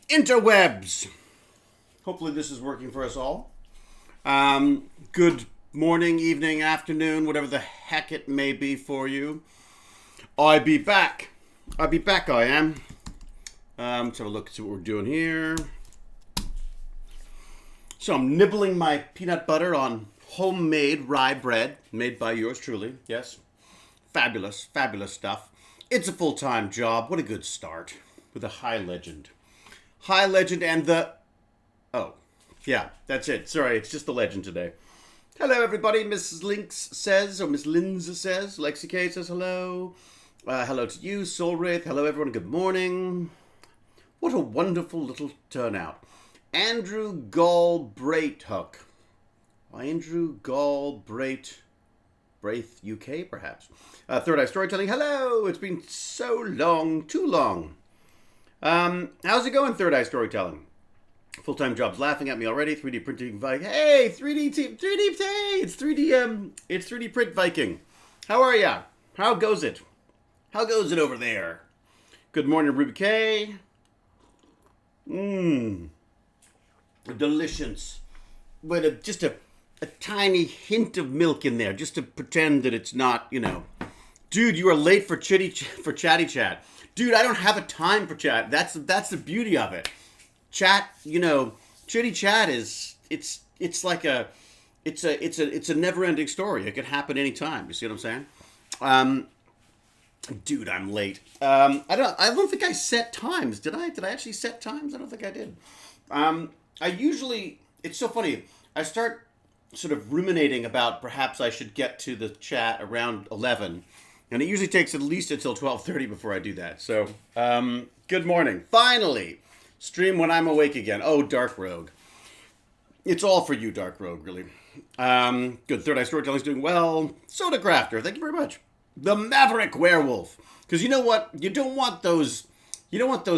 interwebs. Hopefully this is working for us all. Good morning, evening, afternoon, whatever the heck it may be for you. I be back. I am. Let's have a look, see what we're doing here. So I'm nibbling my peanut butter on homemade rye bread made by yours truly. Yes. Fabulous, fabulous stuff. It's a full-time job. What a good start with a high legend. High legend and the... Oh, yeah, that's it. Sorry, it's just the legend today. Hello, everybody. Mrs. Lynx says, or Miss Linz says. Lexi K says hello. Hello to you, Soul Wraith. Hello, everyone. Good morning. What a wonderful little turnout. Andrew Galbraith. Andrew Galbraith. Braith UK, perhaps. Third Eye Storytelling. Hello. It's been so long. Too long. How's it going, Third Eye Storytelling? Full-time jobs laughing at me already. 3D printing Viking. Hey, 3D, hey, it's 3D print Viking. How are ya? How goes it? How goes it over there? Good morning, Ruby K. Delicious. But just a tiny hint of milk in there, just to pretend that it's not, Dude, you are late for Chatty Chat. Dude, I don't have a time for chat. That's the beauty of it. Chat, Chitty Chat is it's a never-ending story. It could happen anytime. You see what I'm saying? Dude, I'm late. I don't think I set times. Did I? Did I actually set times? I don't think I did. It's so funny. I start sort of ruminating about perhaps I should get to the chat around 11, and it usually takes at least until 12:30 before I do that. So, good morning. Finally, stream when I'm awake again. Oh, Dark Rogue. It's all for you, Dark Rogue, really. Good. Third Eye Storytelling's doing well. Soda Crafter, thank you very much. The Maverick Werewolf. Because you know what? You don't want those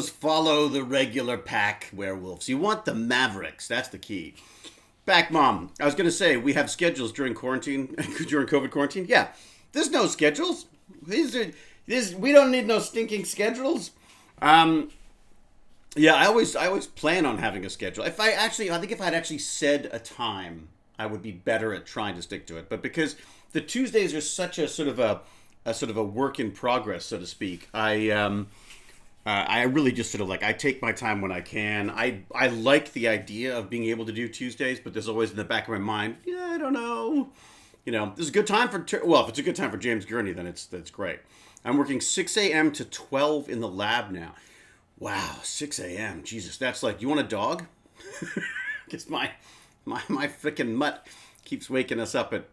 follow the regular pack werewolves. You want the Mavericks. That's the key. Back Mom. I was going to say, we have schedules during quarantine, during COVID quarantine. Yeah. There's no schedules. We don't need no stinking schedules. Yeah, I always plan on having a schedule. I think if I'd actually said a time, I would be better at trying to stick to it. But because the Tuesdays are such a sort of a work in progress, so to speak, I really just sort of I take my time when I can. I like the idea of being able to do Tuesdays, but there's always in the back of my mind, yeah, I don't know. This is a good time if it's a good time for James Gurney, then that's great. I'm working 6 a.m. to 12 in the lab now. Wow, 6 a.m. Jesus, that's you want a dog? Because my freaking mutt keeps waking us up at,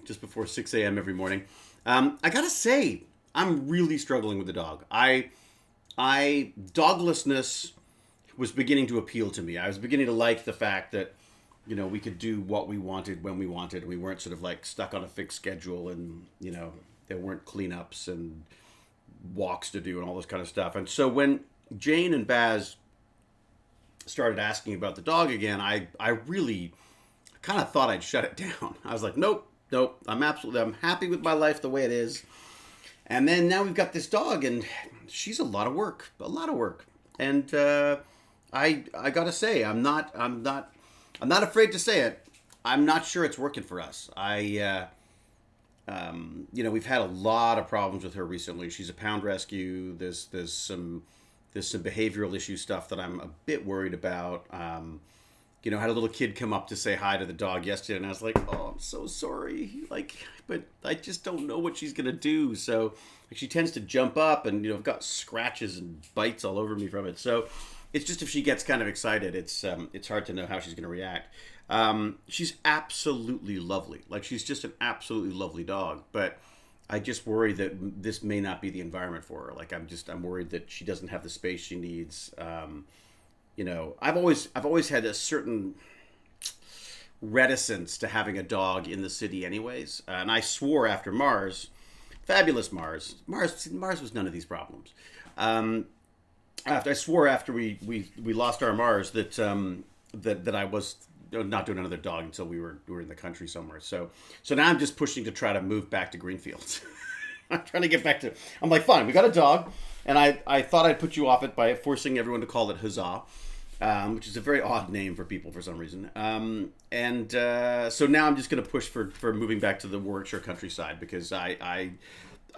just before 6 a.m. every morning. I gotta say, I'm really struggling with the dog. Doglessness was beginning to appeal to me. I was beginning to like the fact that, we could do what we wanted when we wanted. We weren't sort of stuck on a fixed schedule, and, there weren't cleanups and walks to do and all this kind of stuff. And so when Jane and Baz started asking about the dog again, I really kind of thought I'd shut it down. I was like, nope, I'm happy with my life the way it is. And then now we've got this dog, and she's a lot of work. And I gotta say, I'm not afraid to say it. I'm not sure it's working for us. We've had a lot of problems with her recently. She's a pound rescue. There's some behavioral issue stuff that I'm a bit worried about. Had a little kid come up to say hi to the dog yesterday, and I was like, oh, I'm so sorry. But I just don't know what she's going to do. So she tends to jump up, and, I've got scratches and bites all over me from it. So it's just if she gets kind of excited, it's hard to know how she's going to react. She's absolutely lovely. She's just an absolutely lovely dog. But I just worry that this may not be the environment for her. I'm worried that she doesn't have the space she needs. I've always had a certain reticence to having a dog in the city anyways. And I swore after Mars, fabulous Mars was none of these problems. I swore after we lost our Mars that I was not doing another dog until we were in the country somewhere. So now I'm just pushing to try to move back to Greenfield. I'm trying to get back to. I'm like, fine, we got a dog. And I thought I'd put you off it by forcing everyone to call it Huzzah, which is a very odd name for people for some reason. So now I'm just going to push for moving back to the Warwickshire countryside because I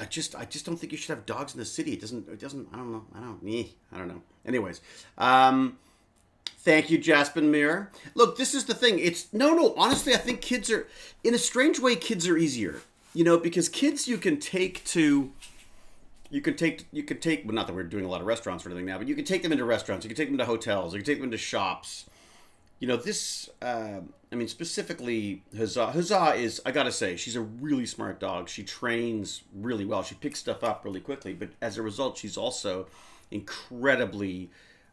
just don't think you should have dogs in the city. It doesn't I don't know. Anyways, thank you, Jasmine Mirror. Look, this is the thing. It's no. Honestly, I think kids are, in a strange way, kids are easier. Because kids you can take to, you could take. Well, not that we're doing a lot of restaurants or anything now, but you can take them into restaurants. You can take them to hotels. You can take them into shops. This. Specifically, Huzzah. Huzzah is, I gotta say, she's a really smart dog. She trains really well. She picks stuff up really quickly, but as a result, she's also incredibly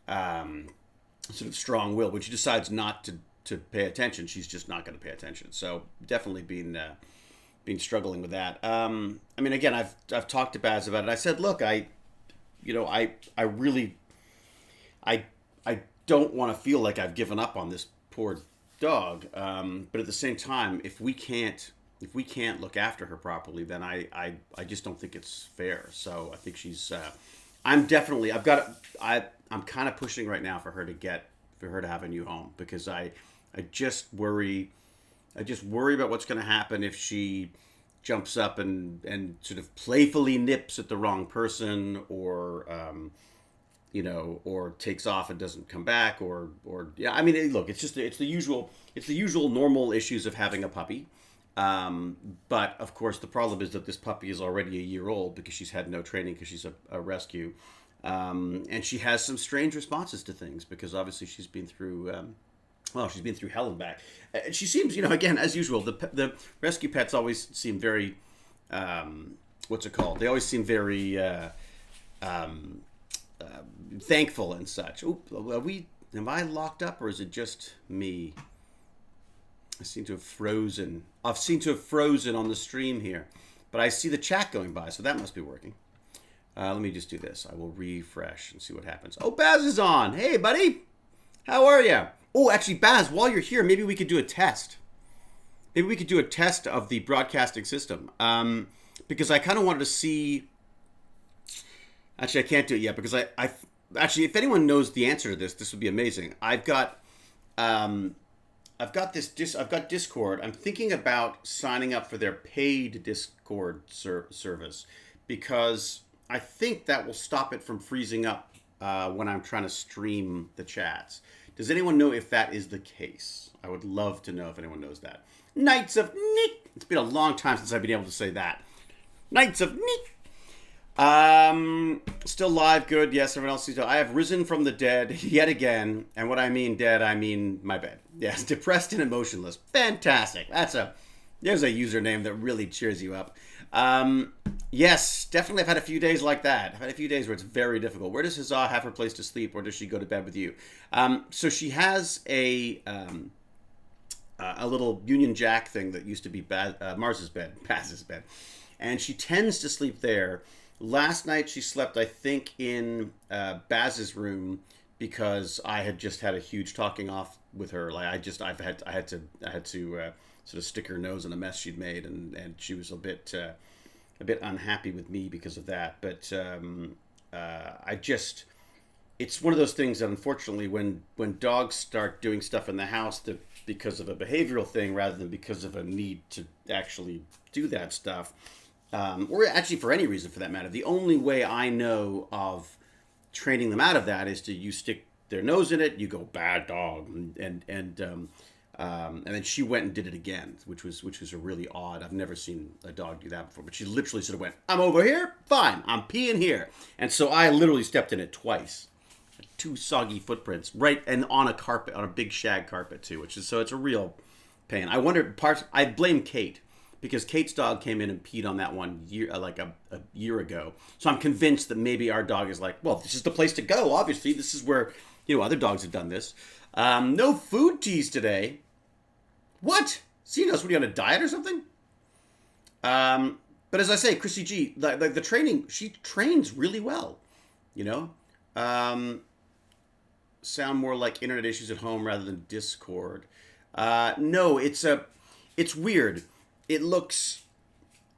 sort of strong-willed. When she decides not to pay attention, she's just not going to pay attention. So definitely been struggling with that. Again, I've talked to Baz about it. I said, look, I really don't want to feel like I've given up on this poor dog. But at the same time, if we can't look after her properly, then I just don't think it's fair. So I think she's. I'm kind of pushing right now for her to have a new home because I just worry about what's going to happen if she jumps up and sort of playfully nips at the wrong person or takes off and doesn't come back or yeah. Look, it's the usual normal issues of having a puppy. But of course the problem is that this puppy is already a year old because she's had no training because she's a rescue. And she has some strange responses to things because obviously she's been through hell and back. She seems, again, as usual, the rescue pets always seem very, what's it called? They always seem very thankful and such. Am I locked up or is it just me? I seem to have frozen. I've seem to have frozen on the stream here, but I see the chat going by, so that must be working. Let me just do this. I will refresh and see what happens. Oh, Baz is on. Hey, buddy. How are you? Oh, actually, Baz, while you're here, maybe we could do a test. Maybe we could do a test of the broadcasting system. Because I kind of wanted to see... Actually, I can't do it yet because actually, if anyone knows the answer to this, this would be amazing. I've got Discord. I'm thinking about signing up for their paid Discord service because I think that will stop it from freezing up when I'm trying to stream the chats. Does anyone know if that is the case? I would love to know if anyone knows that. Knights of Nick. It's been a long time since I've been able to say that. Knights of Nick. Still live, good. Yes, everyone else sees it. I have risen from the dead yet again. And what I mean dead, I mean my bed. Yes, depressed and emotionless. Fantastic. There's a username that really cheers you up. Yes, definitely I've had a few days like that. I've had a few days where it's very difficult. Where does Huzzah have her place to sleep or does she go to bed with you? So she has a little Union Jack thing that used to be Mars's bed, Baz's bed. And she tends to sleep there. Last night she slept, I think, in Baz's room because I had just had a huge talking off with her. Like I had to sort of stick her nose in a mess she'd made, and she was a bit unhappy with me because of that. But it's one of those things that unfortunately when dogs start doing stuff in the house that because of a behavioral thing rather than because of a need to actually do that stuff, or actually for any reason for that matter, the only way I know of training them out of that is you stick their nose in it, you go bad dog, and then she went and did it again, which was a really odd. I've never seen a dog do that before, but she literally sort of went, "I'm over here, fine, I'm peeing here," and so I literally stepped in it twice, 2 soggy footprints, right, and on a carpet, on a big shag carpet too, so it's a real pain. I blame Kate. Because Kate's dog came in and peed on that one a year ago. So I'm convinced that maybe our dog is like, well, this is the place to go, obviously. This is where, other dogs have done this. No food teas today. What? Xenos, what are you on a diet or something? But as I say, Chrissy G, the training, she trains really well. Sound more like internet issues at home rather than Discord. No, it's weird. It looks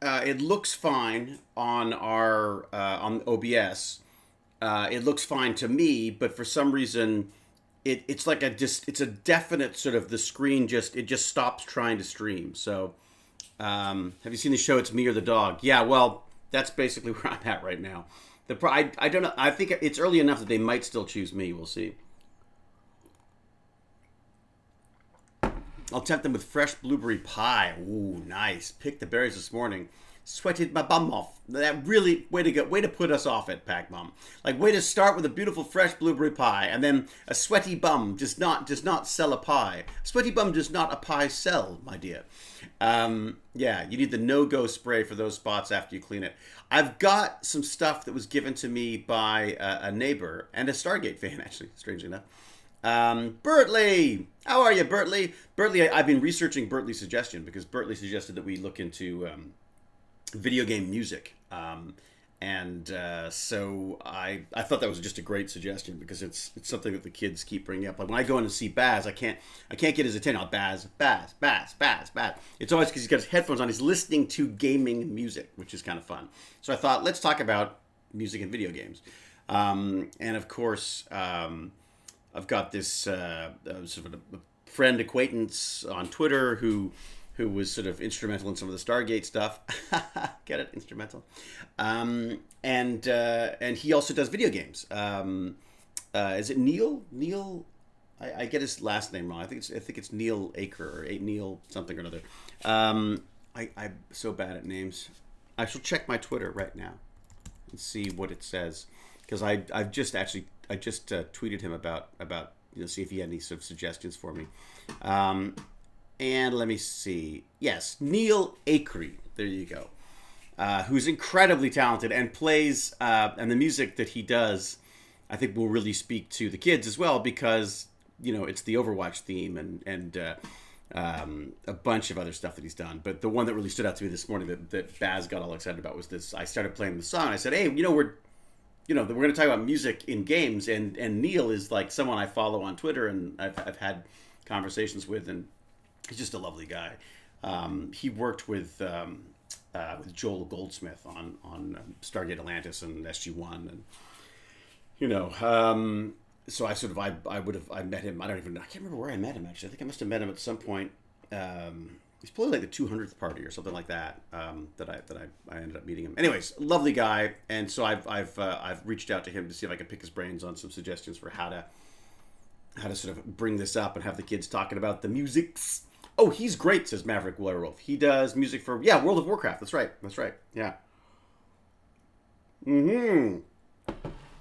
fine on our on OBS, it looks fine to me, but for some reason, it's like it's a definite sort of the screen it just stops trying to stream. So, have you seen the show It's Me or the Dog? Yeah, well, that's basically where I'm at right now. I don't know. I think it's early enough that they might still choose me. We'll see. I'll tempt them with fresh blueberry pie. Ooh, nice. Picked the berries this morning. Sweated my bum off. That really, way to go. Way to put us off it, Pac Mom. Like, way to start with a beautiful fresh blueberry pie, and then a sweaty bum does not sell a pie. A sweaty bum does not a pie sell, my dear. Yeah, you need the no-go spray for those spots after you clean it. I've got some stuff that was given to me by a neighbor and a Stargate fan, actually, strangely enough. Bertley! How are you, Bertley? Bertley, I've been researching Bertley's suggestion because Bertley suggested that we look into video game music. So I thought that was just a great suggestion because it's something that the kids keep bringing up. Like when I go in and see Baz, I can't get his attention. Oh, Baz. It's always because he's got his headphones on. He's listening to gaming music, which is kind of fun. So I thought, let's talk about music and video games. And of course, I've got this sort of a friend acquaintance on Twitter who was sort of instrumental in some of the Stargate stuff. Get it? Instrumental. And he also does video games. Is it Neil? Neil? I get his last name wrong. I think it's Neil Aker or Neil something or another. I'm so bad at names. I shall check my Twitter right now and see what it says because I just tweeted him about see if he had any sort of suggestions for me. And let me see. Yes, Neil Acree. There you go. Who's incredibly talented and plays, and the music that he does, I think will really speak to the kids as well because, it's the Overwatch theme and a bunch of other stuff that he's done. But the one that really stood out to me this morning that Baz got all excited about was this. I started playing the song. I said, hey, we're going to talk about music in games. And Neil is like someone I follow on Twitter and I've had conversations with, and he's just a lovely guy. He worked with Joel Goldsmith on Stargate Atlantis and SG-1, and so I met him. I can't remember where I met him actually. I think I must have met him at some point. He's probably like the 200th party or something like that. That I ended up meeting him. Anyways, lovely guy, and so I've reached out to him to see if I could pick his brains on some suggestions for how to sort of bring this up and have the kids talking about the musics. Oh, he's great, says Maverick Werewolf. He does music for, World of Warcraft. That's right. Yeah.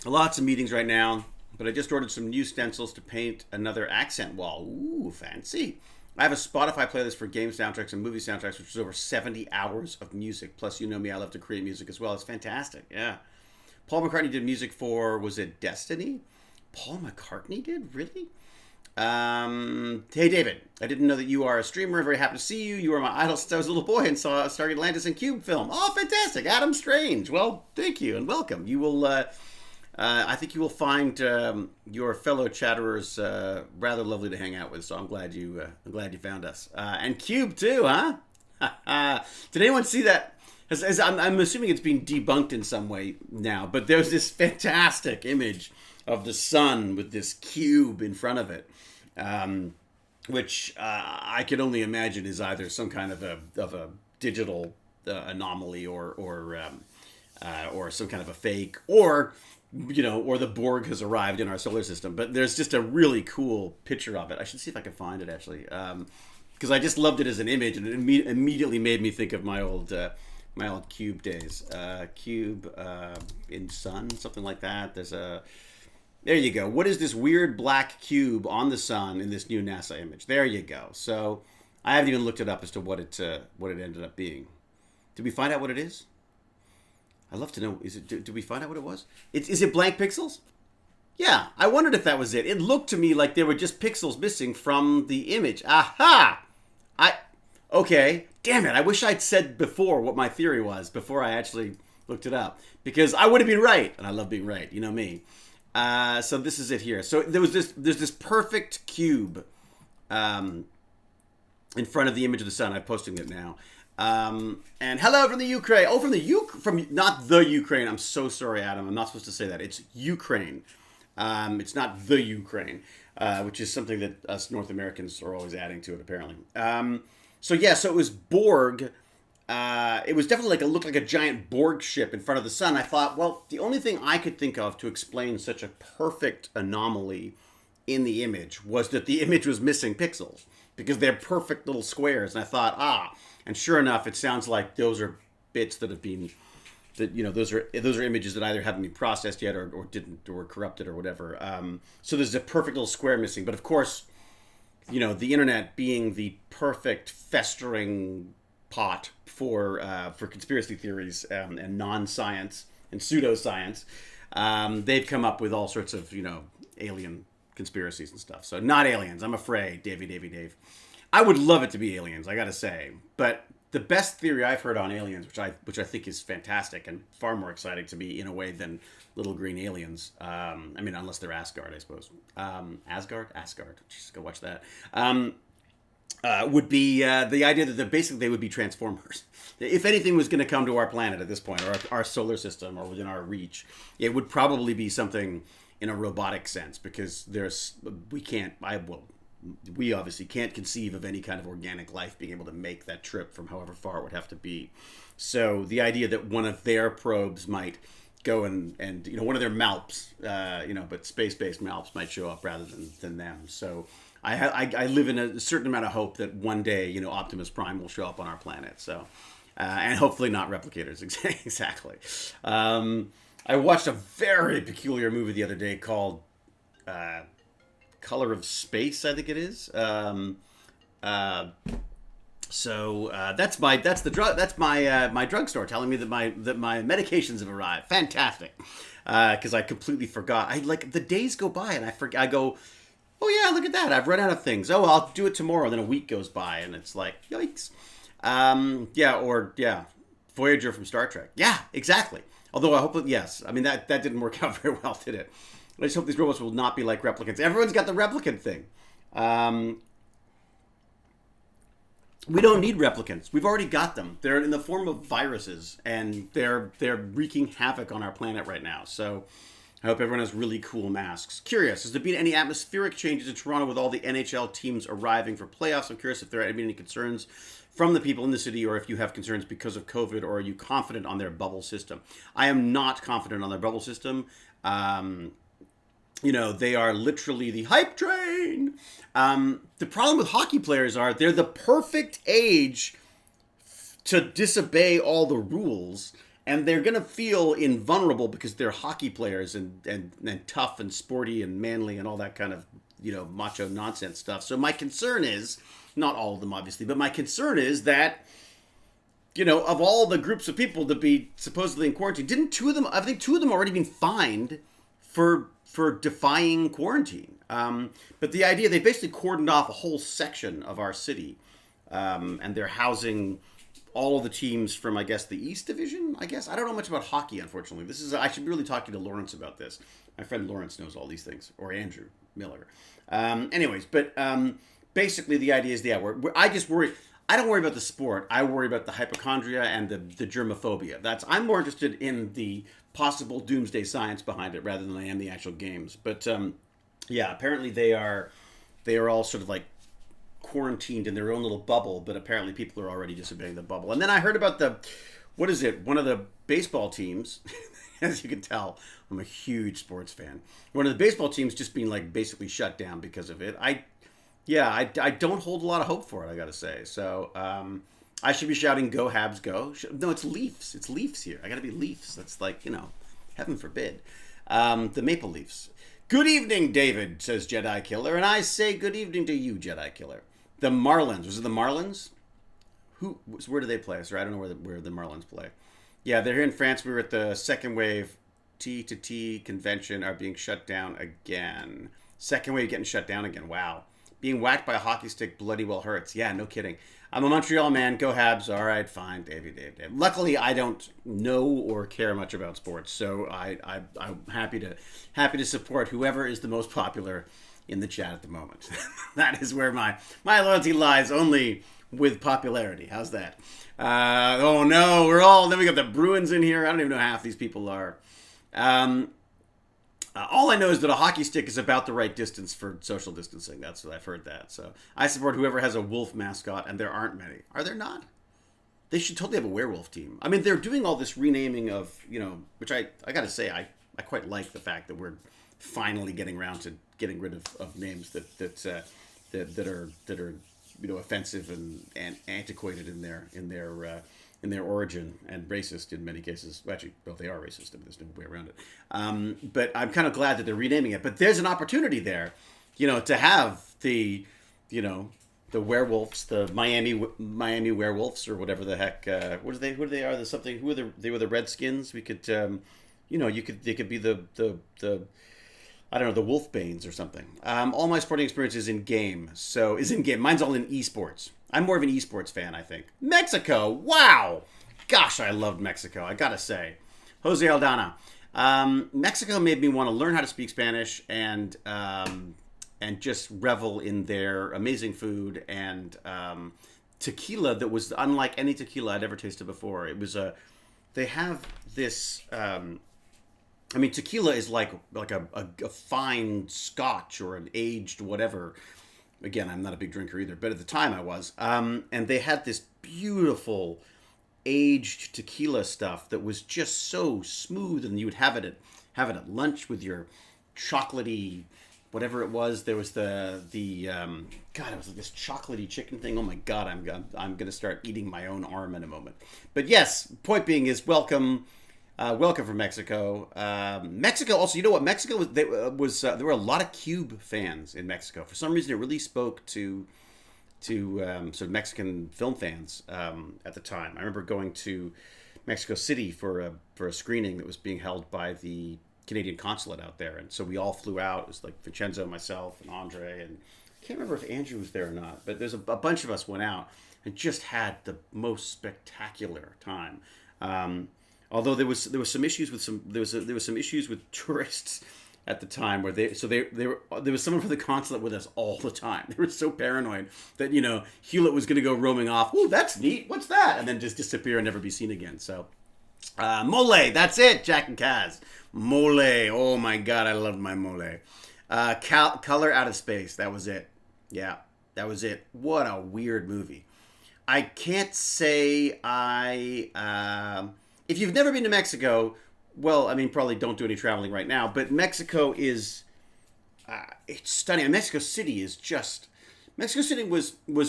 Lots of meetings right now, but I just ordered some new stencils to paint another accent wall. Ooh, fancy. I have a Spotify playlist for game soundtracks and movie soundtracks, which is over 70 hours of music. Plus, you know me, I love to create music as well. It's fantastic, yeah. Paul McCartney did music for, was it Destiny? Paul McCartney did? Really? Hey David, I didn't know that you are a streamer. Very happy to see you. You were my idol since I was a little boy and saw Stargate Atlantis and Cube film. Oh, fantastic. Adam Strange. Well, thank you and welcome. You will, I think you will find your fellow chatterers rather lovely to hang out with. So I'm glad you found us. And Cube too, huh? Did anyone see that? I'm assuming it's been debunked in some way now, but there's this fantastic image of the sun with this cube in front of it, which I can only imagine is either some kind of a digital anomaly or some kind of a fake, or the Borg has arrived in our solar system. But there's just a really cool picture of it. I should see if I can find it actually, because I just loved it as an image, and it immediately made me think of my old Cube days. Cube in sun, something like that. There you go. What is this weird black cube on the sun in this new NASA image? There you go. So I haven't even looked it up as to what it ended up being. Did we find out what it is? I'd love to know. Did we find out what it was? Is it blank pixels? Yeah, I wondered if that was it. It looked to me like there were just pixels missing from the image. Aha! Okay. Damn it. I wish I'd said before what my theory was before I actually looked it up, because I would have been right, and I love being right. You know me. So this is it here. So there's this perfect cube in front of the image of the sun. I'm posting it now. And hello from the Ukraine. Oh, from not the Ukraine. I'm so sorry, Adam. I'm not supposed to say that. It's Ukraine. It's not the Ukraine, which is something that us North Americans are always adding to it, apparently. So it was Borg. It was definitely looked like a giant Borg ship in front of the sun. I thought, well, the only thing I could think of to explain such a perfect anomaly in the image was that the image was missing pixels because they're perfect little squares. And I thought, and sure enough, it sounds like those are bits that have been, those are images that either haven't been processed yet or didn't, or were corrupted or whatever. So there's a perfect little square missing. But of course, the internet being the perfect festering pot for conspiracy theories and non-science and pseudoscience, they've come up with all sorts of alien conspiracies and stuff. So not aliens, I'm afraid, Dave. I would love it to be aliens, I gotta say. But the best theory I've heard on aliens, which I think is fantastic and far more exciting to me in a way than little green aliens. Unless they're Asgard, I suppose. Asgard. Just go watch that. Would be the idea that they would be Transformers. If anything was going to come to our planet at this point, or our solar system, or within our reach, it would probably be something in a robotic sense, because we obviously can't conceive of any kind of organic life being able to make that trip from however far it would have to be. So the idea that one of their probes might go and one of their MALPs, but space-based MALPs might show up rather than them. So I live in a certain amount of hope that one day, Optimus Prime will show up on our planet. So, and hopefully not replicators. Exactly. I watched a very peculiar movie the other day called Color of Space, I think it is. So that's my drugstore telling me that my medications have arrived. Fantastic, because I completely forgot. The days go by and I go, oh yeah, look at that, I've run out of things. Oh, I'll do it tomorrow. And then a week goes by and it's like, yikes. Voyager from Star Trek. Yeah, exactly. Although I hope that didn't work out very well, did it? I just hope these robots will not be like replicants. Everyone's got the replicant thing. We don't need replicants. We've already got them. They're in the form of viruses, and they're wreaking havoc on our planet right now. So I hope everyone has really cool masks. Curious, has there been any atmospheric changes in Toronto with all the NHL teams arriving for playoffs? I'm curious if there have been any concerns from the people in the city, or if you have concerns because of COVID, or are you confident on their bubble system? I am not confident on their bubble system. They are literally the hype train. The problem with hockey players are they're the perfect age to disobey all the rules, and they're going to feel invulnerable because they're hockey players and tough and sporty and manly and all that kind of, macho nonsense stuff. So my concern is, not all of them obviously, but my concern is that, of all the groups of people to be supposedly in quarantine, I think two of them already been fined for defying quarantine. But the idea, they basically cordoned off a whole section of our city, and they're housing all of the teams from, I guess, the East Division, I guess. I don't know much about hockey, unfortunately. I should be really talking to Lawrence about this. My friend Lawrence knows all these things, or Andrew Miller. Basically the idea is, I just worry. I don't worry about the sport. I worry about the hypochondria and the germophobia. I'm more interested in the possible doomsday science behind it rather than I am the actual games. But apparently they are all sort of like quarantined in their own little bubble, but apparently people are already disobeying the bubble. And then I heard about one of the baseball teams, as you can tell, I'm a huge sports fan. One of the baseball teams just being basically shut down because of it. I don't hold a lot of hope for it, I gotta say. So I should be shouting, "Go Habs, go!" No, it's Leafs. It's Leafs here. I gotta be Leafs. That's heaven forbid. The Maple Leafs. Good evening, David, says Jedi Killer, and I say good evening to you, Jedi Killer. The Marlins. Was it the Marlins? Where do they play? Sorry, I don't know where the Marlins play. Yeah, they're here in France. We were at the second wave T2T convention are being shut down again. Second wave getting shut down again. Wow. Being whacked by a hockey stick bloody well hurts. Yeah, no kidding. I'm a Montreal man. Go Habs. All right, fine. Dave. Luckily, I don't know or care much about sports, so I'm happy to support whoever is the most popular in the chat at the moment. That is where my loyalty lies, only with popularity. How's that? Oh no, then we got the Bruins in here. I don't even know half these people are. All I know is that a hockey stick is about the right distance for social distancing. That's what I've heard that. So I support whoever has a wolf mascot, and there aren't many. Are there not? They should totally have a werewolf team. I mean, they're doing all this renaming of, which I got to say, I quite like the fact that we're finally getting around to getting rid of names that are offensive and antiquated in their origin, and racist in many cases. Well, actually, they are racist. I mean, there's no way around it. But I'm kind of glad that they're renaming it. But there's an opportunity there, to have the werewolves, the Miami werewolves, or whatever the heck. What are they? Who they are? There's something. Who are they? Were the Redskins? We could, they could be the I don't know, the Wolfbanes or something. All my sporting experience is in game. Mine's all in esports. I'm more of an esports fan, I think. Mexico, wow! Gosh, I loved Mexico, I gotta say. Jose Aldana. Mexico made me want to learn how to speak Spanish and just revel in their amazing food and tequila that was unlike any tequila I'd ever tasted before. It was they have this... tequila is like a fine scotch or an aged whatever. Again, I'm not a big drinker either, but at the time I was. And they had this beautiful aged tequila stuff that was just so smooth, and you would have it at lunch with your chocolatey whatever it was. There was God, it was like this chocolatey chicken thing. Oh my God, I'm gonna start eating my own arm in a moment. But yes, point being is welcome. Welcome from Mexico. Mexico also, you know what? Mexico there were a lot of Cube fans in Mexico. For some reason, it really spoke to sort of Mexican film fans at the time. I remember going to Mexico City for a screening that was being held by the Canadian consulate out there, and so we all flew out. It was like Vincenzo, myself, and Andre, and I can't remember if Andrew was there or not. But there's a bunch of us went out and just had the most spectacular time. Although there was some issues with there was some issues with tourists at the time where there was someone from the consulate with us all the time. They were so paranoid that Hewlett was going to go roaming off. Oh, that's neat. What's that? And then just disappear and never be seen again. So mole, that's it. Jack and Kaz, mole. Oh my God, I loved my mole. Color Out of Space. That was it. Yeah, that was it. What a weird movie. I can't say if you've never been to Mexico, well, probably don't do any traveling right now, but Mexico is, it's stunning. And Mexico City was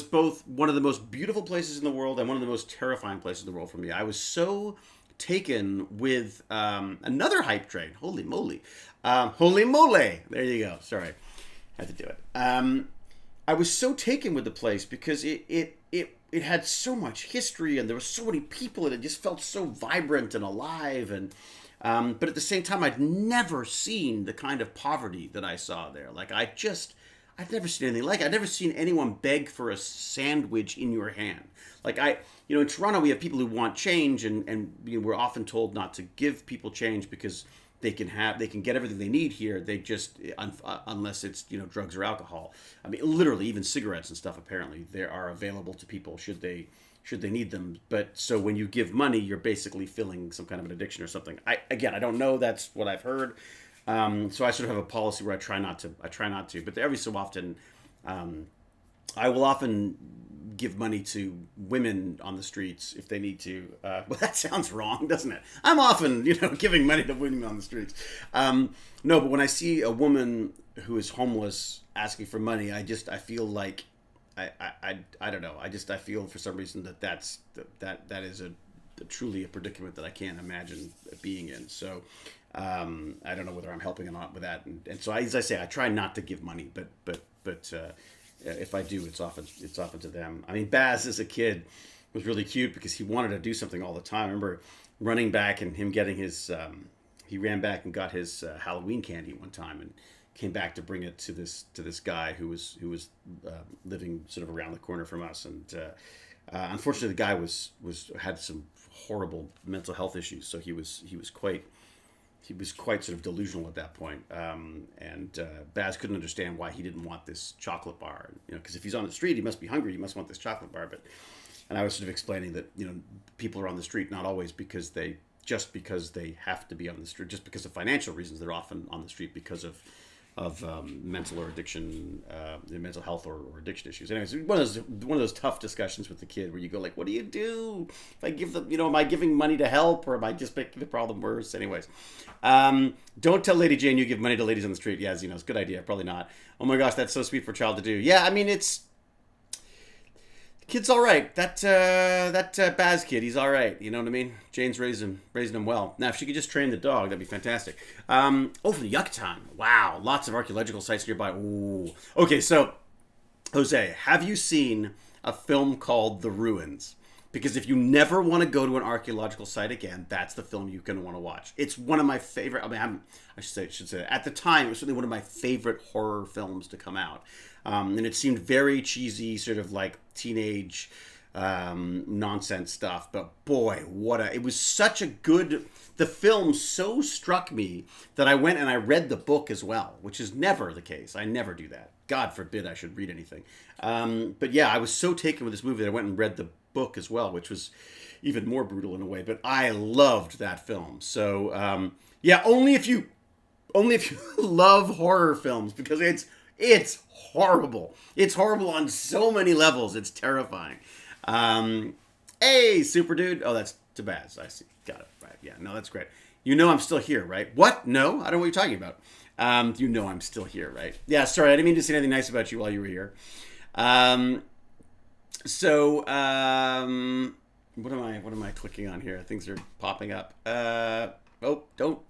both one of the most beautiful places in the world and one of the most terrifying places in the world for me. I was so taken with another hype train. Holy moly. Holy mole. There you go. Sorry. Had to do it. I was so taken with the place because it had so much history, and there were so many people, and it just felt so vibrant and alive. And but at the same time, I'd never seen the kind of poverty that I saw there. Like I'd never seen anything like it. I'd never seen anyone beg for a sandwich in your hand. Like in Toronto, we have people who want change, and we're often told not to give people change because they can get everything they need here. They just unless it's drugs or alcohol. Literally even cigarettes and stuff. Apparently, they are available to people should they need them. But so when you give money, you're basically filling some kind of an addiction or something. I don't know. That's what I've heard. So I sort of have a policy where I try not to. But every so often, I will often give money to women on the streets if they need to. Well, that sounds wrong, doesn't it? I'm often, giving money to women on the streets. No, but when I see a woman who is homeless asking for money, I feel like, I don't know. I feel for some reason that is truly a predicament that I can't imagine being in. So, I don't know whether I'm helping or not with that. And so, as I say, I try not to give money, but if I do, it's often to them. Baz as a kid was really cute because he wanted to do something all the time. I remember running back and him getting his, he ran back and got his Halloween candy one time and came back to bring it to this guy who was living sort of around the corner from us. And unfortunately, the guy had some horrible mental health issues, so he was quite he was quite sort of delusional at that point. And Baz couldn't understand why he didn't want this chocolate bar. Because if he's on the street, he must be hungry. He must want this chocolate bar. And I was sort of explaining that people are on the street not always because they have to be on the street, just because of financial reasons. They're often on the street because of mental or addiction, mental health or addiction issues. Anyways, one of those tough discussions with the kid where you go like, what do you do if I give them, am I giving money to help or am I just making the problem worse? Anyways, don't tell Lady Jane you give money to ladies on the street. Yeah, it's a good idea. Probably not. Oh my gosh, that's so sweet for a child to do. Yeah, I mean, kid's all right. That Baz kid, he's all right. You know what I mean? Jane's raising him well. Now, if she could just train the dog, that'd be fantastic. From the Yucatan. Wow, lots of archaeological sites nearby. Ooh. Okay, so, Jose, have you seen a film called The Ruins? Because if you never want to go to an archaeological site again, that's the film you're going to want to watch. It's one of my favorite. I mean, I should say at the time, it was certainly one of my favorite horror films to come out. And it seemed very cheesy, sort of like teenage nonsense stuff. But boy, it was such a good, the film so struck me that I went and I read the book as well, which is never the case. I never do that. God forbid I should read anything. But yeah, I was so taken with this movie that I went and read the book as well, which was even more brutal in a way. But I loved that film. So yeah, only if you love horror films, because it's horrible. It's horrible on so many levels. It's terrifying. Hey, super dude. Oh, that's Tabaz. I see. Got it. Right. Yeah. No, that's great. I'm still here, right? What? No, I don't know what you're talking about. I'm still here, right? Yeah. Sorry, I didn't mean to say anything nice about you while you were here. What am I clicking on here? Things are popping up. Don't.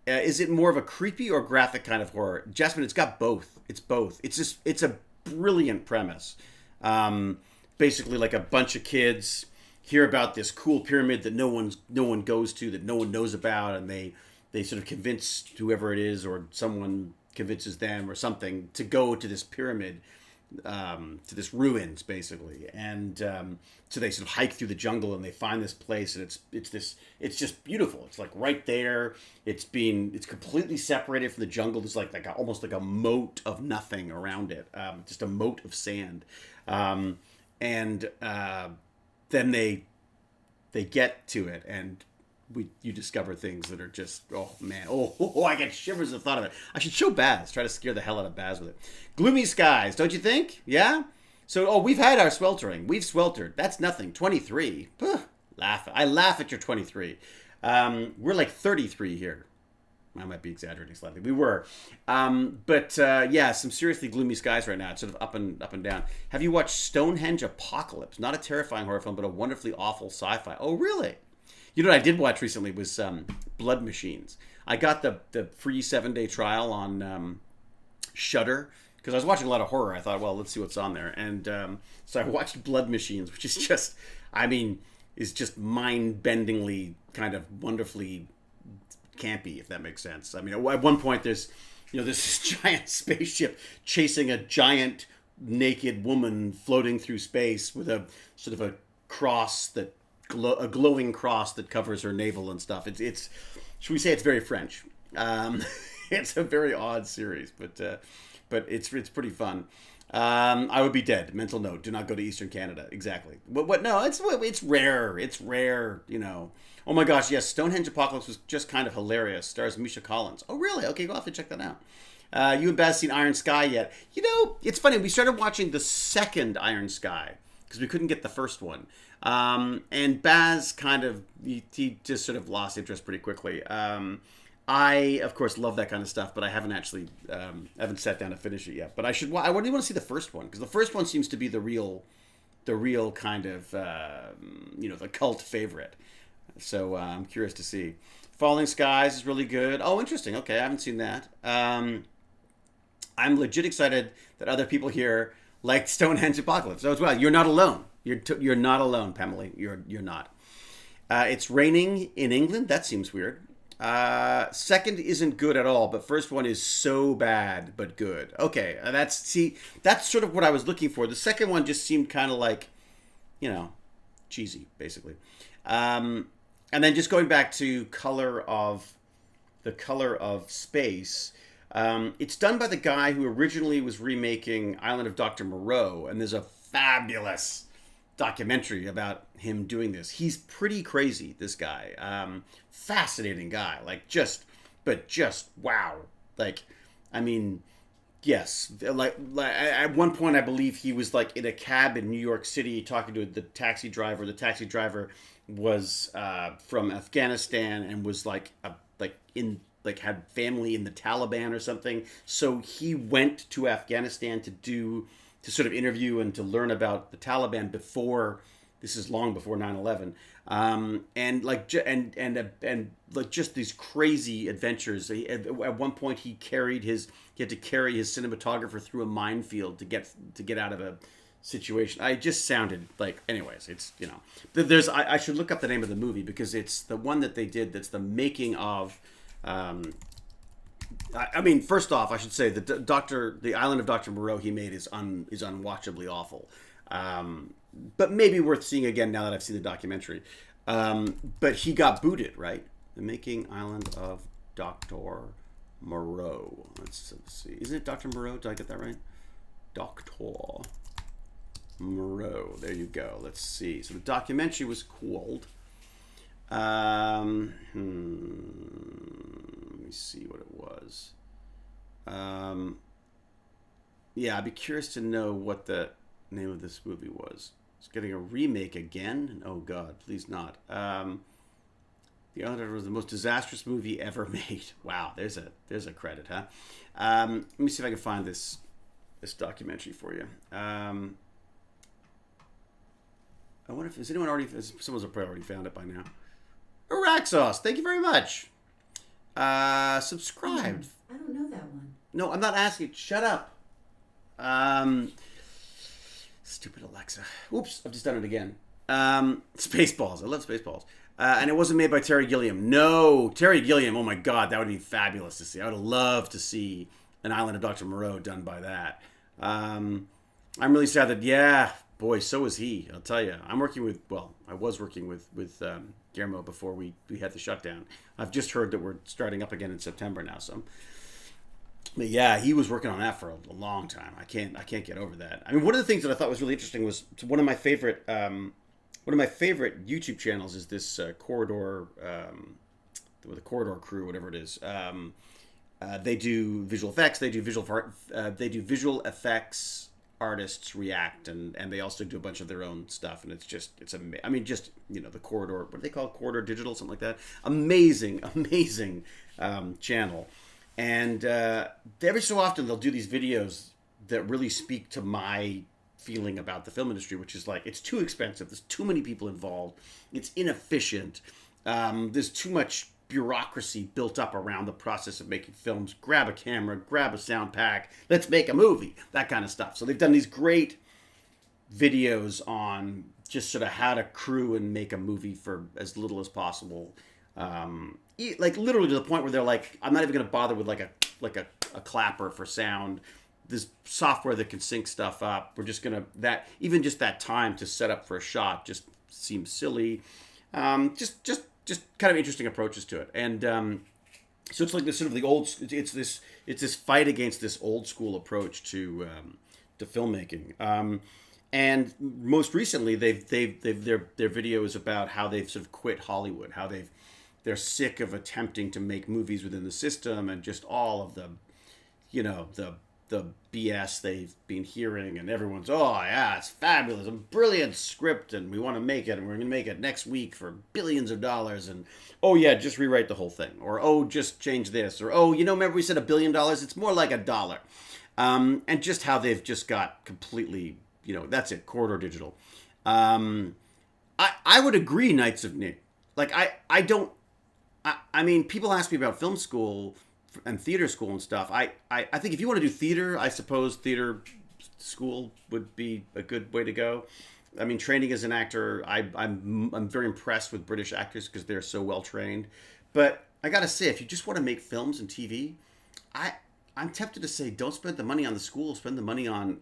Is it more of a creepy or graphic kind of horror? Jasmine, it's got both. It's both. It's a brilliant premise. Basically, like a bunch of kids hear about this cool pyramid that no one goes to, that no one knows about, and they sort of convince whoever it is, or someone convinces them or something, to go to this pyramid, to this ruins basically, and so they sort of hike through the jungle and they find this place, and it's just beautiful. It's like right there. It's completely separated from the jungle. There's almost like a moat of nothing around it, just a moat of sand, and then they get to it, and you discover things that are just, oh man, I get shivers at the thought of it. I should show Baz, try to scare the hell out of Baz with it. Gloomy skies, don't you think? Yeah? So, we've had our sweltering. We've sweltered. That's nothing. 23. I laugh at your 23. We're like 33 here. I might be exaggerating slightly. We were. But yeah, some seriously gloomy skies right now. It's sort of up and down. Have you watched Stonehenge Apocalypse? Not a terrifying horror film, but a wonderfully awful sci-fi. Oh, really? You know what I did watch recently was Blood Machines. I got the free 7-day trial on Shudder, because I was watching a lot of horror. I thought, well, let's see what's on there. And so I watched Blood Machines, which is just, is just mind-bendingly kind of wonderfully campy, if that makes sense. I mean, at one point there's this giant spaceship chasing a giant naked woman floating through space with a sort of a cross a glowing cross that covers her navel and stuff. It's should we say it's very French. It's a very odd series, but it's pretty fun. I would be dead. Mental note: do not go to Eastern Canada. Exactly. What? No, it's rare. It's rare. Oh my gosh, yes. Stonehenge Apocalypse was just kind of hilarious. Stars Misha Collins. Oh really? Okay, we'll have to check that out. You and Baz seen Iron Sky yet? It's funny. We started watching the second Iron Sky because we couldn't get the first one. And Baz kind of, he just sort of lost interest pretty quickly. I, of course, love that kind of stuff, but I haven't actually, haven't sat down to finish it yet. But I really want to see the first one, because the first one seems to be the real kind of, the cult favorite. So I'm curious to see. Falling Skies is really good. Oh, interesting. Okay, I haven't seen that. I'm legit excited that other people here like Stonehenge Apocalypse. So as well, you're not alone. You're not alone, Pamela. You're not. It's raining in England. That seems weird. Second isn't good at all, but first one is so bad but good. Okay, that's sort of what I was looking for. The second one just seemed kind of like, cheesy, basically. And then just going back to Color of The Color of Space. It's done by the guy who originally was remaking Island of Dr. Moreau, and there's a fabulous documentary about him doing this. He's pretty crazy, this guy. Fascinating guy. Like, just wow. Like, I mean, yes. Like at one point, I believe he was like in a cab in New York City talking to the taxi driver. The taxi driver was from Afghanistan and was had family in the Taliban or something. So he went to Afghanistan to sort of interview and to learn about the Taliban before. This is long before 9/11, and like just these crazy adventures. At one point, he had to carry his cinematographer through a minefield to get out of a situation. I just sounded like, anyways. It's I should look up the name of the movie because it's the one that they did. That's the making of. I mean, first off, I should say the Island of Dr. Moreau he made is unwatchably awful. But maybe worth seeing again now that I've seen the documentary. But he got booted, right? The Making Island of Dr. Moreau. Let's see. Isn't it Dr. Moreau? Did I get that right? Dr. Moreau. There you go. Let's see. So the documentary was called. Let me see what it was. Yeah, I'd be curious to know what the name of this movie was. It's getting a remake again. Oh God, please not. The Other was the most disastrous movie ever made. Wow, there's a credit, huh? Let me see if I can find this documentary for you. I wonder if someone's probably already found it by now. Araxos, thank you very much. Subscribed. I don't know that one. No, I'm not asking. Shut up. Stupid Alexa. Oops, I've just done it again. Spaceballs. I love Spaceballs. And it wasn't made by Terry Gilliam. No, Terry Gilliam. Oh my God, that would be fabulous to see. I would love to see an Island of Dr. Moreau done by that. I'm really sad that, yeah, boy, so is he. I'll tell you. I was working with Guillermo before we had the shutdown. I've just heard that we're starting up again in September now. So, but yeah, he was working on that for a long time. I can't get over that. I mean, one of the things that I thought was really interesting was one of my favorite YouTube channels is this Corridor, the Corridor Crew, whatever it is. They do visual effects. They do visual effects artists react, and they also do a bunch of their own stuff, and it's amazing. I mean, just the Corridor, what do they call it? Corridor Digital, something like that. Amazing channel. And every so often they'll do these videos that really speak to my feeling about the film industry, which is like, it's too expensive. There's too many people involved. It's inefficient. There's too much bureaucracy built up around the process of making films. Grab a camera, grab a sound pack, let's make a movie, that kind of stuff. So they've done these great videos on just sort of how to crew and make a movie for as little as possible. Like literally to the point where they're like, I'm not even going to bother with like a clapper for sound. This software that can sync stuff up. We're just going to, even just that time to set up for a shot just seems silly. Just kind of interesting approaches to it. And so it's like this sort of the old, it's this fight against this old school approach to filmmaking. And most recently, their video is about how they've sort of quit Hollywood, how they're sick of attempting to make movies within the system, and just all of the BS they've been hearing, and everyone's, oh yeah, it's fabulous, a brilliant script, and we want to make it, and we're going to make it next week for billions of dollars, and oh yeah, just rewrite the whole thing, or oh, just change this, or oh, remember we said $1 billion, it's more like $1. And just how they've just got completely, that's it, Corridor Digital. I would agree, Knights of Nick. Like, I mean, people ask me about film school and theater school and stuff. I think if you want to do theater, I suppose theater school would be a good way to go. I mean, training as an actor, I'm very impressed with British actors because they're so well trained. But I gotta say, if you just want to make films and TV, I'm tempted to say don't spend the money on the school. Spend the money on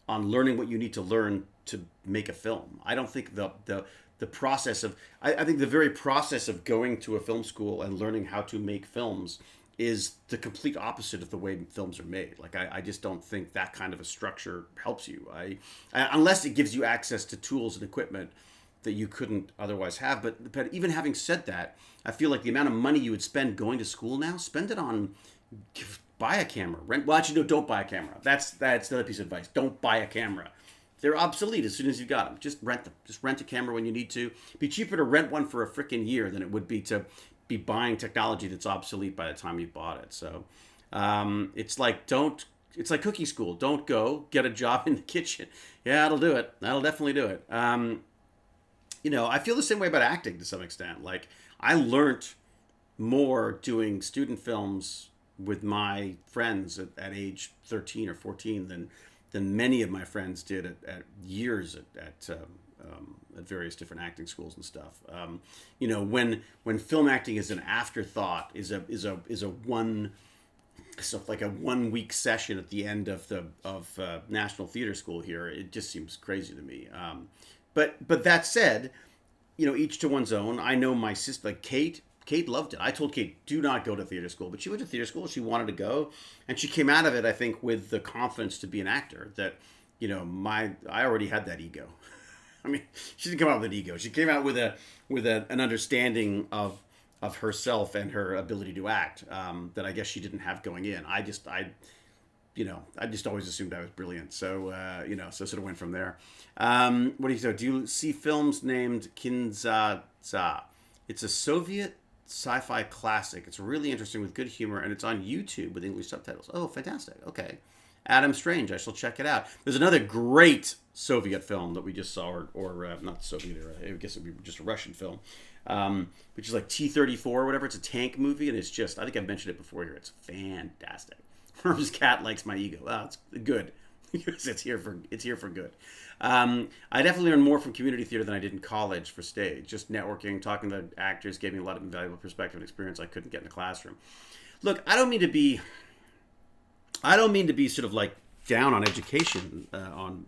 learning what you need to learn to make a film. I don't think the the process of I think the very process of going to a film school and learning how to make films is the complete opposite of the way films are made. Like I just don't think that kind of a structure helps you. Unless it gives you access to tools and equipment that you couldn't otherwise have. But even having said that, I feel like the amount of money you would spend going to school now, spend it on buy a camera. Rent. Well, actually, no, don't buy a camera. That's another piece of advice. Don't buy a camera. They're obsolete as soon as you got them. Just rent them. Just rent a camera when you need to. It'd be cheaper to rent one for a freaking year than it would be to be buying technology that's obsolete by the time you bought it. So it's like it's like cooking school. Don't go get a job in the kitchen. Yeah, that'll do it. That'll definitely do it. I feel the same way about acting to some extent. Like I learned more doing student films with my friends at age 13 or 14 than many of my friends did at years at various different acting schools and stuff. When film acting is an afterthought, is a one stuff like a 1 week session at the end of the National Theater School here, it just seems crazy to me. But that said, each to one's own. I know my sister, like Kate. Kate loved it. I told Kate, do not go to theater school. But she went to theater school. She wanted to go. And she came out of it, I think, with the confidence to be an actor that, I already had that ego. I mean, she didn't come out with an ego. She came out with an understanding of herself and her ability to act that I guess she didn't have going in. I just always assumed I was brilliant. So, so sort of went from there. What do you say? Do you see films named Kinza? It's a Soviet sci-fi classic. It's really interesting with good humor, and it's on YouTube with English subtitles. Oh, fantastic. Okay. Adam Strange. I shall check it out. There's another great Soviet film that we just saw, or not Soviet era. I guess it would be just a Russian film, which is like T-34 or whatever. It's a tank movie, and it's just, I think I've mentioned it before here. It's fantastic. Herm's cat likes my ego. Oh, it's good. it's here for good. I definitely learned more from community theater than I did in college for stage. Just networking, talking to actors gave me a lot of invaluable perspective and experience I couldn't get in the classroom. Look, I don't mean to be sort of like down on education, on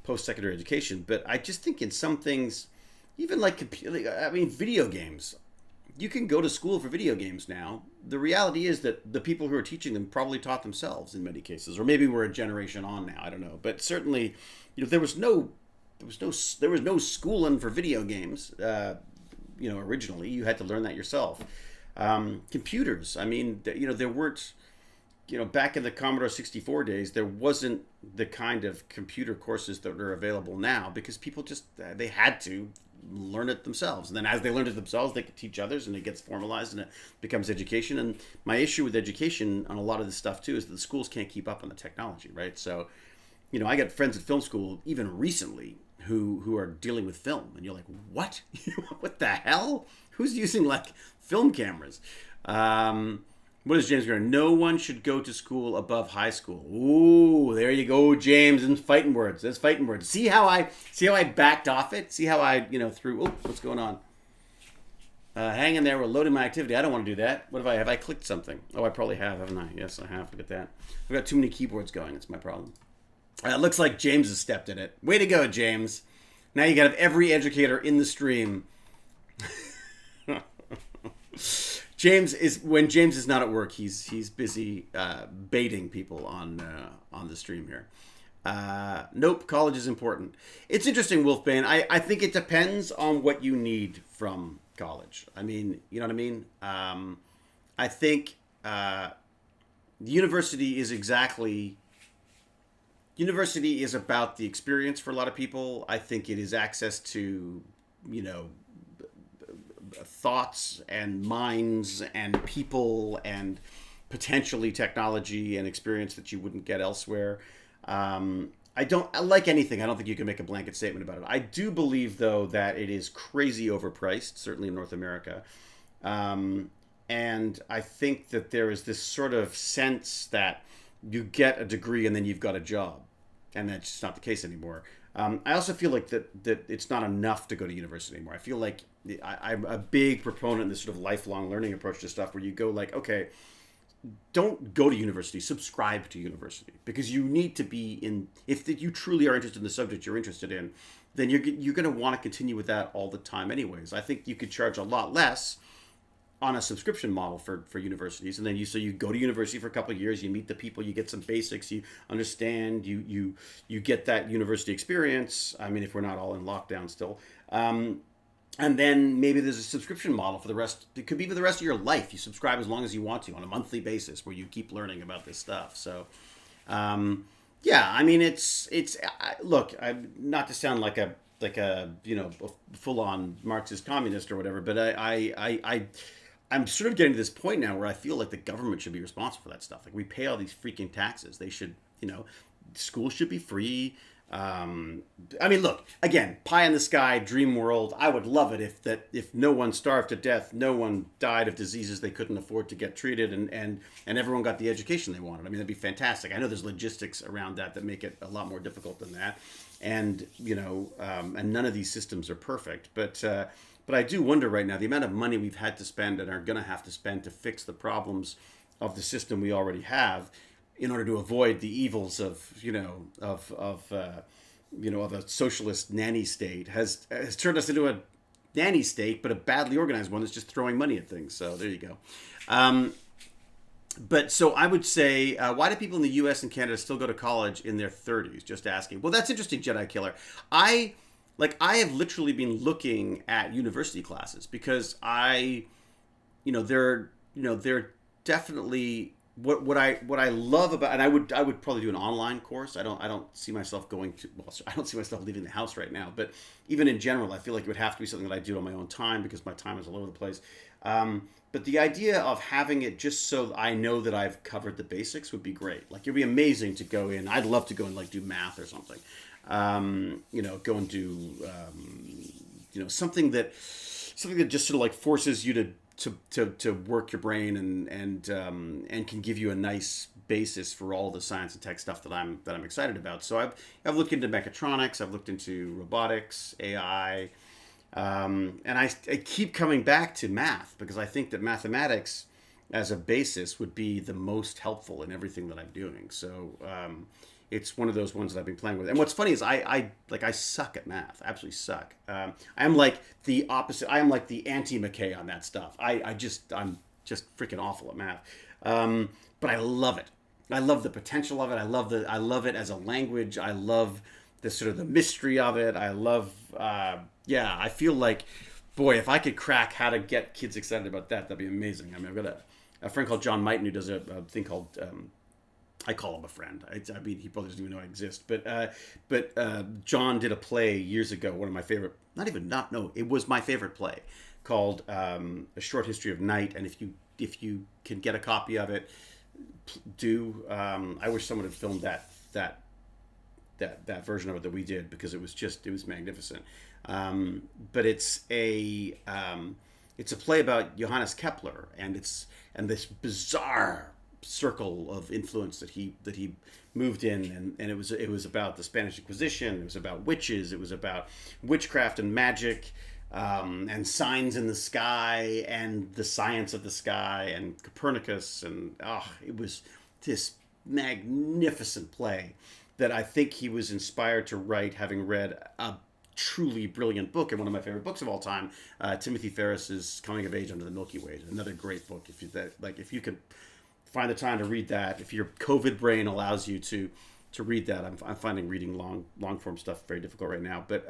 post-secondary education, but I just think in some things, even like video games. You can go to school for video games now. The reality is that the people who are teaching them probably taught themselves in many cases, or maybe we're a generation on now. I don't know, but certainly, there was no schooling for video games. Originally you had to learn that yourself. Computers. I mean, there weren't. Back in the Commodore 64 days, there wasn't the kind of computer courses that are available now because people just they had to learn it themselves, and then as they learned it themselves, they could teach others, and it gets formalized and it becomes education. And my issue with education on a lot of this stuff too is that the schools can't keep up on the technology, right? So I got friends at film school even recently who are dealing with film, and you're like, what what the hell, who's using like film cameras? What is James going? No one should go to school above high school. Ooh, there you go, James, and fighting words. That's fighting words. See how I backed off it? See how I, threw, oh, what's going on? Hang in there, we're loading my activity. I don't want to do that. Have I clicked something? Oh, I probably have, haven't I? Yes, I have. Look at that. I've got too many keyboards going. That's my problem. It looks like James has stepped in it. Way to go, James. Now you got to have every educator in the stream. When James is not at work, he's busy baiting people on the stream here. Nope, college is important. It's interesting, Wolfbane. I think it depends on what you need from college. I mean, you know what I mean? I think university is about the experience for a lot of people. I think it is access to, thoughts and minds and people and potentially technology and experience that you wouldn't get elsewhere. Like anything, I don't think you can make a blanket statement about it. I do believe, though, that it is crazy overpriced, certainly in North America. And I think that there is this sort of sense that you get a degree and then you've got a job. And that's just not the case anymore. I also feel like that it's not enough to go to university anymore. I feel like I'm a big proponent in this sort of lifelong learning approach to stuff where you go like, okay, don't go to university, subscribe to university, because you need to be in, if you truly are interested in the subject you're interested in, then you're going to want to continue with that all the time anyways. I think you could charge a lot less on a subscription model for universities, and then you go to university for a couple of years, you meet the people, you get some basics, you understand, you get that university experience. I mean, if we're not all in lockdown still, and then maybe there's a subscription model for the rest. It could be for the rest of your life. You subscribe as long as you want to on a monthly basis, where you keep learning about this stuff. So, yeah, I mean, look, I'm not to sound like a a full on Marxist communist or whatever, but I'm sort of getting to this point now where I feel like the government should be responsible for that stuff. Like, we pay all these freaking taxes. They should, schools should be free. I mean, look, again, pie in the sky, dream world. I would love it if no one starved to death, no one died of diseases they couldn't afford to get treated, and everyone got the education they wanted. I mean, that'd be fantastic. I know there's logistics around that make it a lot more difficult than that, and and none of these systems are perfect, but I do wonder right now the amount of money we've had to spend and are going to have to spend to fix the problems of the system we already have, in order to avoid the evils of a socialist nanny state, has turned us into a nanny state, but a badly organized one that's just throwing money at things. So there you go. But so I would say, why do people in the U.S. and Canada still go to college in their 30s? Just asking. Well, that's interesting, Jedi Killer. I have literally been looking at university classes because they're definitely what I love about, and I would probably do an online course. I don't see myself I don't see myself leaving the house right now, but even in general, I feel like it would have to be something that I do on my own time because my time is all over the place. But the idea of having it just so I know that I've covered the basics would be great. Like, it'd be amazing to go in. I'd love to go and do math or something. Go and do something that just sort of forces you to work your brain and can give you a nice basis for all the science and tech stuff that I'm excited about. So I've looked into mechatronics, I've looked into robotics, AI, and I keep coming back to math because I think that mathematics as a basis would be the most helpful in everything that I'm doing. So it's one of those ones that I've been playing with. And what's funny is I suck at math. I absolutely suck. I am like the opposite. I am like the anti-McKay on that stuff. I'm just freaking awful at math. But I love it. I love the potential of it. I love it as a language. I love the sort of the mystery of it. I love, I feel like, boy, if I could crack how to get kids excited about that, that'd be amazing. I mean, I've got a friend called John Mighton who does a thing called, I call him a friend. I mean, he probably doesn't even know I exist. But John did a play years ago. One of my favorite. It was my favorite play, called A Short History of Night. And if you can get a copy of it, do. I wish someone had filmed that version of it that we did, because it was magnificent. But it's a play about Johannes Kepler and this bizarre circle of influence that he moved in, and it was about the Spanish Inquisition. It was about witches. It was about witchcraft and magic, and signs in the sky and the science of the sky and Copernicus, and it was this magnificent play that I think he was inspired to write, having read a truly brilliant book, and one of my favorite books of all time, Timothy Ferris's Coming of Age Under the Milky Way. Another great book. If you could find the time to read that, if your COVID brain allows you to read that. I'm finding reading long form stuff very difficult right now. But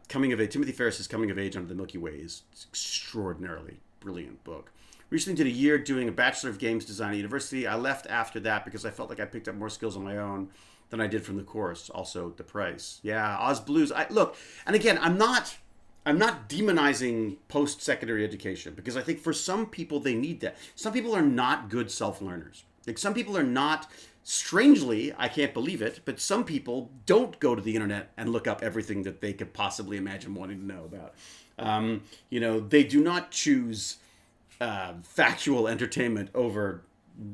Timothy Ferris's Coming of Age Under the Milky Way is an extraordinarily brilliant book. Recently did a year doing a Bachelor of Games Design at university. I left after that because I felt like I picked up more skills on my own than I did from the course. Also, the price. Yeah, Oz Blues. Look, and again, I'm not demonizing post-secondary education, because I think for some people they need that. Some people are not good self-learners. Like, some people are not, strangely, I can't believe it, but some people don't go to the internet and look up everything that they could possibly imagine wanting to know about. They do not choose factual entertainment over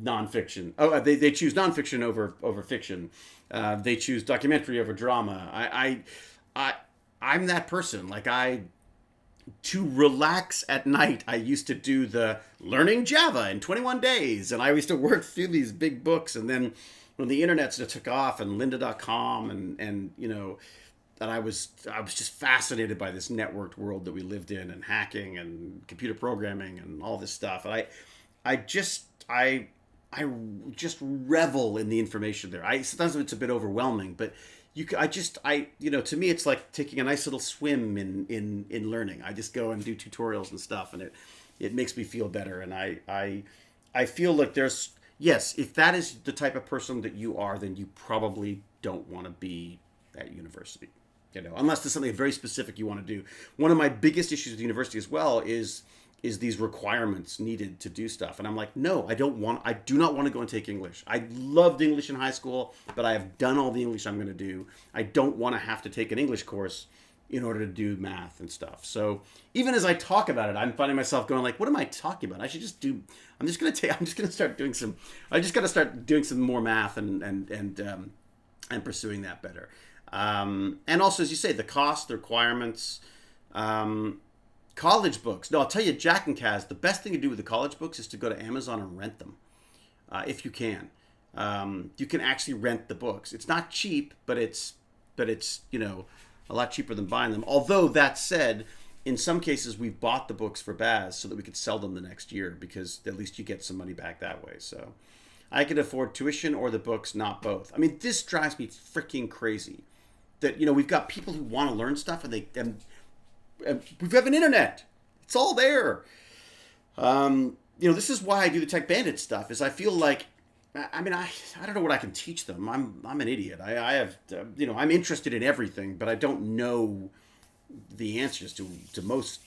nonfiction. They choose nonfiction over fiction. They choose documentary over drama. I'm that person. To relax at night, I used to do the learning Java in 21 days. And I used to work through these big books. And then when the internet sort of took off, and lynda.com and I was just fascinated by this networked world that we lived in, and hacking and computer programming and all this stuff. And I just I just revel in the information there. I sometimes it's a bit overwhelming, but to me it's like taking a nice little swim in learning. I just go and do tutorials and stuff, and it makes me feel better. And I feel like there's yes, if that is the type of person that you are, then you probably don't want to be at university. Unless there's something very specific you want to do. One of my biggest issues with university as well is these requirements needed to do stuff. And I'm like, no, I do not want to go and take English. I loved English in high school, but I have done all the English I'm going to do. I don't want to have to take an English course in order to do math and stuff. So even as I talk about it, I'm finding myself going like, what am I talking about? I should just do, I'm just going to start doing I just got to start doing some more math and pursuing that better. And also, as you say, the cost, the requirements, college books. No, I'll tell you, Jack and Kaz, the best thing to do with the college books is to go to Amazon and rent them, if you can. You can actually rent the books. It's not cheap, but it's a lot cheaper than buying them. Although that said, in some cases we've bought the books for Baz so that we could sell them the next year, because at least you get some money back that way. So I could afford tuition or the books, not both. I mean, this drives me freaking crazy. That we've got people who want to learn stuff, and we have an internet. It's all there. This is why I do the Tech Bandit stuff. Is I feel like, I don't know what I can teach them. I'm an idiot. I have I'm interested in everything, but I don't know the answers to most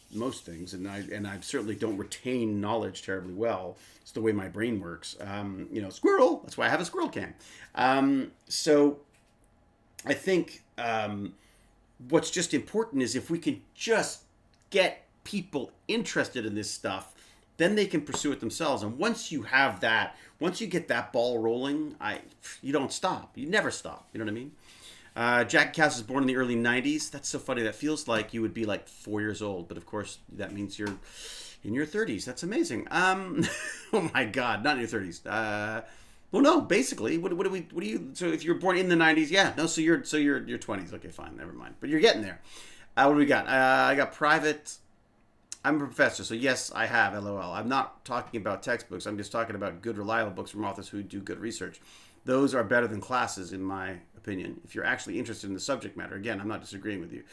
things, and I certainly don't retain knowledge terribly well. It's the way my brain works. Squirrel. That's why I have a squirrel cam. So I think what's just important is if we can just get people interested in this stuff, then they can pursue it themselves. And once you have that, once you get that ball rolling, you don't stop. You never stop. You know what I mean? Jack Cass was born in the early 90s. That's so funny. That feels like you would be like 4 years old. But of course, that means you're in your 30s. That's amazing. Oh my God, not in your 30s. Well, no, basically, what do you? So if you're born in the 90s, yeah, no, so you're 20s. Okay, fine, never mind. But you're getting there. What do we got? I got private. I'm a professor, so yes, I have. LOL. I'm not talking about textbooks. I'm just talking about good, reliable books from authors who do good research. Those are better than classes, in my opinion. If you're actually interested in the subject matter, again, I'm not disagreeing with you.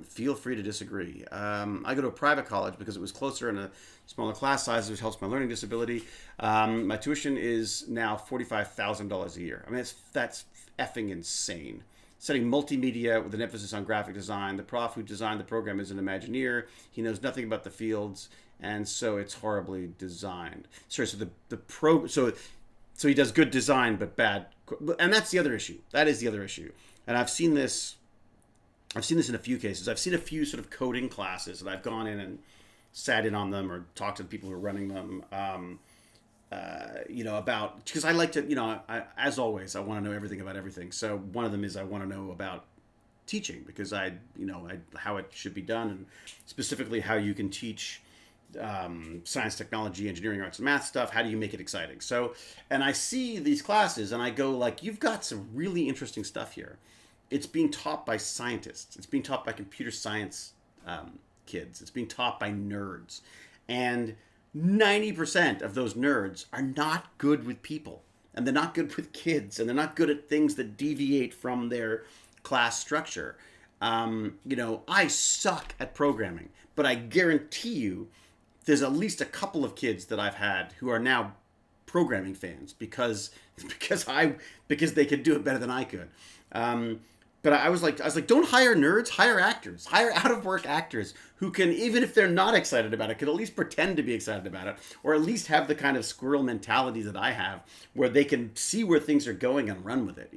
Feel free to disagree. I go to a private college because it was closer and a smaller class size, which helps my learning disability. My tuition is now $45,000 a year. I mean, that's effing insane. Studying multimedia with an emphasis on graphic design. The prof who designed the program is an Imagineer. He knows nothing about the fields, and so it's horribly designed. Sorry, so he does good design but bad, and that's the other issue. That is the other issue, and I've seen this in a few cases. I've seen a few sort of coding classes, and I've gone in and sat in on them or talked to the people who are running them. About, because I like to, as always, I want to know everything about everything. So one of them is I want to know about teaching, because how it should be done, and specifically how you can teach science, technology, engineering, arts, and math stuff. How do you make it exciting? So, and I see these classes and I go like, you've got some really interesting stuff here. It's being taught by scientists. It's being taught by computer science kids. It's being taught by nerds. And 90% of those nerds are not good with people, and they're not good with kids, and they're not good at things that deviate from their class structure. I suck at programming, but I guarantee you there's at least a couple of kids that I've had who are now programming fans because they could do it better than I could. But I was like, don't hire nerds, hire actors, hire out of work actors who can, even if they're not excited about it, can at least pretend to be excited about it, or at least have the kind of squirrel mentality that I have, where they can see where things are going and run with it.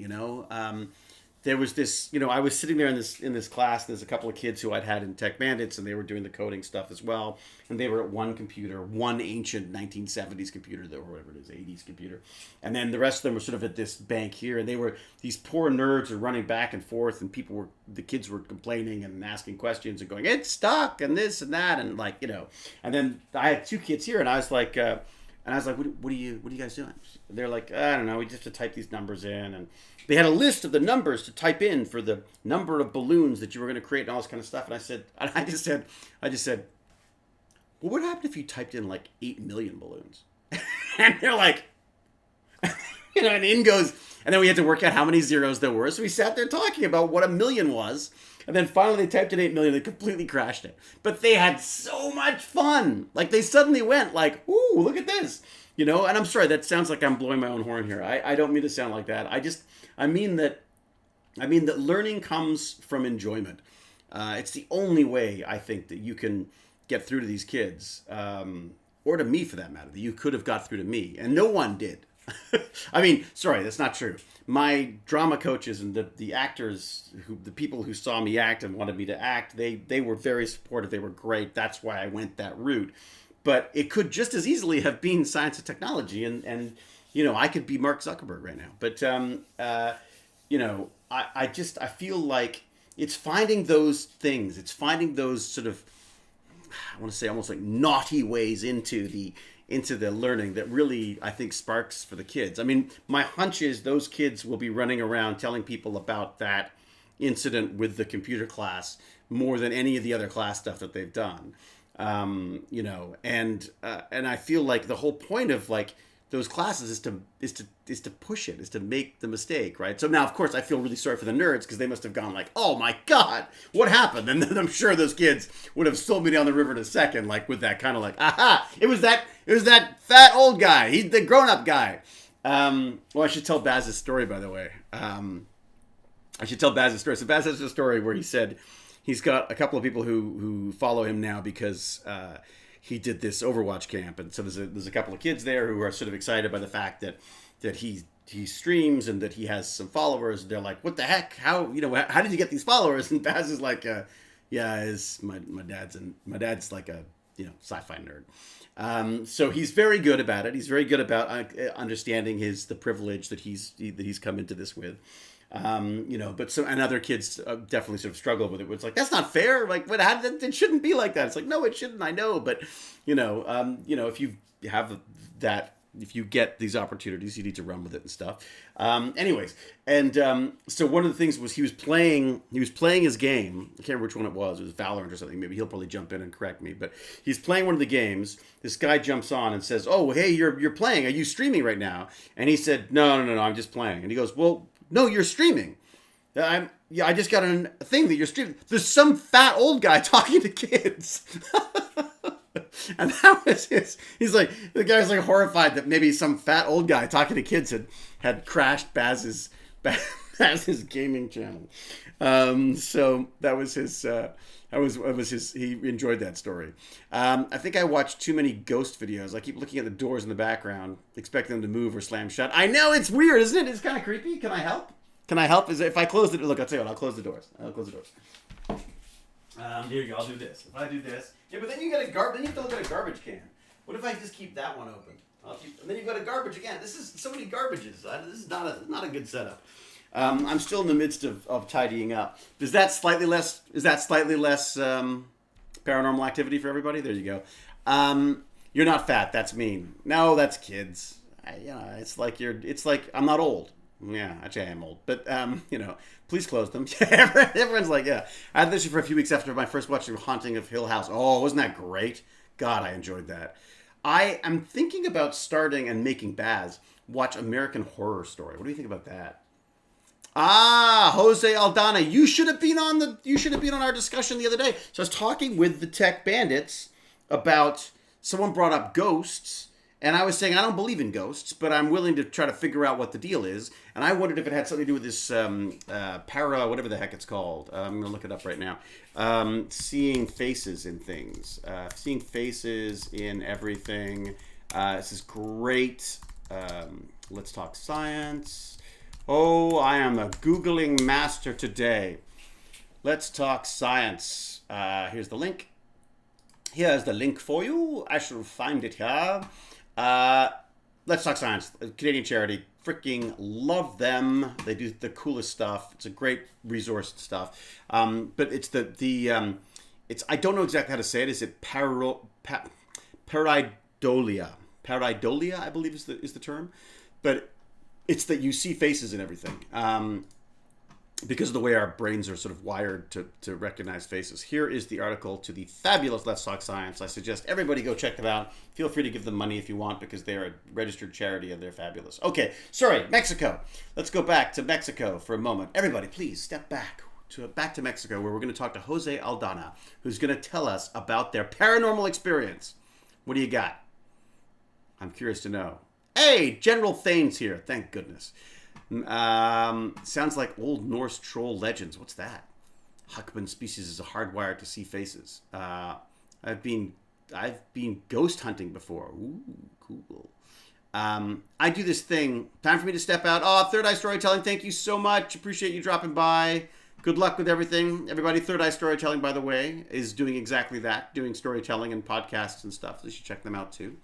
There was this, I was sitting there in this class. There's a couple of kids who I'd had in Tech Bandits, and they were doing the coding stuff as well. And they were at one computer, one ancient 1970s computer, or whatever it is, 80s computer. And then the rest of them were sort of at this bank here. And they were, these poor nerds were running back and forth, and the kids were complaining and asking questions and going, it's stuck and this and that. And and then I had two kids here, and I was like, and And I was like, what are you guys doing? They're like, I don't know, we just have to type these numbers in. And they had a list of the numbers to type in for the number of balloons that you were going to create and all this kind of stuff. And I just said, well, what happened if you typed in like 8 million balloons? And they're like, and in goes, and then we had to work out how many zeros there were. So we sat there talking about what a million was. And then finally they typed in 8 million. They completely crashed it. But they had so much fun. Like they suddenly went like, ooh, look at this. And I'm sorry, that sounds like I'm blowing my own horn here. I don't mean to sound like that. I mean that learning comes from enjoyment. It's the only way I think that you can get through to these kids, or to me for that matter, that you could have got through to me. And no one did. I mean, sorry, that's not true. My drama coaches and the actors, the people who saw me act and wanted me to act, they were very supportive. They were great. That's why I went that route. But it could just as easily have been science and technology, and I could be Mark Zuckerberg right now. But I feel like it's finding those things. It's finding those sort of, I want to say almost like naughty ways into the learning that really, I think, sparks for the kids. I mean, my hunch is those kids will be running around telling people about that incident with the computer class more than any of the other class stuff that they've done. And I feel like the whole point of like those classes is to push it, is to make the mistake, right? So now, of course, I feel really sorry for the nerds because they must have gone like, oh my God, what happened? And then I'm sure those kids would have sold me down the river in a second, like with that kind of like, aha, it was that fat old guy. He's the grown-up guy. Well, I should tell Baz's story, by the way. I should tell Baz's story. So Baz has a story where he said he's got a couple of people who follow him now because he did this Overwatch camp, and so there's a couple of kids there who are sort of excited by the fact that he streams and that he has some followers. They're like, what the heck? How did you get these followers? And Baz is like, my dad's like a sci-fi nerd. So he's very good about it. He's very good about understanding the privilege that he's come into this with. But and other kids definitely sort of struggle with it. It's like, that's not fair. Like, it shouldn't be like that. It's like, no, it shouldn't. I know, but if you have that, if you get these opportunities, you need to run with it and stuff. Anyways, and so one of the things was he was playing his game. I can't remember which one it was. It was Valorant or something. Maybe he'll probably jump in and correct me. But he's playing one of the games. This guy jumps on and says, "Oh, hey, you're playing. Are you streaming right now?" And he said, "No, I'm just playing." And he goes, "Well, no, you're streaming. I just got a thing that you're streaming. There's some fat old guy talking to kids." And that was he's like, the guy's like horrified that maybe some fat old guy talking to kids had crashed Baz's gaming channel. So that was his, he enjoyed that story. I think I watched too many ghost videos. I keep looking at the doors in the background, expecting them to move or slam shut. I know, it's weird, isn't it? It's kind of creepy. Can I help? If I close it, look, I'll tell you what, I'll close the doors. Here you go, I'll do this. If I do this. Yeah, but then you have to look at a garbage can. What if I just keep that one open? And then you've got a garbage again. This is so many garbages. This is not a good setup. I'm still in the midst of tidying up. Is that slightly less paranormal activity for everybody? There you go. You're not fat. That's mean. No, that's kids. It's like I'm not old. Yeah, actually I am old. But, please close them. Everyone's like, yeah. I had this for a few weeks after my first watching Haunting of Hill House. Oh, wasn't that great? God, I enjoyed that. I am thinking about starting and making Baz watch American Horror Story. What do you think about that? Jose Aldana, you should have been on our discussion the other day. So I was talking with the Tech Bandits about, someone brought up ghosts. And I was saying, I don't believe in ghosts, but I'm willing to try to figure out what the deal is. And I wondered if it had something to do with this whatever the heck it's called. I'm going to look it up right now. Seeing faces in things. Seeing faces in everything. This is great. Let's talk science. Oh, I am a Googling master today. Let's talk science. Here's the link. Here's the link for you. I shall find it here. Let's Talk Science, a Canadian charity. Freaking love them. They do the coolest stuff. It's a great resource stuff. But it's it's, I don't know exactly how to say it. Is it pareidolia? Pareidolia, I believe is the term. But it's that you see faces and everything. Because of the way our brains are sort of wired to recognize faces. Here is the article to the fabulous Let's Talk Science. I suggest everybody go check them out. Feel free to give them money if you want, because they're a registered charity and they're fabulous. Okay, sorry, Mexico. Let's go back to Mexico for a moment. Everybody, please step back to Mexico, where we're going to talk to Jose Aldana, who's going to tell us about their paranormal experience. What do you got? I'm curious to know. Hey, General Thane's here. Thank goodness. Sounds like old Norse troll legends. What's that? Huckman species is hardwired to see faces. I've been ghost hunting before. Ooh, cool. I do this thing. Time for me to step out. Oh, Third Eye Storytelling, thank you so much. Appreciate you dropping by. Good luck with everything. Everybody, Third Eye Storytelling, by the way, is doing exactly that. Doing storytelling and podcasts and stuff. So you should check them out too.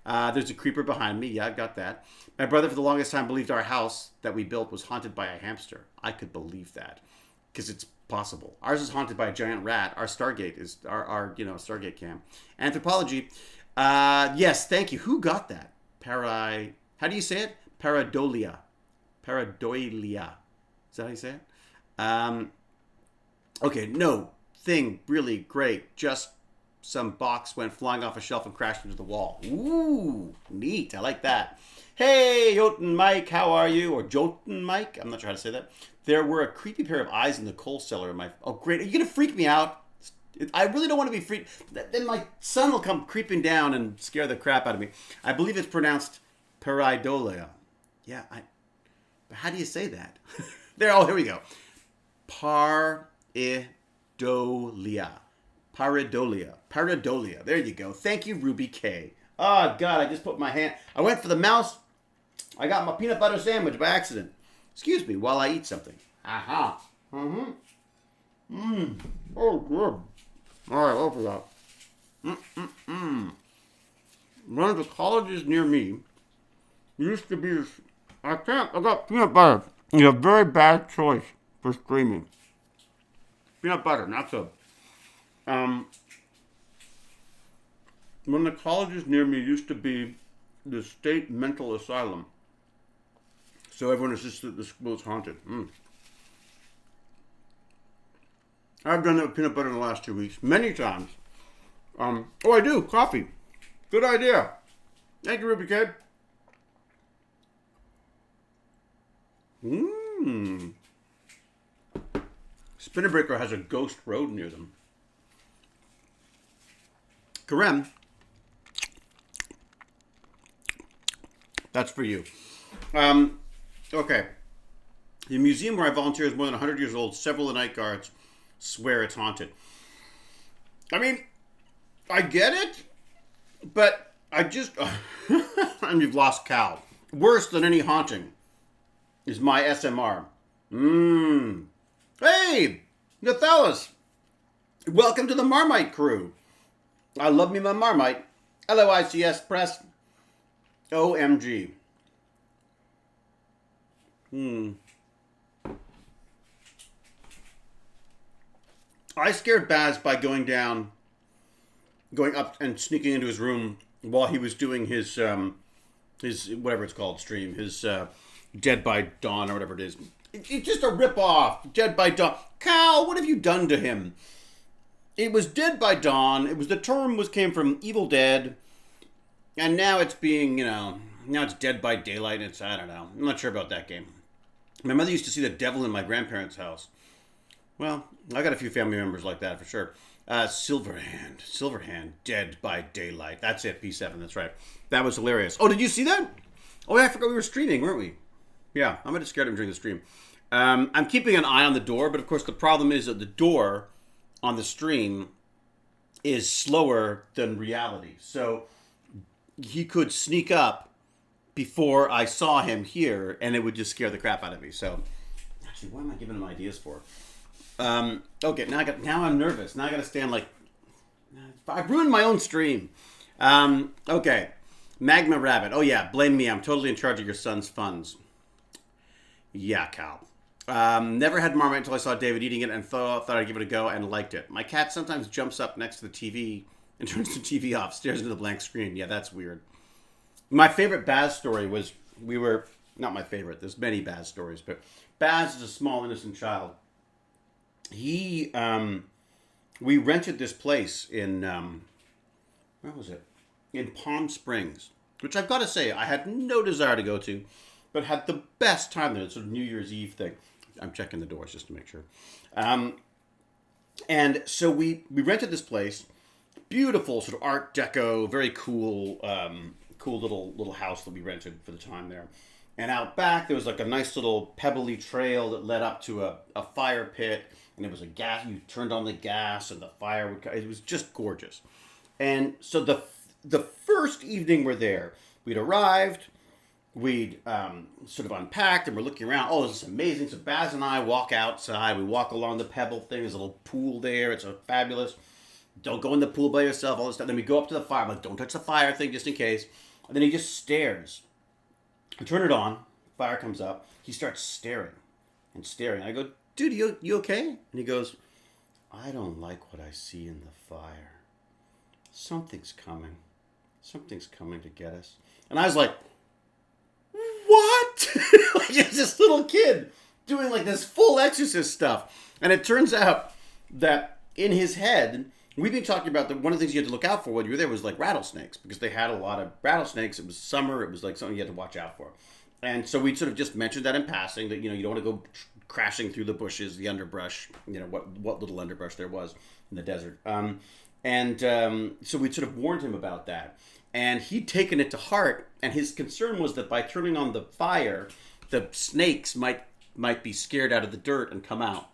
There's a creeper behind me. Yeah, I got that. My brother, for the longest time, believed our house that we built was haunted by a hamster. I could believe that, because it's possible. Ours is haunted by a giant rat. Our Stargate is our Stargate cam. Anthropology. Yes, thank you. Who got that? How do you say it? Pareidolia. Pareidolia. Is that how you say it? Okay, no thing really great. Just some box went flying off a shelf and crashed into the wall. Ooh, neat. I like that. Hey, Jotun Mike, how are you? Or Jotun Mike? I'm not sure how to say that. There were a creepy pair of eyes in the coal cellar. Oh, great. Are you going to freak me out? I really don't want to be freaked. Then my son will come creeping down and scare the crap out of me. I believe it's pronounced pareidolia. Yeah, how do you say that? Here we go. Pareidolia. Pareidolia. There you go. Thank you, Ruby K. Oh, God, I just put my hand... I went for the mouse. I got my peanut butter sandwich by accident. Excuse me while I eat something. Aha. Oh, good. All right, open up. One of the colleges near me used to be... I got peanut butter. It's a very bad choice for screaming. Peanut butter, not so... One of the colleges near me used to be the state mental asylum. So everyone insisted the school was haunted. I've done that with peanut butter in the last 2 weeks. Many times. Oh, I do. Coffee. Good idea. Thank you, Ruby Kid. Spinner Breaker has a ghost road near them. Karem. That's for you. Okay. The museum where I volunteer is more than 100 years old. Several of the night guards swear it's haunted. I mean, I get it, but I just... and you've lost Cal. Worse than any haunting is my SMR. Hey, Nathalis. Welcome to the Marmite crew. I love me my Marmite. LOICS press. OMG. I scared Baz by going up and sneaking into his room while he was doing his whatever it's called stream, his Dead by Dawn or whatever it is. It's just a rip-off. Dead by Dawn. Cal, what have you done to him? It was Dead by Dawn. The term came from Evil Dead. And now it's being, now it's Dead by Daylight. I don't know. I'm not sure about that game. My mother used to see the devil in my grandparents' house. Well, I got a few family members like that for sure. Silverhand, Dead by Daylight. That's it, P7, that's right. That was hilarious. Oh, did you see that? Oh, yeah, I forgot we were streaming, weren't we? Yeah, I might have scared him during the stream. I'm keeping an eye on the door, but of course the problem is that the door on the stream is slower than reality. So he could sneak up before I saw him here, and it would just scare the crap out of me. So, actually, what am I giving him ideas for? Okay, now I'm nervous. Now I gotta stand like... I ruined my own stream. Okay. Magma Rabbit. Oh yeah, blame me. I'm totally in charge of your son's funds. Yeah, Cal. Never had Marmite until I saw David eating it and thought I'd give it a go and liked it. My cat sometimes jumps up next to the TV and turns the TV off, stares into the blank screen. Yeah, that's weird. My favorite Baz story was not my favorite. There's many Baz stories, but Baz is a small innocent child. He we rented this place in where was it? In Palm Springs, which I've got to say I had no desire to go to, but had the best time there. It's sort of New Year's Eve thing. I'm checking the doors just to make sure. And so we rented this place, beautiful sort of Art Deco, very cool, cool little house that we rented for the time there. And out back there was like a nice little pebbly trail that led up to a fire pit, and it was a gas. You turned on the gas, and the fire would. It was just gorgeous. And so the first evening we're there, we'd arrived. We'd sort of unpacked and we're looking around. Oh, this is amazing. So Baz and I walk outside. We walk along the pebble thing. There's a little pool there. It's a fabulous. Don't go in the pool by yourself, all this stuff. Then we go up to the fire. I'm like, don't touch the fire thing just in case. And then he just stares. I turn it on. Fire comes up. He starts staring and staring. I go, dude, you okay? And he goes, I don't like what I see in the fire. Something's coming. Something's coming to get us. And I was like, what? Like it's this little kid doing like this full exorcist stuff. And it turns out that in his head, we've been talking about one of the things you had to look out for when you were there was like rattlesnakes, because they had a lot of rattlesnakes. It was summer. It was like something you had to watch out for. And so we sort of just mentioned that in passing, that, you don't want to go crashing through the bushes, the underbrush, what little underbrush there was in the desert. So we sort of warned him about that. And he'd taken it to heart, and his concern was that by turning on the fire, the snakes might be scared out of the dirt and come out.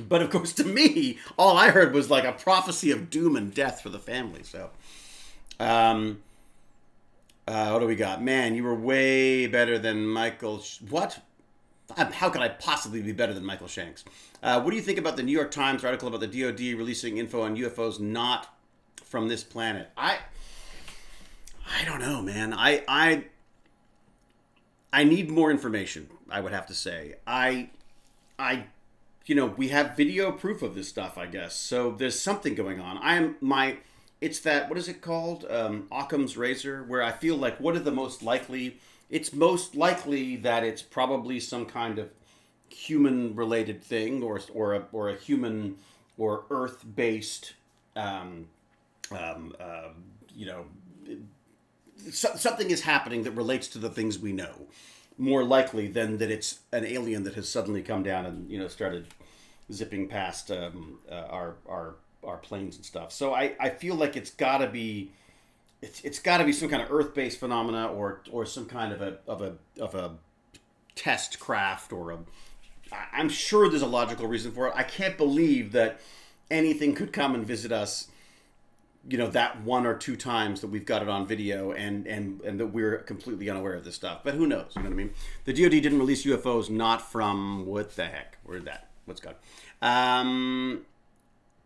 But of course, to me, all I heard was like a prophecy of doom and death for the family. So, what do we got? Man, you were way better than Michael. What? How could I possibly be better than Michael Shanks? What do you think about the New York Times article about the DoD releasing info on UFOs not from this planet? I don't know, man. I need more information, I would have to say. We have video proof of this stuff, I guess. So there's something going on. It's that, what is it called? Occam's razor, where I feel like what are the most likely? It's most likely that it's probably some kind of human-related thing, or a human or Earth-based, something is happening that relates to the things we know, more likely than that it's an alien that has suddenly come down and started zipping past our planes and stuff. So I feel like it's got to be some kind of Earth-based phenomena, or some kind of a test craft, I'm sure there's a logical reason for it. I can't believe that anything could come and visit us, that one or two times that we've got it on video, and that we're completely unaware of this stuff. But who knows? You know what I mean? The DoD didn't release UFOs not from, what the heck? Where's that? What's God?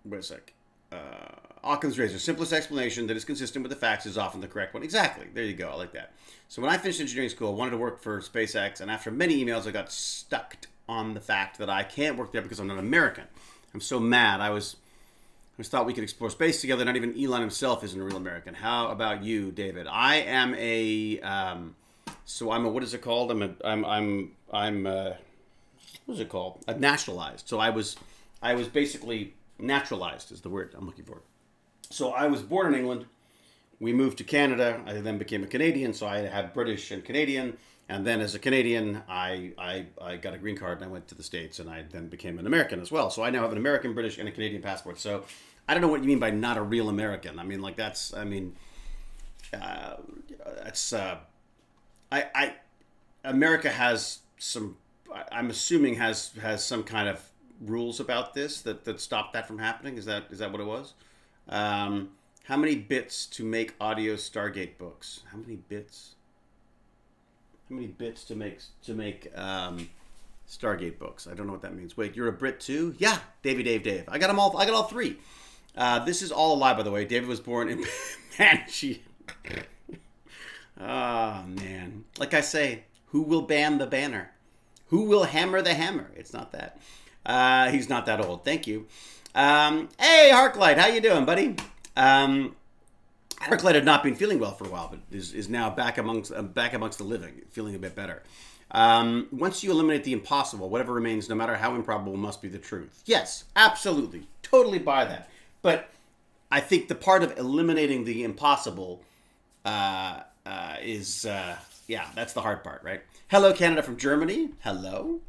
Wait a sec. Occam's razor. Simplest explanation that is consistent with the facts is often the correct one. Exactly. There you go. I like that. So when I finished engineering school, I wanted to work for SpaceX, and after many emails, I got stuck on the fact that I can't work there because I'm not American. I'm so mad. I thought we could explore space together. Not even Elon himself isn't a real American. How about you, David? I am what is it called? What is it called? I'm naturalized. So I was basically naturalized is the word I'm looking for. So I was born in England. We moved to Canada. I then became a Canadian. So I had British and Canadian. And then as a Canadian, I got a green card and I went to the States, and I then became an American as well. So I now have an American, British, and a Canadian passport. So I don't know what you mean by not a real American. I mean, like America has some, I'm assuming has some kind of rules about this that stop that from happening. Is that what it was? How many bits to make audio Stargate books? How many bits to make Stargate books? I don't know what that means. Wait, you're a Brit too? Yeah, Dave. I got them all. I got all three. This is all a lie, by the way. David was born in Banshee. Oh, man. Like I say, who will ban the banner? Who will hammer the hammer? It's not that. He's not that old. Thank you. Hey, Harklight. How you doing, buddy? Arclight had not been feeling well for a while, but is now back amongst the living, feeling a bit better. Once you eliminate the impossible, whatever remains, no matter how improbable, must be the truth. Yes, absolutely, totally buy that. But I think the part of eliminating the impossible that's the hard part, right? Hello, Canada from Germany. Hello.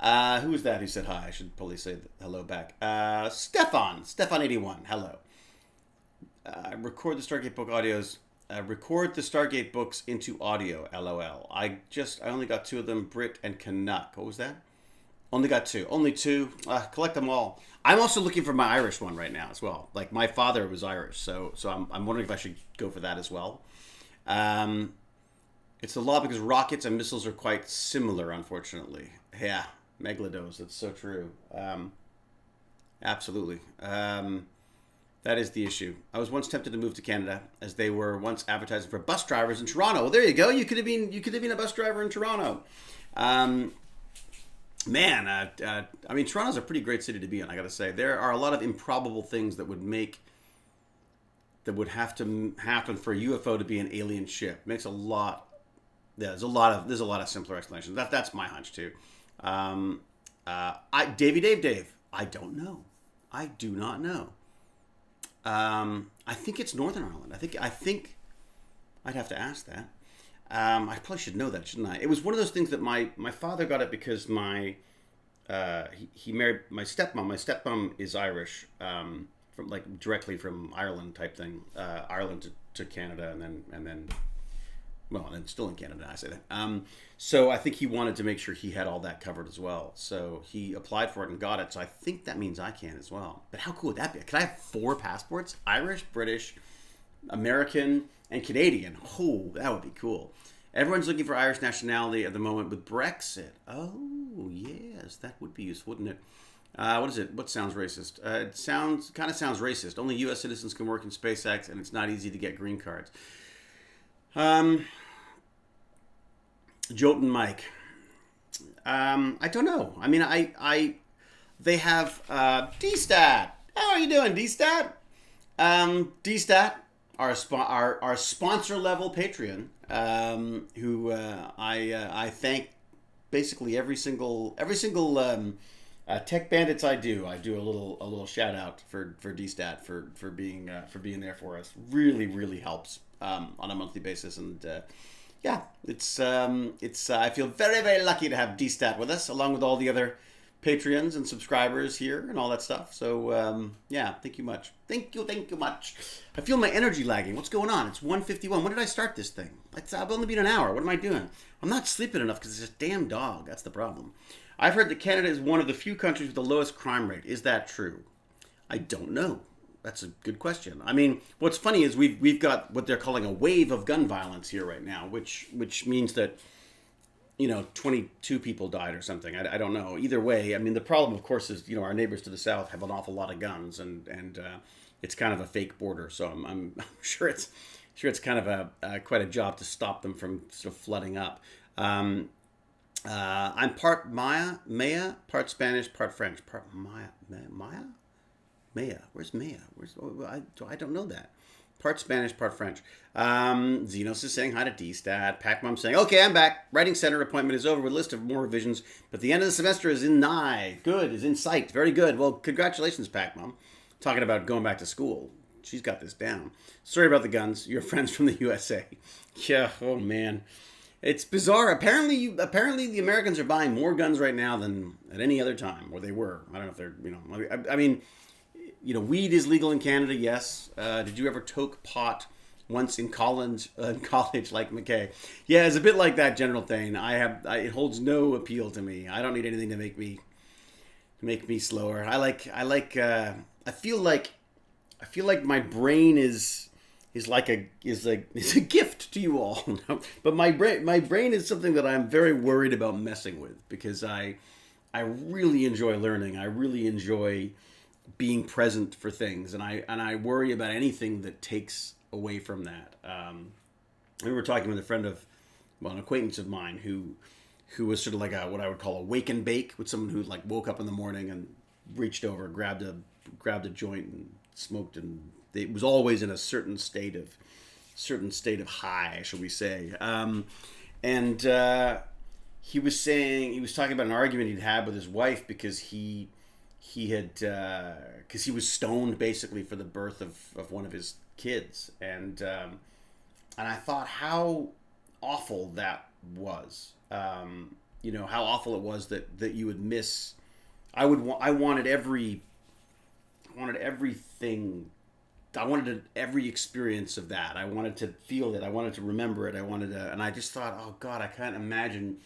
Who was that who said hi? I should probably say hello back. Stefan81. Hello. Record the Stargate book audios. Record the Stargate books into audio. LOL. I only got 2 of them. Brit and Canuck. What was that? Only got 2. Only 2. Collect them all. I'm also looking for my Irish one right now as well. Like my father was Irish, so I'm wondering if I should go for that as well. It's the law because rockets and missiles are quite similar, unfortunately. Yeah, Meglados. That's so true. Absolutely. That is the issue. I was once tempted to move to Canada, as they were once advertising for bus drivers in Toronto. Well, there you go. You could have been a bus driver in Toronto. Toronto's a pretty great city to be in. I got to say, there are a lot of improbable things that would have to happen for a UFO to be an alien ship. Makes a lot. Yeah, there's a lot of simpler explanations. That's my hunch too. Dave. I don't know. I do not know. I think it's Northern Ireland. I think I'd have to ask that. I probably should know that, shouldn't I? It was one of those things that my father got it because he married my stepmom. My stepmom is Irish, from like directly from Ireland type thing. Ireland to Canada, and then still in Canada. I say that. So I think he wanted to make sure he had all that covered as well. So he applied for it and got it. So I think that means I can as well. But how cool would that be? Could I have 4 passports? Irish, British, American, and Canadian. Oh, that would be cool. Everyone's looking for Irish nationality at the moment with Brexit. Oh, yes, that would be useful, wouldn't it? What is it? What sounds racist? It kind of sounds racist. Only U.S. citizens can work in SpaceX, and it's not easy to get green cards. Jolton Mike. I don't know. I mean, they have DStat. How are you doing, DStat? DStat, our sponsor level Patreon, who I thank basically every single Tech Bandits I do a little shout out for DStat for being there for us. Really helps on a monthly basis, and it's I feel very, very lucky to have DStat with us, along with all the other Patreons and subscribers here and all that stuff. So thank you much. Thank you much. I feel my energy lagging. What's going on? It's 1:51. When did I start this thing? I've only been an hour. What am I doing? I'm not sleeping enough because it's this damn dog. That's the problem. I've heard that Canada is one of the few countries with the lowest crime rate. Is that true? I don't know. That's a good question. I mean, what's funny is we've got what they're calling a wave of gun violence here right now, which means that 22 people died or something. I don't know. Either way, I mean, the problem, of course, is our neighbors to the south have an awful lot of guns, and it's kind of a fake border. So I'm sure it's kind of quite a job to stop them from sort of flooding up. I'm part Maya, part Spanish, part French. Part Maya. Maya. Where's Maya? I don't know that. Part Spanish, part French. Xenos is saying hi to DStat. Pac-Mom saying, okay, I'm back. Writing center appointment is over with a list of more revisions, but the end of the semester is in nigh. Good, is in sight. Very good. Well, congratulations, Pac-Mom. Talking about going back to school. She's got this down. Sorry about the guns. Your friends from the USA. Yeah, oh man. It's bizarre. Apparently the Americans are buying more guns right now than at any other time, or they were. I don't know if they're, I mean, weed is legal in Canada, yes. Did you ever toke pot once in college like McKay? Yeah, it's a bit like that general thing. It holds no appeal to me. I don't need anything to make me slower. I feel like my brain is a gift to you all. But my brain is something that I'm very worried about messing with, because I really enjoy learning. I really enjoy being present for things, and I worry about anything that takes away from that. We were talking with an acquaintance of mine who was sort of like what I would call a wake and bake, with someone who like woke up in the morning and reached over, grabbed a joint and smoked and it was always in a certain state of high, shall we say. And he was talking about an argument he'd had with his wife because he was stoned basically for the birth of one of his kids, and I thought how awful that was. How awful it was that you would miss. I wanted everything. I wanted every experience of that. I wanted to feel it. I wanted to remember it. And I just thought, oh God, I can't imagine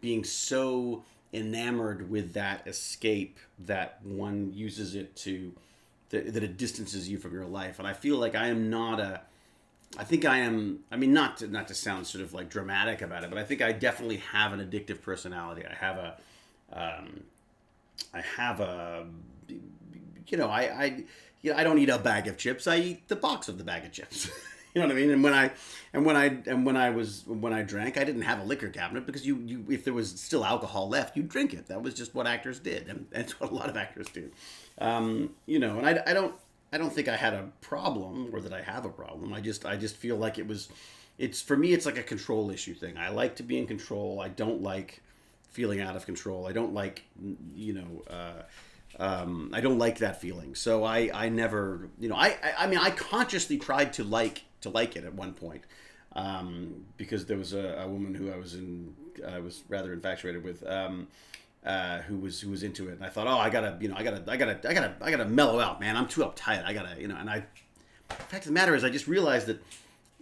being so enamored with that escape that one uses it that it distances you from your life. And I feel like I am not I think I am. I mean, not to sound sort of like dramatic about it, but I think I definitely have an addictive personality. I have a. I don't eat a bag of chips. I eat the box of the bag of chips. You know what I mean? And when I drank, I didn't have a liquor cabinet because you if there was still alcohol left, you'd drink it. That was just what actors did, and that's what a lot of actors do. And I don't think I had a problem or that I have a problem. I just feel like it's for me, it's like a control issue thing. I like to be in control. I don't like feeling out of control. I don't like, I don't like that feeling. So I never, I mean, I consciously tried to like it at one point. Because there was a woman who I was rather infatuated with, who was into it, and I thought, oh, I gotta mellow out, man. I'm too uptight. The fact of the matter is, I just realized that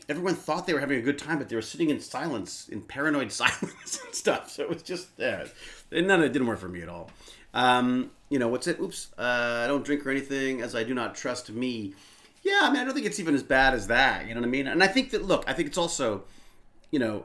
everyone thought they were having a good time, but they were sitting in silence, in paranoid silence and stuff. So it was just, it didn't work for me at all. What's it? Oops, I don't drink or anything, as I do not trust me. Yeah, I mean, I don't think it's even as bad as that. You know what I mean? And I think that, look, I think it's also,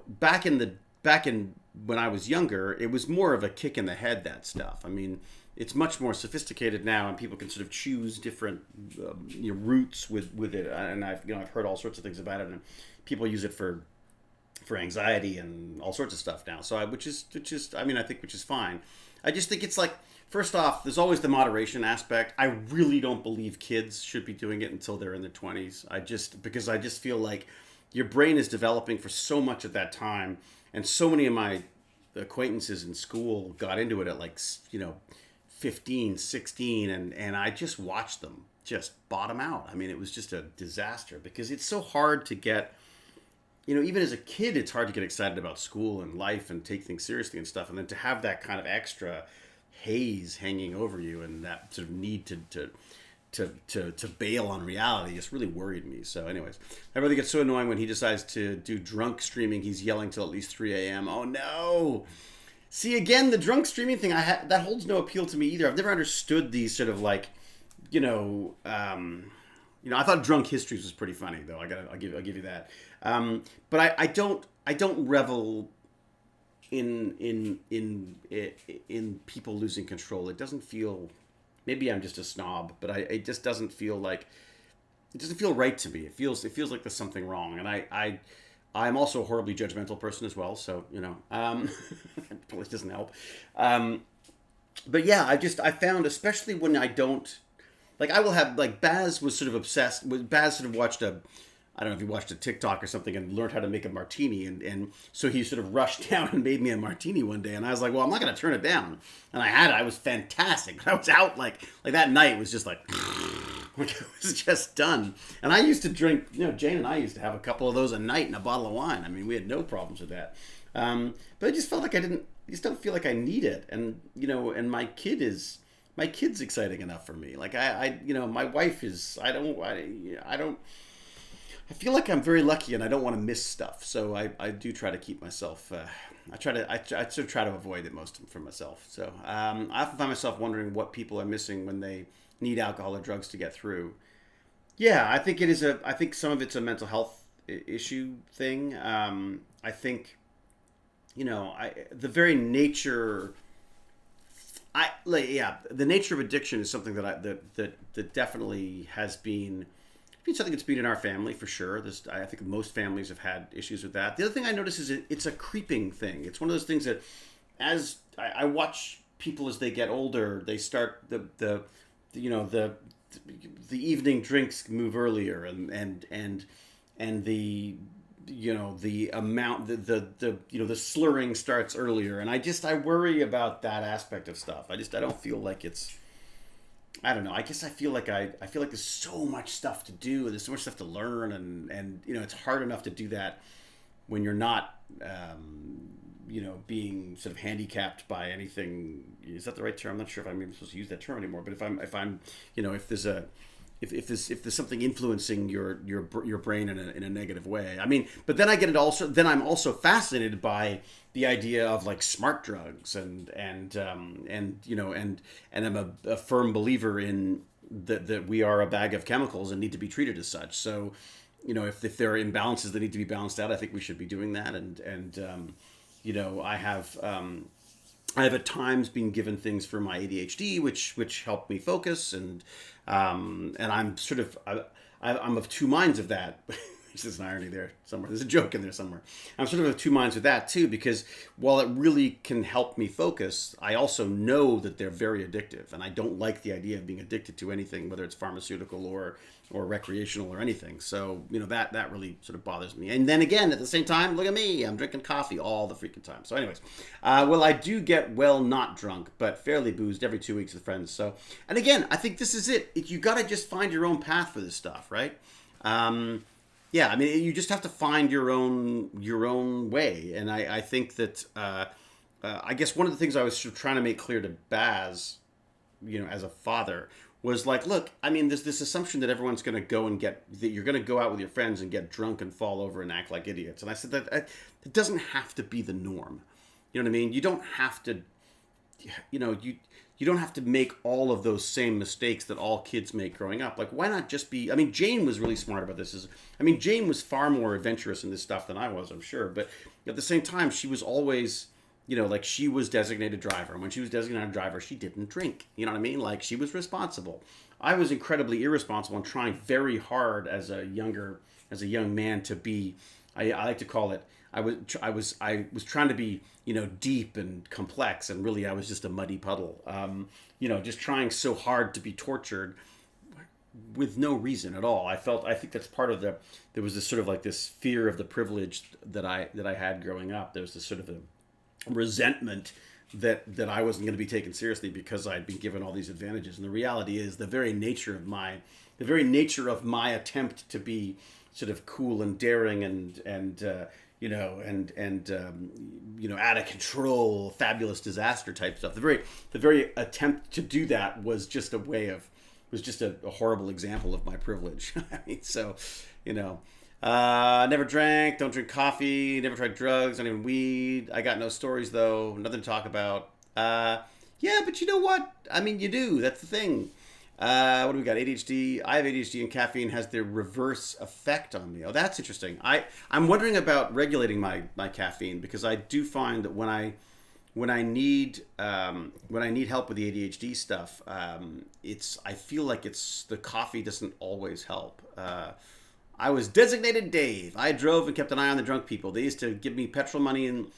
back in when I was younger, it was more of a kick in the head, that stuff. I mean, it's much more sophisticated now, and people can sort of choose different routes with it. And I've heard all sorts of things about it, and people use it for anxiety and all sorts of stuff now. So which is fine. I just think it's like, first off, there's always the moderation aspect. I really don't believe kids should be doing it until they're in their 20s. Because I just feel like your brain is developing for so much at that time. And so many of my acquaintances in school got into it at 15, 16, and I just watched them just bottom out. I mean, it was just a disaster because it's so hard to get, even as a kid, it's hard to get excited about school and life and take things seriously and stuff. And then to have that kind of extra haze hanging over you and that sort of need to bail on reality just really worried me. So anyways, I really get so annoying when he decides to do drunk streaming. He's yelling till at least 3 a.m. Oh no. See, again, the drunk streaming thing, that holds no appeal to me either. I've never understood these sort of like, I thought Drunk Histories was pretty funny though. I'll give you that. But I don't revel in people losing control. It doesn't feel, maybe I'm just a snob, but it just doesn't feel like, it doesn't feel right to me. It feels like there's something wrong. And I'm also a horribly judgmental person as well. So, it probably doesn't help. But yeah, I found, especially when I don't, I will have, Baz was sort of obsessed with, Baz sort of watched I don't know if he watched a TikTok or something and learned how to make a martini. And so he sort of rushed down and made me a martini one day. And I was like, well, I'm not going to turn it down. And I was fantastic. But I was out like that night was just like it was just done. And I used to drink, Jane and I used to have a couple of those a night and a bottle of wine. I mean, we had no problems with that. But I just felt like I just don't feel like I need it. And, and my kid's exciting enough for me. Like my wife is, I feel like I'm very lucky and I don't want to miss stuff. So I do try to keep myself, I sort of try to avoid it most for myself. So I often find myself wondering what people are missing when they need alcohol or drugs to get through. Yeah, I think I think some of it's a mental health issue thing. I think, the very nature, the nature of addiction is something that definitely has been, something that's been in our family for sure. I think most families have had issues with that. The other thing I notice is it's a creeping thing. It's one of those things that, as I watch people as they get older, they start the the evening drinks move earlier, and the the amount the slurring starts earlier, and I worry about that aspect of stuff. I don't feel like it's, I don't know. I guess I feel like there's so much stuff to do. There's so much stuff to learn, and it's hard enough to do that when you're not being sort of handicapped by anything. Is that the right term? I'm not sure if I'm even supposed to use that term anymore. But if I'm if there's a if there's something influencing your brain in a negative way. I mean, but then I get it also. Then I'm also fascinated by the idea of like smart drugs and I'm a firm believer in that we are a bag of chemicals and need to be treated as such. So, if there are imbalances that need to be balanced out, I think we should be doing that. I have at times been given things for my ADHD, which help me focus, and I'm sort of I'm of two minds of that. There's an irony there somewhere. There's a joke in there somewhere. I'm sort of of two minds with that too, because while it really can help me focus, I also know that they're very addictive, and I don't like the idea of being addicted to anything, whether it's pharmaceutical or recreational or anything. So that really sort of bothers me. And then again, at the same time, look at me, I'm drinking coffee all the freaking time. So anyways, I do get not drunk, but fairly boozed every 2 weeks with friends. So, and again, I think this is it. You got to just find your own path for this stuff, right? Yeah, I mean, you just have to find your own way, and I think that I guess one of the things I was trying to make clear to Baz, as a father, was like, look, I mean, there's this assumption that everyone's going to go and that you're going to go out with your friends and get drunk and fall over and act like idiots, and I said that it doesn't have to be the norm. You know what I mean? You don't have to, you don't have to make all of those same mistakes that all kids make growing up. Like, why not just be... I mean, Jane was really smart about this. Jane was far more adventurous in this stuff than I was, I'm sure. But at the same time, she was always, like, she was designated driver. And when she was designated driver, she didn't drink. You know what I mean? Like, she was responsible. I was incredibly irresponsible and trying very hard as a young man to be... I like to call it... I was trying to be, deep and complex, and really I was just a muddy puddle. Just trying so hard to be tortured with no reason at all. I think that's part of there was this sort of like this fear of the privilege that I had growing up. There was this sort of a resentment that I wasn't going to be taken seriously because I'd been given all these advantages. And the reality is the very nature of my attempt to be sort of cool and daring and out of control, fabulous disaster type stuff. The very attempt to do that was just a horrible example of my privilege. I mean, so, never drank, don't drink coffee, never tried drugs, not even weed. I got no stories though, nothing to talk about. Yeah, but you know what? I mean, you do. That's the thing. What do we got? ADHD. I have ADHD, and caffeine has the reverse effect on me. Oh, that's interesting. I'm wondering about regulating my caffeine, because I do find that when I need help with the ADHD stuff, I feel like the coffee doesn't always help. I was designated Dave. I drove and kept an eye on the drunk people. They used to give me petrol money in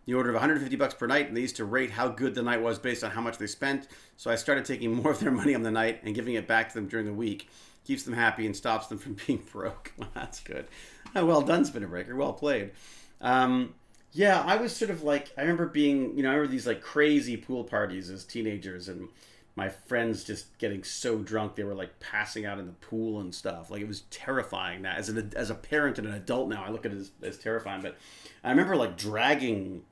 the order of $150 per night, and they used to rate how good the night was based on how much they spent. So I started taking more of their money on the night and giving it back to them during the week. Keeps them happy and stops them from being broke. Well, that's good. Well done, Spinner Breaker. Well played. Yeah, I was sort of like, I remember these like crazy pool parties as teenagers, and my friends just getting so drunk they were like passing out in the pool and stuff. Like, it was terrifying. Now, as a parent and an adult now, I look at it as terrifying. But I remember like dragging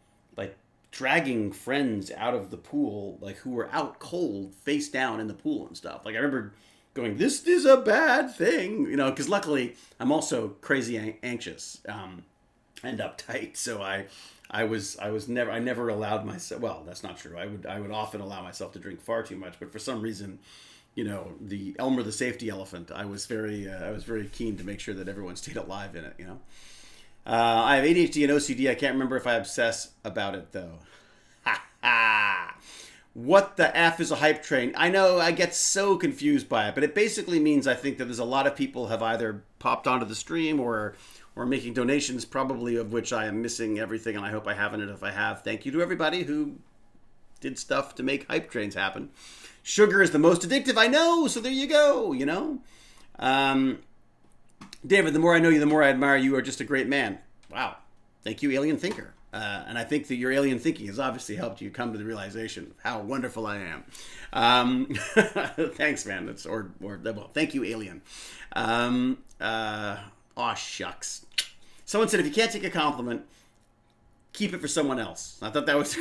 friends out of the pool, like, who were out cold, face down in the pool and stuff. Like, I remember going, this is a bad thing, because luckily I'm also crazy anxious and uptight. So I never allowed myself, well, that's not true. I would often allow myself to drink far too much, but for some reason, the Elmer the safety elephant, I was very keen to make sure that everyone stayed alive in it, I have ADHD and OCD. I can't remember if I obsess about it, though. Ha ha! What the F is a hype train? I know, I get so confused by it, but it basically means I think that there's a lot of people have either popped onto the stream or making donations, probably of which I am missing everything, and I hope I haven't. And if I have, thank you to everybody who did stuff to make hype trains happen. Sugar is the most addictive, I know, so there you go, you know. David, the more I know you, the more I admire you. You are just a great man. Wow. Thank you, alien thinker. And I think that your alien thinking has obviously helped you come to the realization of how wonderful I am. Thanks, man. Well, thank you, alien. Aw, shucks. Someone said if you can't take a compliment, keep it for someone else. I thought that was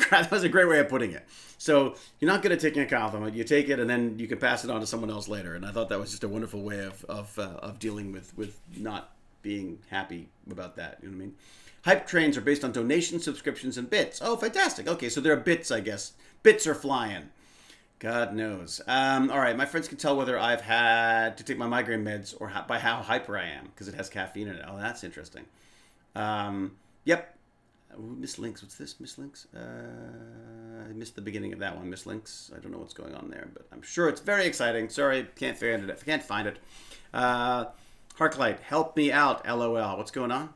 a great way of putting it. So you're not good at taking a compliment. You take it and then you can pass it on to someone else later. And I thought that was just a wonderful way of dealing with not being happy about that. You know what I mean? Hype trains are based on donations, subscriptions, and bits. Oh, fantastic. Okay, so there are bits, I guess. Bits are flying. God knows. All right, my friends can tell whether I've had to take my migraine meds or by how hyper I am, because it has caffeine in it. Oh, that's interesting. Yep. Miss Links. What's this? Miss Links? I missed the beginning of that one. Miss Links. I don't know what's going on there, but I'm sure it's very exciting. Sorry, can't find it. Can't find it. Harklight, help me out. LOL. What's going on?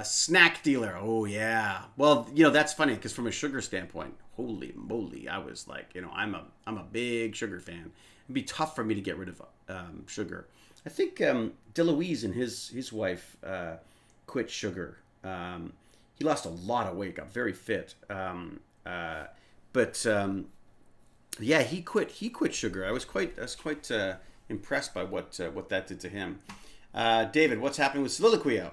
Snack dealer. Oh yeah. Well, you know that's funny because from a sugar standpoint, holy moly, I was like, you know, I'm a big sugar fan. It'd be tough for me to get rid of sugar. I think DeLuise and his wife quit sugar. He lost a lot of weight, got very fit. But yeah, he quit sugar. I was quite impressed by what that did to him. David, what's happening with Soliloquio?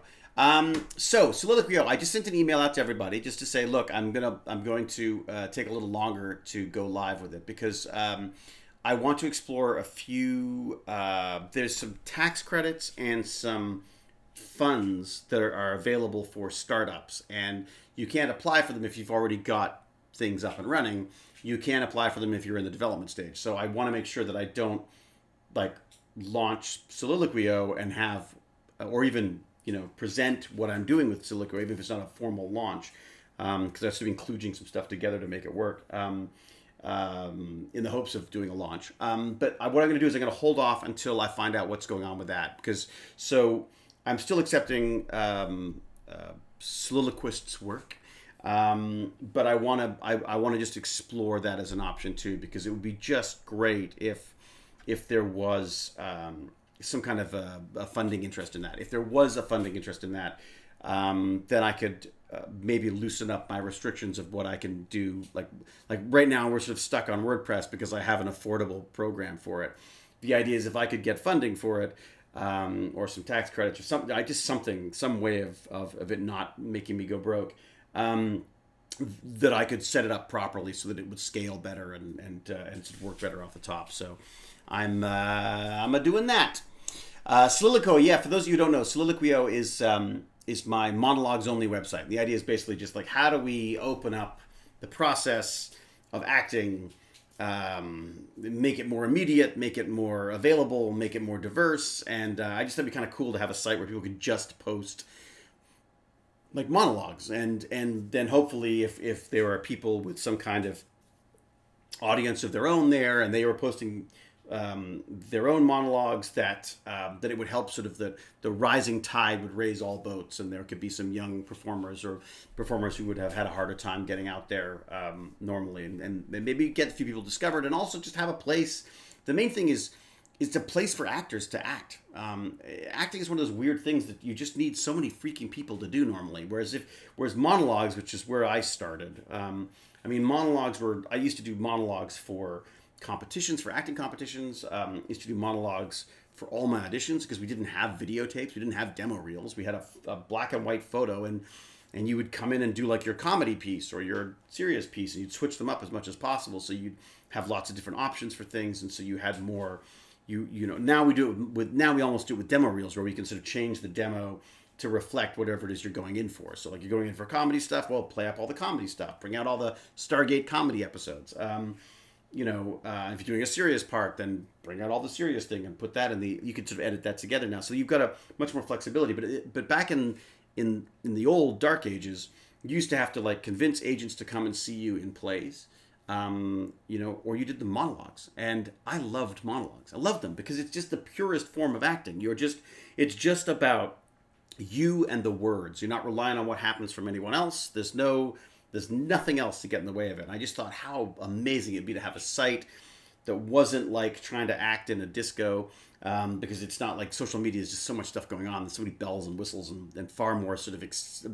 So Soliloquio, I just sent an email out to everybody just to say, look, I'm going to take a little longer to go live with it because I want to explore a few. There's some tax credits and some funds that are available for startups, and you can't apply for them if you've already got things up and running. You can't apply for them if you're in the development stage. So I want to make sure that I don't launch Soliloquio and have, or even present what I'm doing with Soliloquio, even if it's not a formal launch, because I have to be kludging some stuff together to make it work. In the hopes of doing a launch. But what I'm going to do is I'm going to hold off until I find out what's going on with that. So I'm still accepting soliloquists' work. But I want to just explore that as an option too, because it would be just great if there was some kind of a funding interest in that. If there was a funding interest in that, then I could maybe loosen up my restrictions of what I can do. Like right now we're sort of stuck on WordPress because I have an affordable program for it. The idea is if I could get funding for it, or some tax credits or something, some way of it not making me go broke, that I could set it up properly so that it would scale better and work better off the top. So I'm doing that. Soliloquio, yeah. For those of you who don't know, Soliloquio is my monologues only website. The idea is basically just like, how do we open up the process of acting, make it more immediate, make it more available, make it more diverse. And I just thought it'd be kind of cool to have a site where people could just post like monologues, and then hopefully if there are people with some kind of audience of their own there and they were posting their own monologues, that it would help sort of the rising tide would raise all boats, and there could be some young performers or performers who would have had a harder time getting out there normally, and maybe get a few people discovered, and also just have a place. The main thing is a place for actors to act. Acting is one of those weird things that you just need so many freaking people to do normally. Whereas monologues, which is where I started, monologues I used to do monologues for competitions, for acting competitions. Used to do monologues for all my auditions because we didn't have videotapes, we didn't have demo reels. We had a black and white photo, and you would come in and do like your comedy piece or your serious piece, and you'd switch them up as much as possible. So you'd have lots of different options for things, and so you had more. Now we almost do it with demo reels, where we can sort of change the demo to reflect whatever it is you're going in for. So like you're going in for comedy stuff, well, play up all the comedy stuff, bring out all the Stargate comedy episodes. If you're doing a serious part, then bring out all the serious thing and put that you can sort of edit that together now. So you've got a much more flexibility. But back in the old dark ages, you used to have to like convince agents to come and see you in plays. Or you did the monologues, and I loved monologues. I loved them because it's just the purest form of acting. It's just about you and the words. You're not relying on what happens from anyone else. There's no There's nothing else to get in the way of it. And I just thought how amazing it'd be to have a site that wasn't like trying to act in a disco, because it's not like social media is just so much stuff going on. There's so many bells and whistles and far more sort of, sort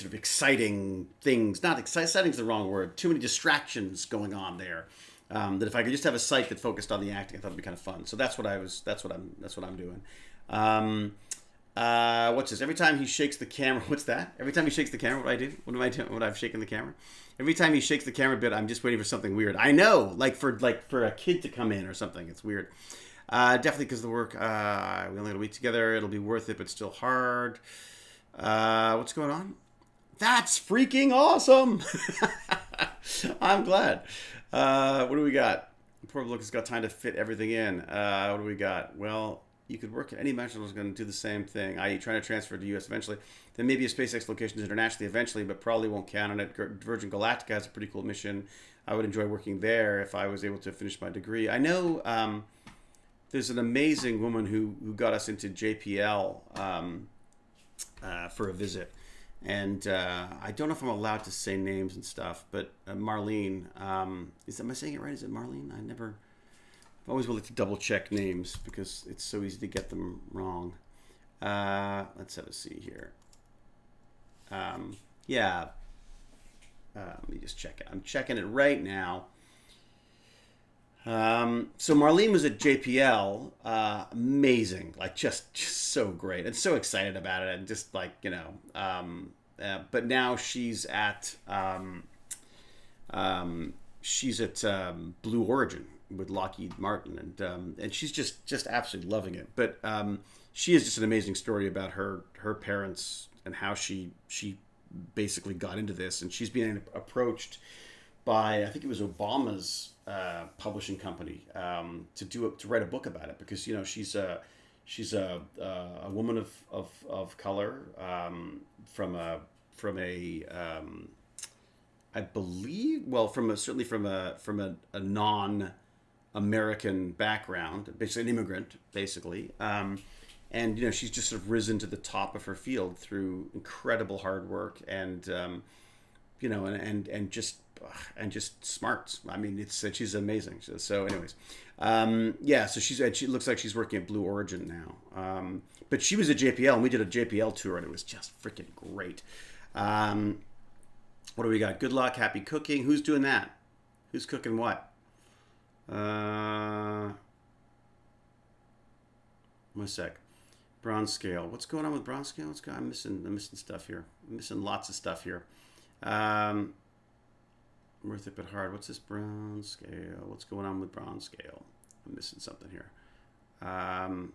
of exciting things. Not exciting is the wrong word. Too many distractions going on there. That if I could just have a site that focused on the acting, I thought it'd be kind of fun. So that's what I'm doing. What's this? Every time he shakes the camera, what's that? Every time he shakes the camera, what do I do? What am I doing when I've shaken the camera? Every time he shakes the camera a bit, I'm just waiting for something weird. I know, like for a kid to come in or something. It's weird. Definitely because of the work. We only got a week together. It'll be worth it, but still hard. What's going on? That's freaking awesome. I'm glad. What do we got? Poor Luke has got time to fit everything in. What do we got? Well, you could work at any dimension is going to do the same thing, i.e. trying to transfer to the U.S. eventually. Then maybe a SpaceX locations internationally eventually, but probably won't count on it. Virgin Galactica has a pretty cool mission. I would enjoy working there if I was able to finish my degree. I know there's an amazing woman who got us into JPL for a visit. And I don't know if I'm allowed to say names and stuff, but Marlene, am I saying it right? Is it Marlene? I'm always willing to double check names because it's so easy to get them wrong. Let's have a see here. Let me just check it. I'm checking it right now. So Marlene was at JPL, amazing, like just so great and so excited about it, and just like, but now she's at Blue Origin with Lockheed Martin, and she's just absolutely loving it. But she is just an amazing story about her parents and how she basically got into this, and she's being approached by, I think it was Obama's publishing company, to write a book about it, because she's a woman of color, from a I believe, well, certainly from a non-American background, basically an immigrant, basically. And she's just sort of risen to the top of her field through incredible hard work and just smarts. I mean, she's amazing. So anyways, so she looks like she's working at Blue Origin now. But she was at JPL, and we did a JPL tour, and it was just freaking great. What do we got? Good luck, happy cooking. Who's doing that? Who's cooking what? One sec. Bronze scale. What's going on with bronze scale? I'm missing stuff here. I'm missing lots of stuff here. Worth it but hard. What's this bronze scale? What's going on with bronze scale? I'm missing something here. I'm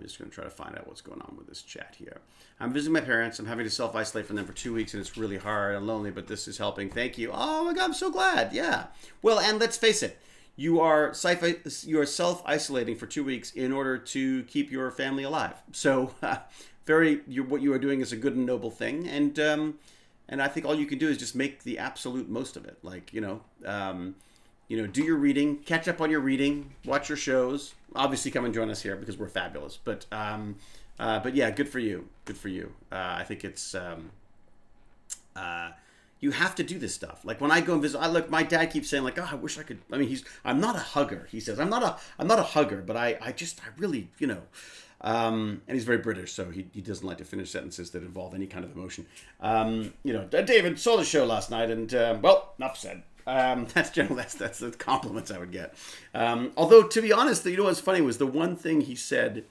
just going to try to find out what's going on with this chat here. I'm visiting my parents. I'm having to self-isolate from them for 2 weeks, and it's really hard and lonely, but this is helping. Thank you. Oh my God, I'm so glad. Yeah. Well, and let's face it. You are self-isolating for 2 weeks in order to keep your family alive. So what you are doing is a good and noble thing. And I think all you can do is just make the absolute most of it. Like, do your reading, catch up on your reading, watch your shows. Obviously, come and join us here because we're fabulous. But yeah, good for you. Good for you. I think it's you have to do this stuff. Like when I go and visit, look, my dad keeps saying like, oh, I wish I could. I mean, I'm not a hugger. He says I'm not a hugger, but I really, and he's very British, so he doesn't like to finish sentences that involve any kind of emotion. David saw the show last night, and well, enough said. That's the compliments I would get. Although, to be honest, what's funny was the one thing he said.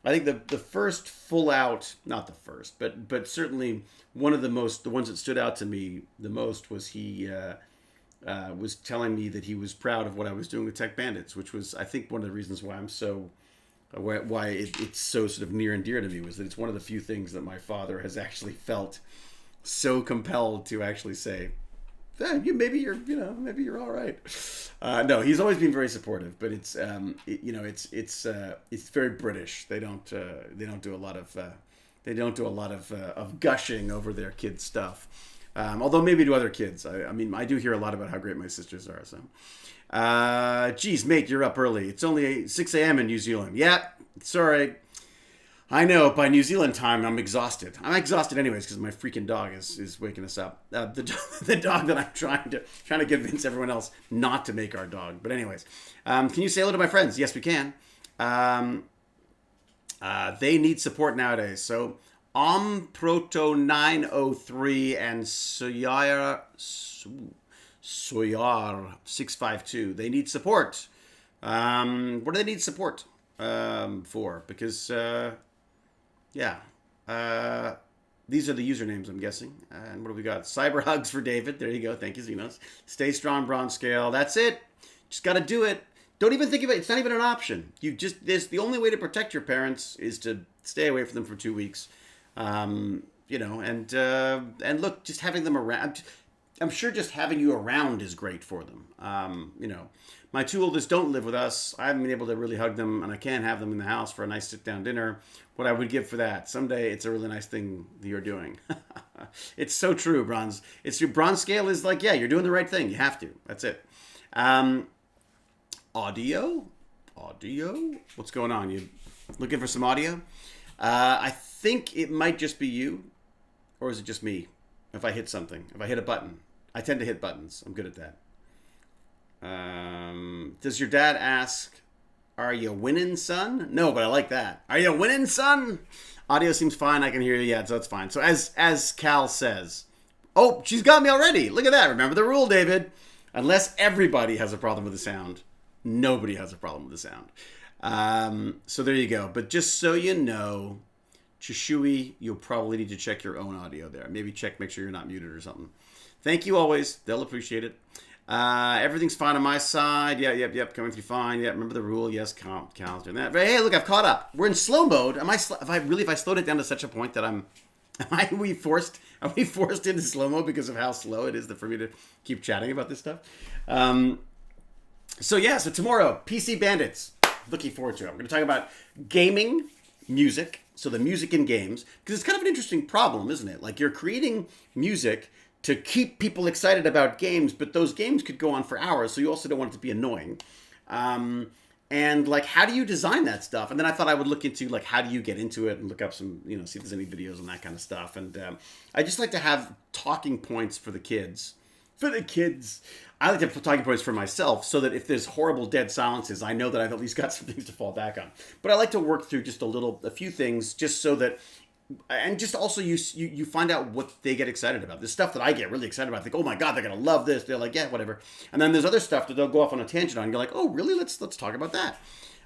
I think the first full out, not the first, but certainly one of the ones that stood out to me the most was he was telling me that he was proud of what I was doing with Tech Bandits, which was, I think, one of the reasons why it's so sort of near and dear to me, was that it's one of the few things that my father has actually felt so compelled to actually say, maybe you're all right. No, he's always been very supportive, but it's very British. They don't do a lot of gushing over their kids' stuff. Although maybe to other kids. I mean, I do hear a lot about how great my sisters are. So, geez, mate, you're up early. It's only 6 a.m. in New Zealand. Yeah, sorry. I know. By New Zealand time, I'm exhausted. I'm exhausted anyways because my freaking dog is waking us up. The dog that I'm trying to convince everyone else not to make our dog. But anyways, can you say hello to my friends? Yes, we can. Um, they need support nowadays. So Proto 903 and Soyar 652. They need support. What do they need support for? Because yeah. These are the usernames, I'm guessing. And what do we got? Cyber hugs for David. There you go. Thank you, Xenos. Stay strong, bronze scale. That's it. Just got to do it. Don't even think of it. It's not even an option. This the only way to protect your parents is to stay away from them for 2 weeks. And look, just having them around. I'm sure just having you around is great for them. My two oldest don't live with us. I haven't been able to really hug them, and I can't have them in the house for a nice sit-down dinner. What I would give for that. Someday, it's a really nice thing that you're doing. It's so true, Bronze. It's your Bronze scale is like, yeah, you're doing the right thing. You have to. That's it. Audio? What's going on? You looking for some audio? I think it might just be you, or is it just me? If I hit something, if I hit a button, I tend to hit buttons. I'm good at that. Does your dad ask, "Are you winning, son?" No, but I like that. Are you winning, son? Audio seems fine. I can hear you. Yeah, so it's fine. So as Cal says, oh, she's got me already. Look at that. Remember the rule, David. Unless everybody has a problem with the sound, nobody has a problem with the sound. So there you go. But just so you know, Chishui, you'll probably need to check your own audio there. Maybe make sure you're not muted or something. Thank you always. They'll appreciate it. Everything's fine on my side. Yep. Coming through fine. Yeah, remember the rule. Yes, Cal's doing that. But hey, look, I've caught up. We're in slow mode. If I slowed it down to such a point that are we forced into slow mode because of how slow it is for me to keep chatting about this stuff? So tomorrow, PC Bandits. Looking forward to it. I'm going to talk about gaming, music. So the music in games, because it's kind of an interesting problem, isn't it? Like you're creating music to keep people excited about games, but those games could go on for hours, so you also don't want it to be annoying. And like, how do you design that stuff? And then I thought I would look into like, how do you get into it and look up some, see if there's any videos and that kind of stuff. And I just like to have talking points for the kids. I like to have talking points for myself so that if there's horrible dead silences, I know that I've at least got some things to fall back on. But I like to work through just a few things just so that, and just also you find out what they get excited about. There's stuff that I get really excited about. I think, oh my God, they're going to love this. They're like, yeah, whatever. And then there's other stuff that they'll go off on a tangent on. And you're like, oh, really? Let's talk about that.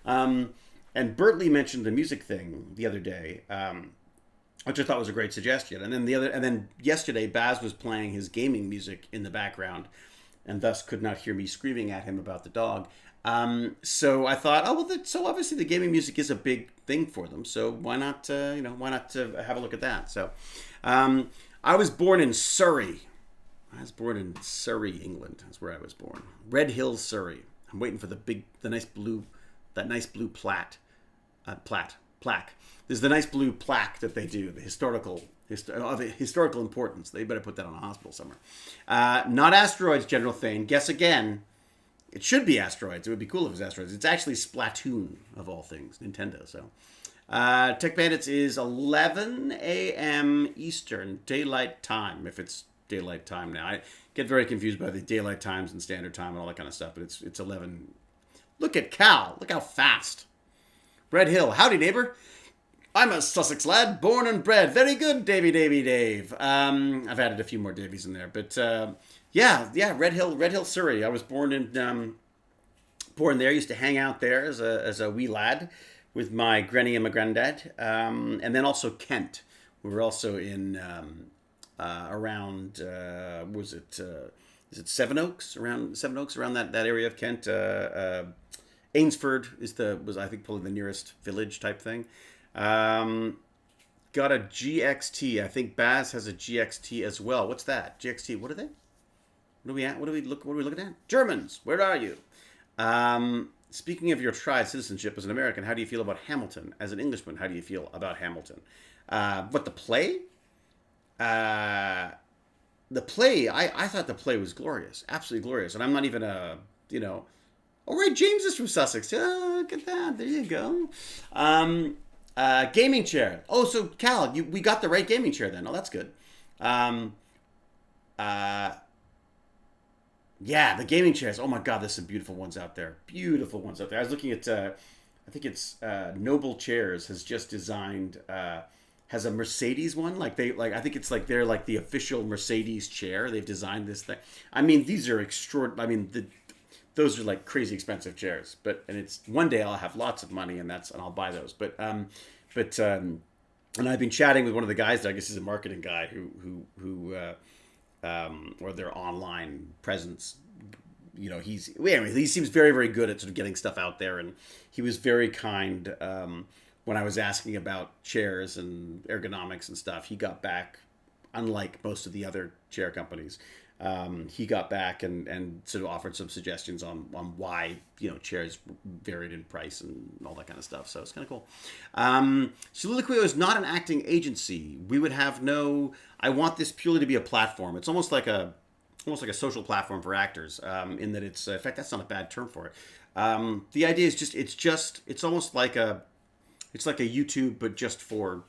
And Bertley mentioned the music thing the other day, which I thought was a great suggestion. And then yesterday, Baz was playing his gaming music in the background, and thus could not hear me screaming at him about the dog. So I thought, so obviously the gaming music is a big thing for them. So why not have a look at that? So, I was born in Surrey. England. That's where I was born. Red Hills, Surrey. I'm waiting for that nice blue plaque. There's the nice blue plaque that they do, the historical importance. They better put that on a hospital somewhere. Not asteroids, General Thane. Guess again. It should be asteroids. It would be cool if it was asteroids. It's actually Splatoon, of all things, Nintendo. So, Tech Bandits is 11 a.m. Eastern Daylight Time, if it's daylight time now. I get very confused by the daylight times and standard time and all that kind of stuff, but it's 11. Look at Cal. Look how fast. Red Hill. Howdy, neighbor. I'm a Sussex lad, born and bred. Very good, Dave. I've added a few more Davies in there, but Red Hill, Surrey. I was born there. Used to hang out there as a wee lad with my granny and my granddad, and then also Kent. We were also in around is it Sevenoaks? Around Sevenoaks, around that area of Kent. Ainsford was I think probably the nearest village type thing. Got a GXT. I think Baz has a GXT as well. What's that? GXT. What are they? What are we at? What are we looking at? Germans. Where are you? Speaking of your tried citizenship as an American, how do you feel about Hamilton? As an Englishman, how do you feel about Hamilton? But the play? The play, I thought the play was glorious. Absolutely glorious. And I'm not even all right, James is from Sussex. Oh, look at that. There you go. Gaming chair. Oh, so Cal, we got the right gaming chair then. Oh, that's good. Um, uh, yeah, the gaming chairs. Oh my God, there's some beautiful ones out there. Beautiful ones out there. I was looking at, I think it's Noble Chairs has just designed, has a Mercedes one. I think it's like they're like the official Mercedes chair. They've designed this thing. I mean, these are extraordinary. I mean, those are like crazy expensive chairs. And it's one day I'll have lots of money and I'll buy those. And I've been chatting with one of the guys that I guess is a marketing guy or their online presence. He seems very, very good at sort of getting stuff out there, and he was very kind when I was asking about chairs and ergonomics and stuff. He got back, unlike most of the other chair companies. He got back and sort of offered some suggestions on why chairs varied in price and all that kind of stuff. So it's kind of cool. Soliloquio is not an acting agency. We would have no. I want this purely to be a platform. It's almost like a social platform for actors. In that it's in fact that's not a bad term for it. The idea is it's almost like a YouTube but just for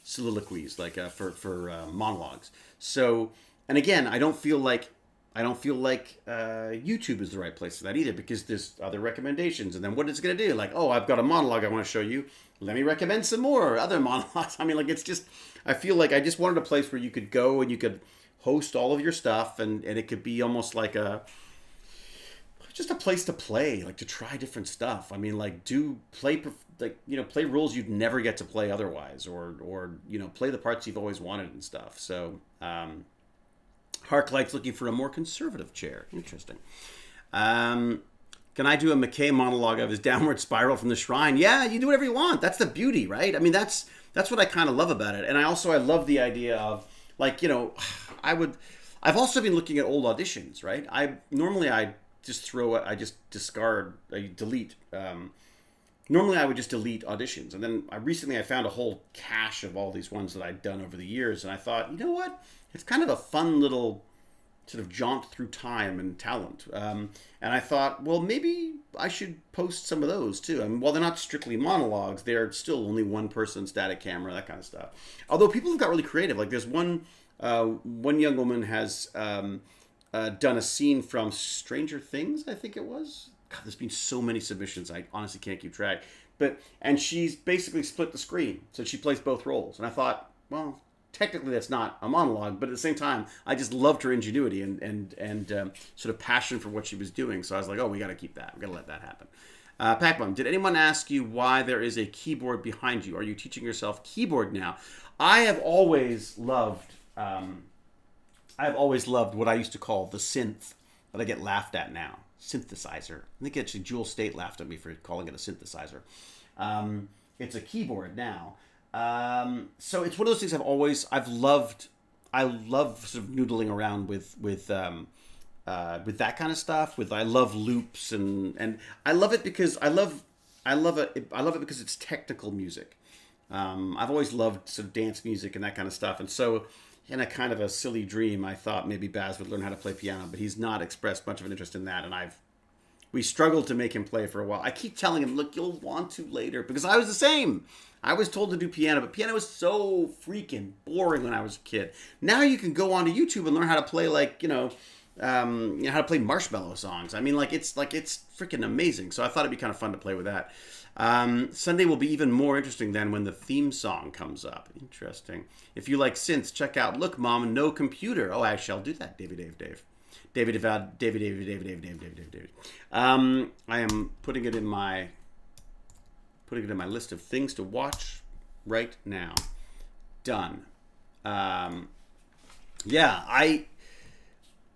soliloquies, like for monologues. So, and again, I don't feel like YouTube is the right place for that either, because there's other recommendations, and then what it's going to do, like, oh, I've got a monologue I want to show you. Let me recommend some more other monologues. I mean, like, it's just, I feel like I just wanted a place where you could go and you could host all of your stuff, and it could be almost like just a place to play, like to try different stuff. I mean, like play roles you'd never get to play otherwise, or play the parts you've always wanted and stuff. So, Harklight's looking for a more conservative chair. Interesting. Can I do a McKay monologue of his downward spiral from the shrine? Yeah, you do whatever you want. That's the beauty, right? I mean, that's what I kind of love about it. And I love the idea of, like, I've also been looking at old auditions, right? I just discard, I delete. Normally I would just delete auditions. And then I found a whole cache of all these ones that I'd done over the years. And I thought, you know what? It's kind of a fun little sort of jaunt through time and talent. And I thought, well, maybe I should post some of those too. I mean, while they're not strictly monologues, they're still only one person, static camera, that kind of stuff. Although people have got really creative. Like there's one young woman has done a scene from Stranger Things, I think it was. God, there's been so many submissions, I honestly can't keep track. And she's basically split the screen, so she plays both roles. And I thought, well, technically that's not a monologue, but at the same time, I just loved her ingenuity and sort of passion for what she was doing. So I was like, oh, we got to keep that. We got to let that happen. Pacbum, did anyone ask you why there is a keyboard behind you? Are you teaching yourself keyboard now? I have always loved what I used to call the synth, that I get laughed at now. Synthesizer. I think actually Jewel State laughed at me for calling it a synthesizer. It's a keyboard now. So it's one of those things I've loved. I love sort of noodling around with that kind of stuff. I love loops and I love it because I love it because it's technical music. I've always loved sort of dance music and that kind of stuff, and so in a kind of a silly dream, I thought maybe Baz would learn how to play piano, but he's not expressed much of an interest in that, and we struggled to make him play for a while. I keep telling him, look, you'll want to later, because I was the same. I was told to do piano, but piano was so freaking boring when I was a kid. Now you can go onto YouTube and learn how to play how to play Marshmallow songs. I mean, it's freaking amazing. So I thought it'd be kind of fun to play with that. Sunday will be even more interesting then when the theme song comes up. Interesting. If you like synths, check out Look Mom, No Computer. Oh, I shall do that, David. I am putting it in my list of things to watch right now. Done.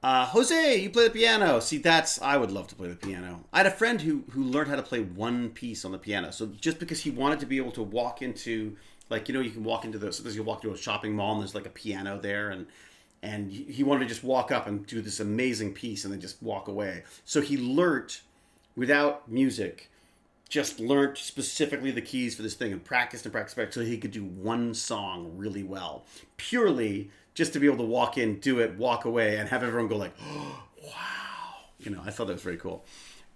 Jose, you play the piano. See, I would love to play the piano. I had a friend who learned how to play one piece on the piano. So just because he wanted to be able to walk into, you can walk into sometimes you walk to a shopping mall and there's like a piano there, and he wanted to just walk up and do this amazing piece and then just walk away. So he learnt without music, just learnt specifically the keys for this thing and practiced so he could do one song really well. Purely just to be able to walk in, do it, walk away, and have everyone go like, oh, wow. I thought that was very cool.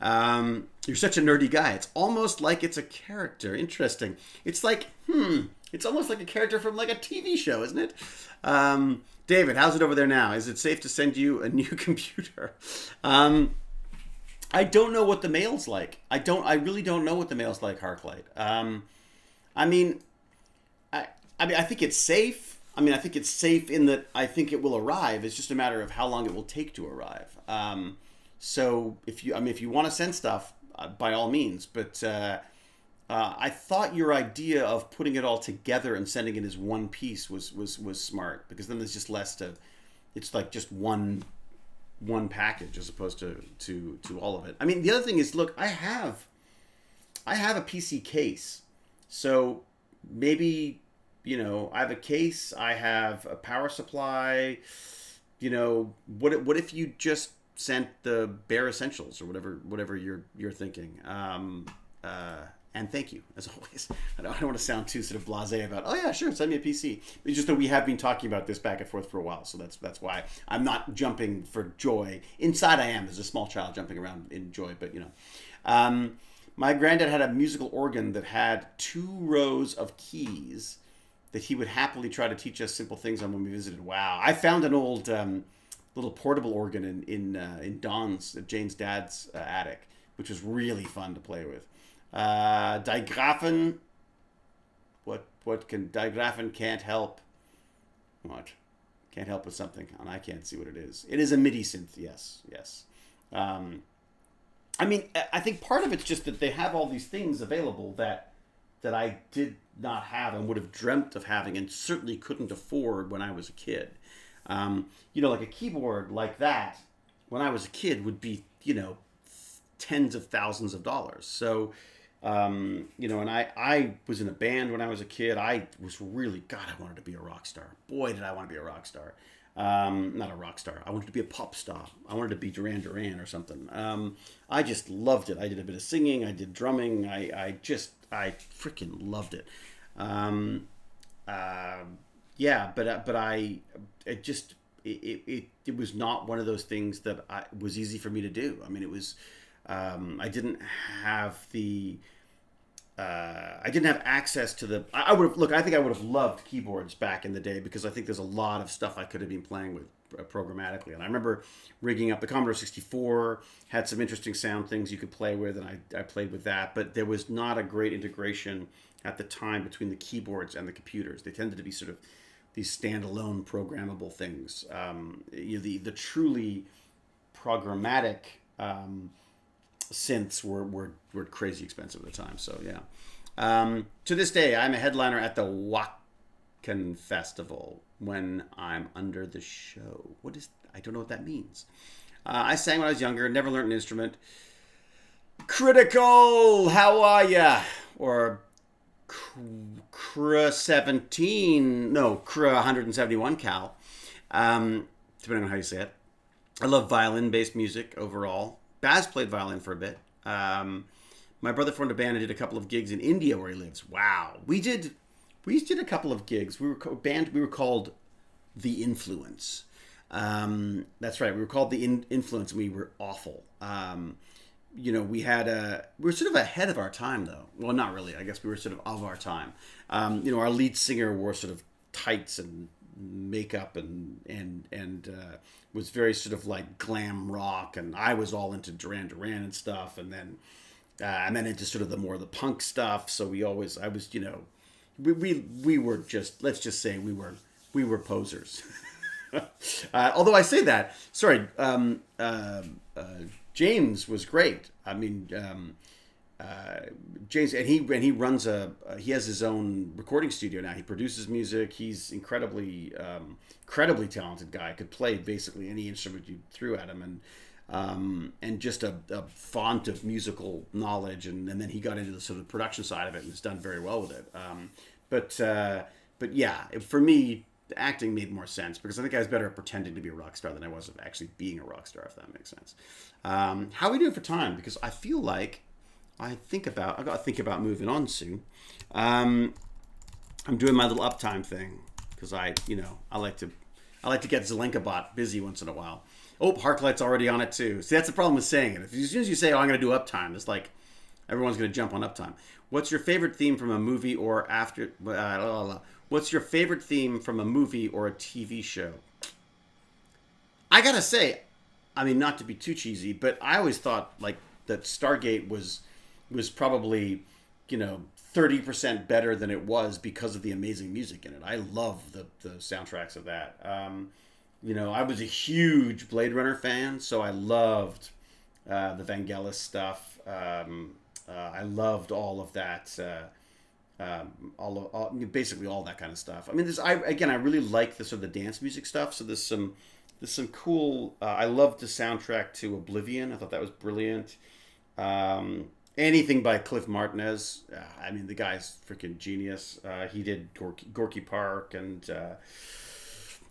You're such a nerdy guy. It's almost like it's a character. Interesting. It's like, it's almost like a character from like a TV show, isn't it? David, how's it over there now? Is it safe to send you a new computer? I don't know what the mail's like. I really don't know what the mail's like, Harklight. I mean, I think it's safe. I mean, I think it's safe in that I think it will arrive. It's just a matter of how long it will take to arrive. So if you want to send stuff, by all means. But I thought your idea of putting it all together and sending it as one piece was smart, because then there's just less to. It's like just one package as opposed to all of it. I mean, the other thing is, look, I have a PC case, so maybe. I have a case, I have a power supply, what if you just sent the bare essentials or whatever you're thinking. And thank you, as always. I don't want to sound too sort of blasé about, oh yeah, sure, send me a PC. It's just that we have been talking about this back and forth for a while, so that's why I'm not jumping for joy. Inside I am, as a small child jumping around in joy, but my granddad had a musical organ that had 2 rows of keys that he would happily try to teach us simple things on when we visited. Wow. I found an old little portable organ in Jane's dad's attic, which was really fun to play with. Digraphen. Digraphen can't help. What? Can't help with something, and I can't see what it is. It is a MIDI synth, yes. I mean, I think part of it's just that they have all these things available that I did not have and would have dreamt of having, and certainly couldn't afford when I was a kid. Like a keyboard like that when I was a kid would be, tens of thousands of dollars. So, and I was in a band when I was a kid. I was really, God, I wanted to be a rock star. Boy, did I want to be a rock star. Not a rock star. I wanted to be a pop star. I wanted to be Duran Duran or something. I just loved it. I did a bit of singing. I did drumming. I freaking loved it. It was not one of those things that was easy for me to do. I mean, it was, I didn't have access to the. I think I would have loved keyboards back in the day, because I think there's a lot of stuff I could have been playing with programmatically. And I remember rigging up the Commodore 64, had some interesting sound things you could play with, and I played with that. But there was not a great integration at the time between the keyboards and the computers. They tended to be sort of these standalone programmable things. The truly programmatic synths were crazy expensive at the time. So yeah. To this day, I'm a headliner at the Wacken Festival when I'm under the show. I don't know what that means. I sang when I was younger, never learned an instrument. Critical, how are ya? Or Cra 17, no, Cra 171 Cal, depending on how you say it. I love violin-based music overall. Baz played violin for a bit. My brother formed a band and did a couple of gigs in India where he lives. Wow. We did a couple of gigs. We were called The Influence. That's right. We were called The Influence, and we were awful. We were sort of ahead of our time, though. Well, not really. I guess we were sort of our time. Our lead singer wore sort of tights and makeup and was very sort of like glam rock, and I was all into Duran Duran and stuff, and then into sort of the punk stuff. So we were just, let's just say we were posers. Although I say that, sorry, James was great. I mean, James, and he runs he has his own recording studio now. He produces music. He's incredibly talented guy. Could play basically any instrument you threw at him, and just a font of musical knowledge. And then he got into the sort of production side of it and has done very well with it. But yeah, for me, the acting made more sense, because I think I was better at pretending to be a rock star than I was of actually being a rock star, if that makes sense. How are we doing for time? Because I feel like I got to think about moving on soon. I'm doing my little uptime thing, because I like to get Zelenka Bot busy once in a while. Oh, Harklight's already on it too. See, that's the problem with saying it. As soon as you say, "Oh, I'm going to do Uptime," it's like everyone's going to jump on Uptime. What's your favorite theme from a movie or after? What's your favorite theme from a movie or a TV show? I gotta say, I mean, not to be too cheesy, but I always thought like that Stargate was probably, 30% better than it was because of the amazing music in it. I love the soundtracks of that. I was a huge Blade Runner fan, so I loved the Vangelis stuff. I loved all of that. Basically all that kind of stuff. I mean, I really like the sort of the dance music stuff. So there's some cool. I loved the soundtrack to Oblivion. I thought that was brilliant. Anything by Cliff Martinez. I mean, the guy's freaking genius. He did Gorky Park and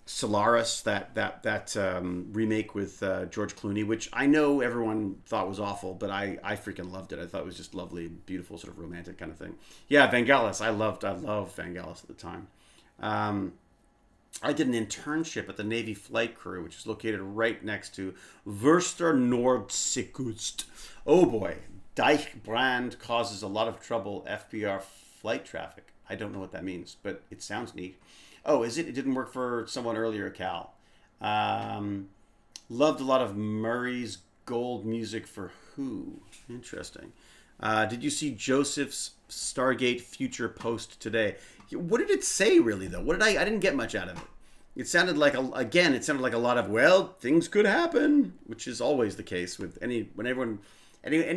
Solaris, that remake with George Clooney, which I know everyone thought was awful, but I freaking loved it. I thought it was just lovely, beautiful, sort of romantic kind of thing. Yeah, Vangelis. I loved Vangelis at the time. I did an internship at the Navy Flight Crew, which is located right next to Verster Nordseekust. Oh boy, Deichbrand causes a lot of trouble. FBR flight traffic. I don't know what that means, but it sounds neat. Oh, is it? It didn't work for someone earlier, Cal. Loved a lot of Murray's Gold music for Who. Interesting. Did you see Joseph's Stargate future post today? What did it say, really, though? I didn't get much out of it. It sounded like, it sounded like a lot of, well, things could happen, which is always the case with any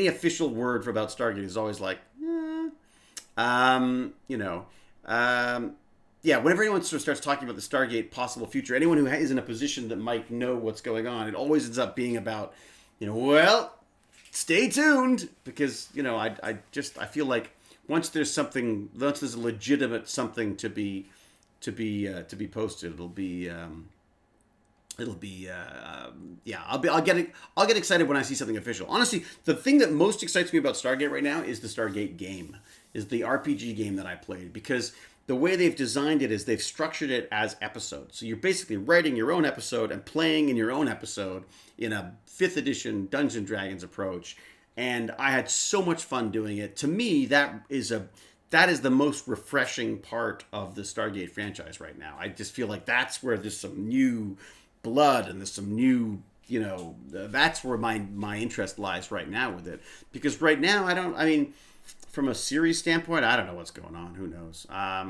official word for about Stargate is always like, yeah, whenever anyone sort of starts talking about the Stargate possible future, anyone who is in a position that might know what's going on, it always ends up being about, well, stay tuned, because I feel like once there's a legitimate something to be posted, I'll get excited when I see something official. Honestly, the thing that most excites me about Stargate right now is the Stargate game, is the RPG game that I played, because the way they've designed it is they've structured it as episodes. So you're basically writing your own episode and playing in your own episode in a 5th edition Dungeons & Dragons approach. And I had so much fun doing it. To me, that is the most refreshing part of the Stargate franchise right now. I just feel like that's where there's some new blood and there's some new, that's where my interest lies right now with it. Because right now, from a series standpoint, I don't know what's going on. Who knows? I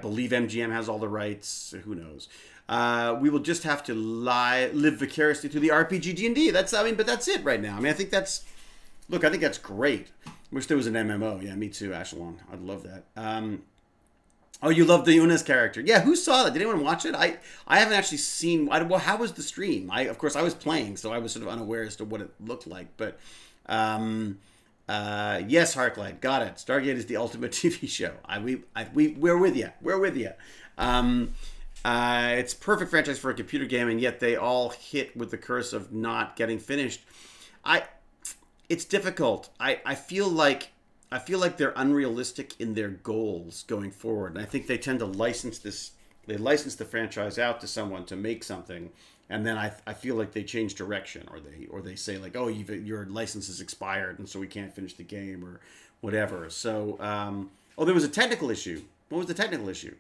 believe MGM has all the rights. Who knows? We will just have to live vicariously through the RPG D&D. But that's it right now. I think that's great. Wish there was an MMO. Yeah, me too, Ashelon. I'd love that. Oh, you love the Una's character. Yeah, who saw that? Did anyone watch it? I haven't actually seen. Well, how was the stream? Of course, I was playing, so I was sort of unaware as to what it looked like. But yes, Harklight, got it. Stargate is the ultimate TV show. We're with you. We're with you. It's perfect franchise for a computer game, and yet they all hit with the curse of not getting finished. It's difficult. I feel like they're unrealistic in their goals going forward, and I think they tend to license the franchise out to someone to make something, and then I feel like they change direction, or they say like, oh, your license is expired, and so we can't finish the game or whatever. So, there was a technical issue. What was the technical issue?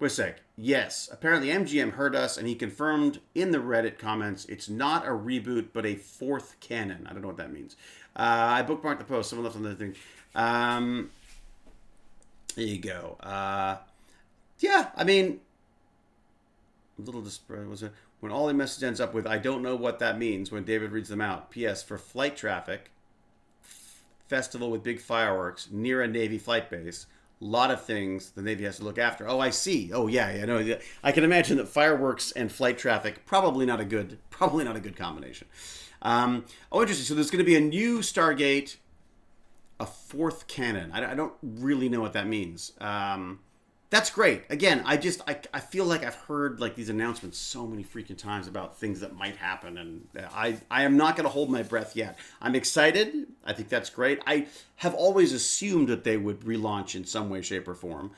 Wait a sec. Yes, apparently MGM heard us, and he confirmed in the Reddit comments it's not a reboot, but a 4th canon. I don't know what that means. I bookmarked the post. Someone left on the thing. There you go. Yeah, a little disparate was it when all the message ends up with "I don't know what that means" when David reads them out. P.S. For flight traffic, festival with big fireworks near a Navy flight base. Lot of things the Navy has to look after. Oh, I see. Oh, yeah. No, I can imagine that fireworks and flight traffic probably not a good combination. Interesting. So there's going to be a new Stargate, a 4th canon. I don't really know what that means. That's great. Again, I feel like I've heard like these announcements so many freaking times about things that might happen, and I am not going to hold my breath yet. I'm excited. I think that's great. I have always assumed that they would relaunch in some way, shape, or form.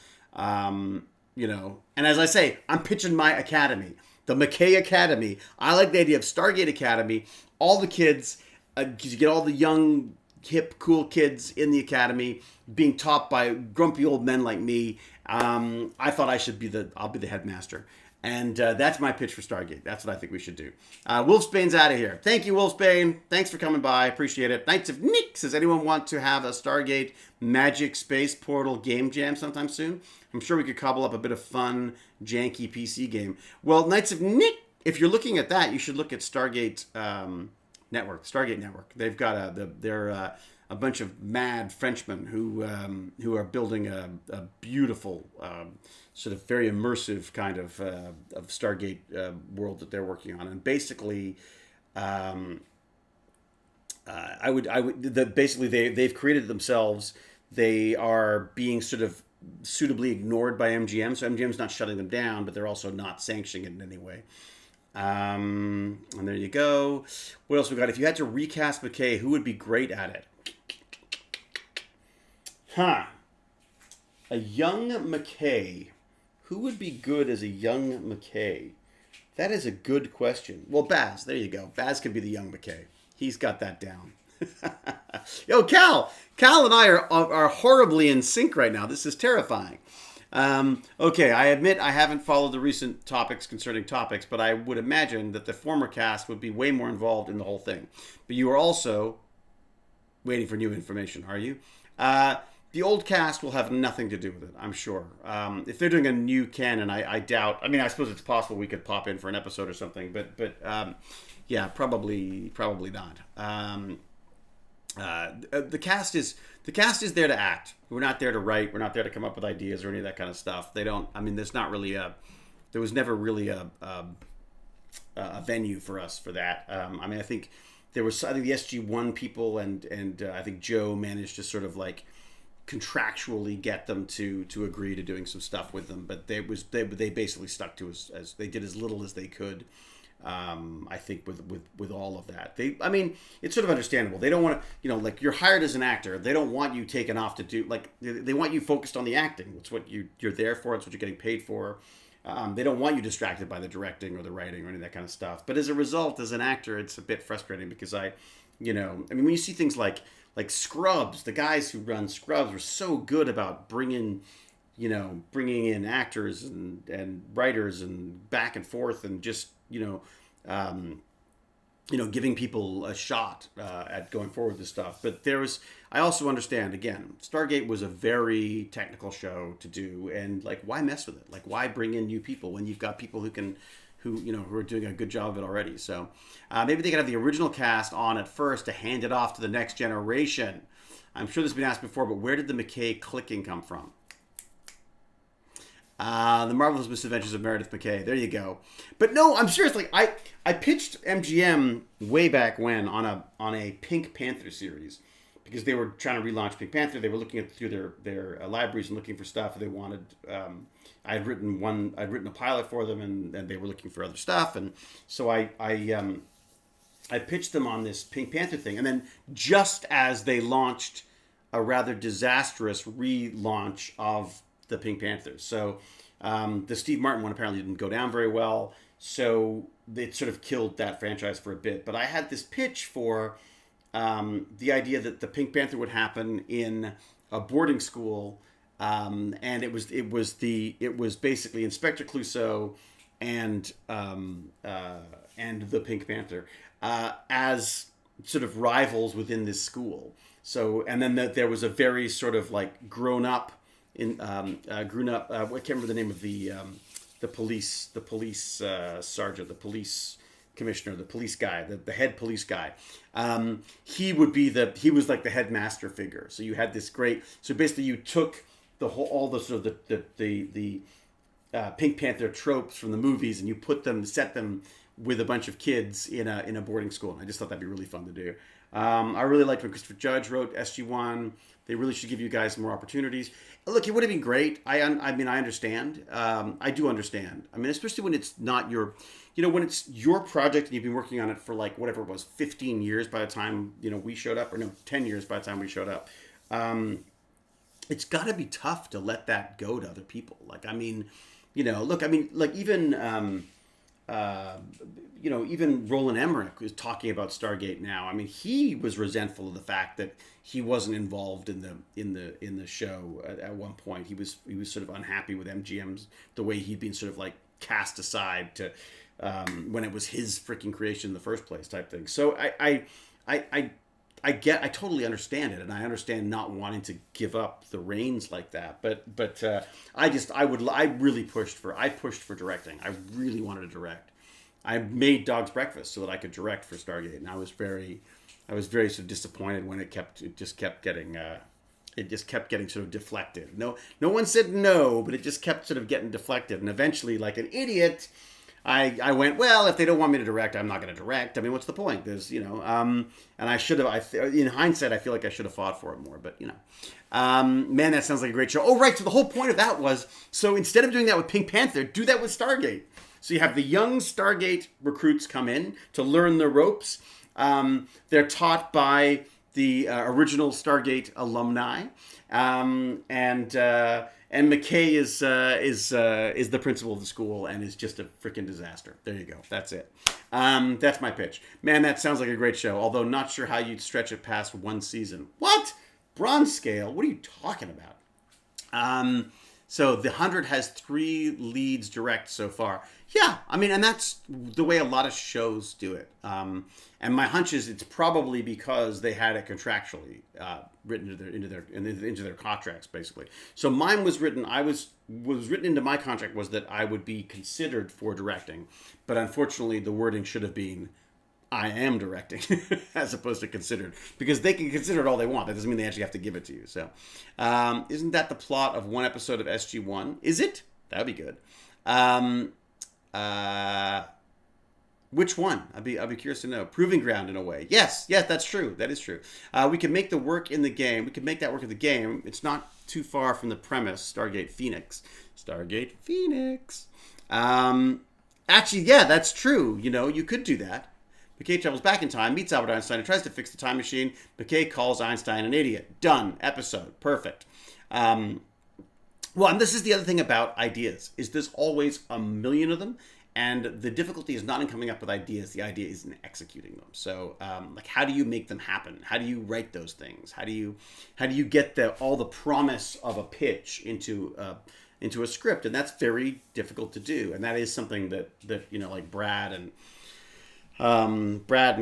And as I say, I'm pitching my academy, the McKay Academy. I like the idea of Stargate Academy. All the kids, you get all the young, hip, cool kids in the academy being taught by grumpy old men like me. I thought I'll be the headmaster. And that's my pitch for Stargate. That's what I think we should do. Wolfsbane's out of here. Thank you, Wolfsbane. Thanks for coming by. Appreciate it. Knights of Nick says, anyone want to have a Stargate Magic Space Portal game jam sometime soon? I'm sure we could cobble up a bit of fun, janky PC game. Well, Knights of Nick, if you're looking at that, you should look at Stargate Network. Stargate Network. They've got they're a bunch of mad Frenchmen who are building a beautiful, sort of very immersive kind of Stargate world that they're working on. And basically, basically they've created it themselves. They are being sort of suitably ignored by MGM, so MGM's not shutting them down, but they're also not sanctioning it in any way. And there you go. What else we got? If you had to recast McKay, who would be great at it? A young McKay. Who would be good as a young McKay? That is a good question. Well, Baz, there you go. Baz could be the young McKay. He's got that down. Yo, Cal and I are horribly in sync right now. This is terrifying. Okay, I admit I haven't followed the recent topics concerning topics, but I would imagine that the former cast would be way more involved in the whole thing. But you are also waiting for new information, are you? The old cast will have nothing to do with it, I'm sure. If they're doing a new canon, I doubt. I mean, I suppose it's possible we could pop in for an episode or something, but yeah, probably not. The cast is there to act. We're not there to write. We're not there to come up with ideas or any of that kind of stuff. They don't. I mean, there was never really a venue for us for that. I mean, I think the SG1 people and I think Joe managed to sort of like contractually get them to agree to doing some stuff with them, but they basically stuck to us as they did as little as they could. I think with all of that, I mean, it's sort of understandable. They don't want to, like you're hired as an actor. They don't want you taken off to do like they want you focused on the acting. It's what you're there for. It's what you're getting paid for. They don't want you distracted by the directing or the writing or any of that kind of stuff. But as a result, as an actor, it's a bit frustrating because I mean, when you see things like Scrubs, the guys who run Scrubs were so good about bringing in actors and writers and back and forth and just giving people a shot at going forward with this stuff. But I also understand, again, Stargate was a very technical show to do, and like, why mess with it? Like, why bring in new people when you've got people who are doing a good job of it already? So maybe they could have the original cast on at first to hand it off to the next generation. I'm sure this has been asked before, but where did the McKay clicking come from? The Marvelous Misadventures of Meredith McKay. There you go. But no, I'm serious. Like I pitched MGM way back when on a Pink Panther series because they were trying to relaunch Pink Panther. They were looking through their libraries and looking for stuff. They wanted. I'd written a pilot for them, and they were looking for other stuff. And so I pitched them on this Pink Panther thing, and then just as they launched a rather disastrous relaunch of the Pink Panthers. So the Steve Martin one apparently didn't go down very well. So it sort of killed that franchise for a bit. But I had this pitch for the idea that the Pink Panther would happen in a boarding school, and it was basically Inspector Clouseau and the Pink Panther as sort of rivals within this school. So and then there was a very sort of like grown up. I can't remember the name of the police sergeant, the police commissioner, the police guy, the head police guy. He was like the headmaster figure. So you had this great. So basically, you took all the sort of the Pink Panther tropes from the movies, and you set them with a bunch of kids in a boarding school. And I just thought that'd be really fun to do. I really liked when Christopher Judge wrote SG1. They really should give you guys more opportunities. Look, it would have been great. I mean, I understand. I do understand. I mean, especially when it's not your, when it's your project and you've been working on it for like whatever it was, 15 years by the time, we showed up, or no, 10 years by the time we showed up. it's got to be tough to let that go to other people. Like, I mean, look, I mean, like even uh, even Roland Emmerich is talking about Stargate now. I mean, he was resentful of the fact that he wasn't involved in the show at one point. He was sort of unhappy with MGM's the way he'd been sort of like cast aside to when it was his freaking creation in the first place, type thing. So I I totally understand it, and I understand not wanting to give up the reins like that. But I really pushed for directing. I really wanted to direct. I made Dog's Breakfast so that I could direct for Stargate, and I was very sort of disappointed when it just kept getting sort of deflected. No one said no, but it just kept sort of getting deflected, and eventually, like an idiot, I went, well, if they don't want me to direct, I'm not going to direct. I mean, what's the point? And I should have. In hindsight, I feel like I should have fought for it more. But man, that sounds like a great show. Oh, right. So the whole point of that was, so instead of doing that with Pink Panther, do that with Stargate. So you have the young Stargate recruits come in to learn the ropes. They're taught by the original Stargate alumni, and McKay is the principal of the school and is just a freaking disaster. There you go. That's it. That's my pitch. Man, that sounds like a great show. Although not sure how you'd stretch it past one season. What? Bronze scale? What are you talking about? So the 100 has 3 leads direct so far. Yeah, I mean, and that's the way a lot of shows do it. And my hunch is it's probably because they had it contractually written into their contracts, basically. So mine was written. Was written into my contract was that I would be considered for directing, but unfortunately, the wording should have been I am directing as opposed to considered, because they can consider it all they want. That doesn't mean they actually have to give it to you. So, isn't that the plot of one episode of SG1? Is it? That'd be good. Which one? I'd be curious to know. Proving Ground, in a way. Yes, that's true. That is true. We can make the work in the game. We can make that work in the game. It's not too far from the premise. Stargate Phoenix. Actually, yeah, that's true. You could do that. McKay travels back in time, meets Albert Einstein, and tries to fix the time machine. McKay calls Einstein an idiot. Done. Episode. Perfect. Well, and this is the other thing about ideas, is there's always a million of them, and the difficulty is not in coming up with ideas. The idea is in executing them. So, like, how do you make them happen? How do you write those things? How do you get all the promise of a pitch into a script? And that's very difficult to do. And that is something that like Brad and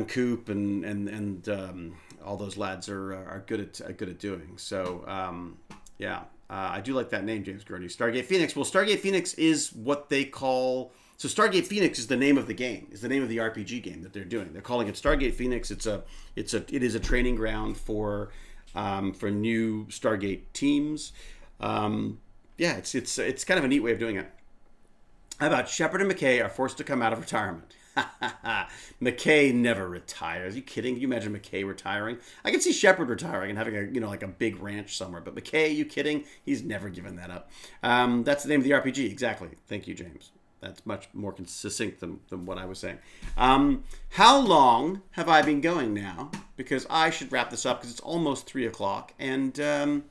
Coop and all those lads are good at doing. So yeah, I do like that name, James Gurney. Stargate Phoenix. Well, Stargate Phoenix is what they call. So Stargate Phoenix is the name of the game. Is the name of the RPG game that they're doing. They're calling it Stargate Phoenix. It is a training ground for new Stargate teams. Yeah, it's kind of a neat way of doing it. How about Shepard and McKay are forced to come out of retirement? McKay never retires. Are you kidding? Can you imagine McKay retiring? I can see Shepard retiring and having a big ranch somewhere. But McKay, are you kidding? He's never given that up. That's the name of the RPG. Exactly. Thank you, James. That's much more succinct than what I was saying. How long have I been going now? Because I should wrap this up because it's almost 3 o'clock. And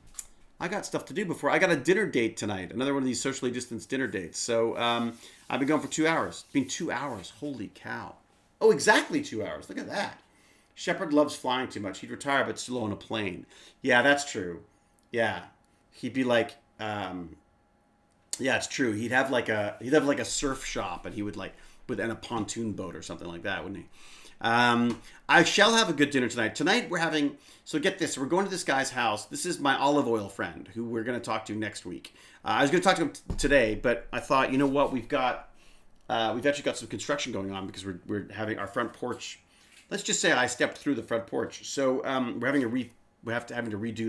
I got stuff to do before. I got a dinner date tonight. Another one of these socially distanced dinner dates. So I've been going for 2 hours. It's been 2 hours. Holy cow. Oh, exactly 2 hours. Look at that. Shepard loves flying too much. He'd retire but still own a plane. Yeah, that's true. Yeah. He'd be like, yeah, it's true. He'd have like a surf shop, and he would and a pontoon boat or something like that, wouldn't he? I shall have a good dinner tonight. Tonight we're having, so get this, we're going to this guy's house. This is my olive oil friend who we're going to talk to next week. I was going to talk to him today, but I thought, you know what, we've actually got some construction going on because we're having our front porch. Let's just say I stepped through the front porch. So we're having to redo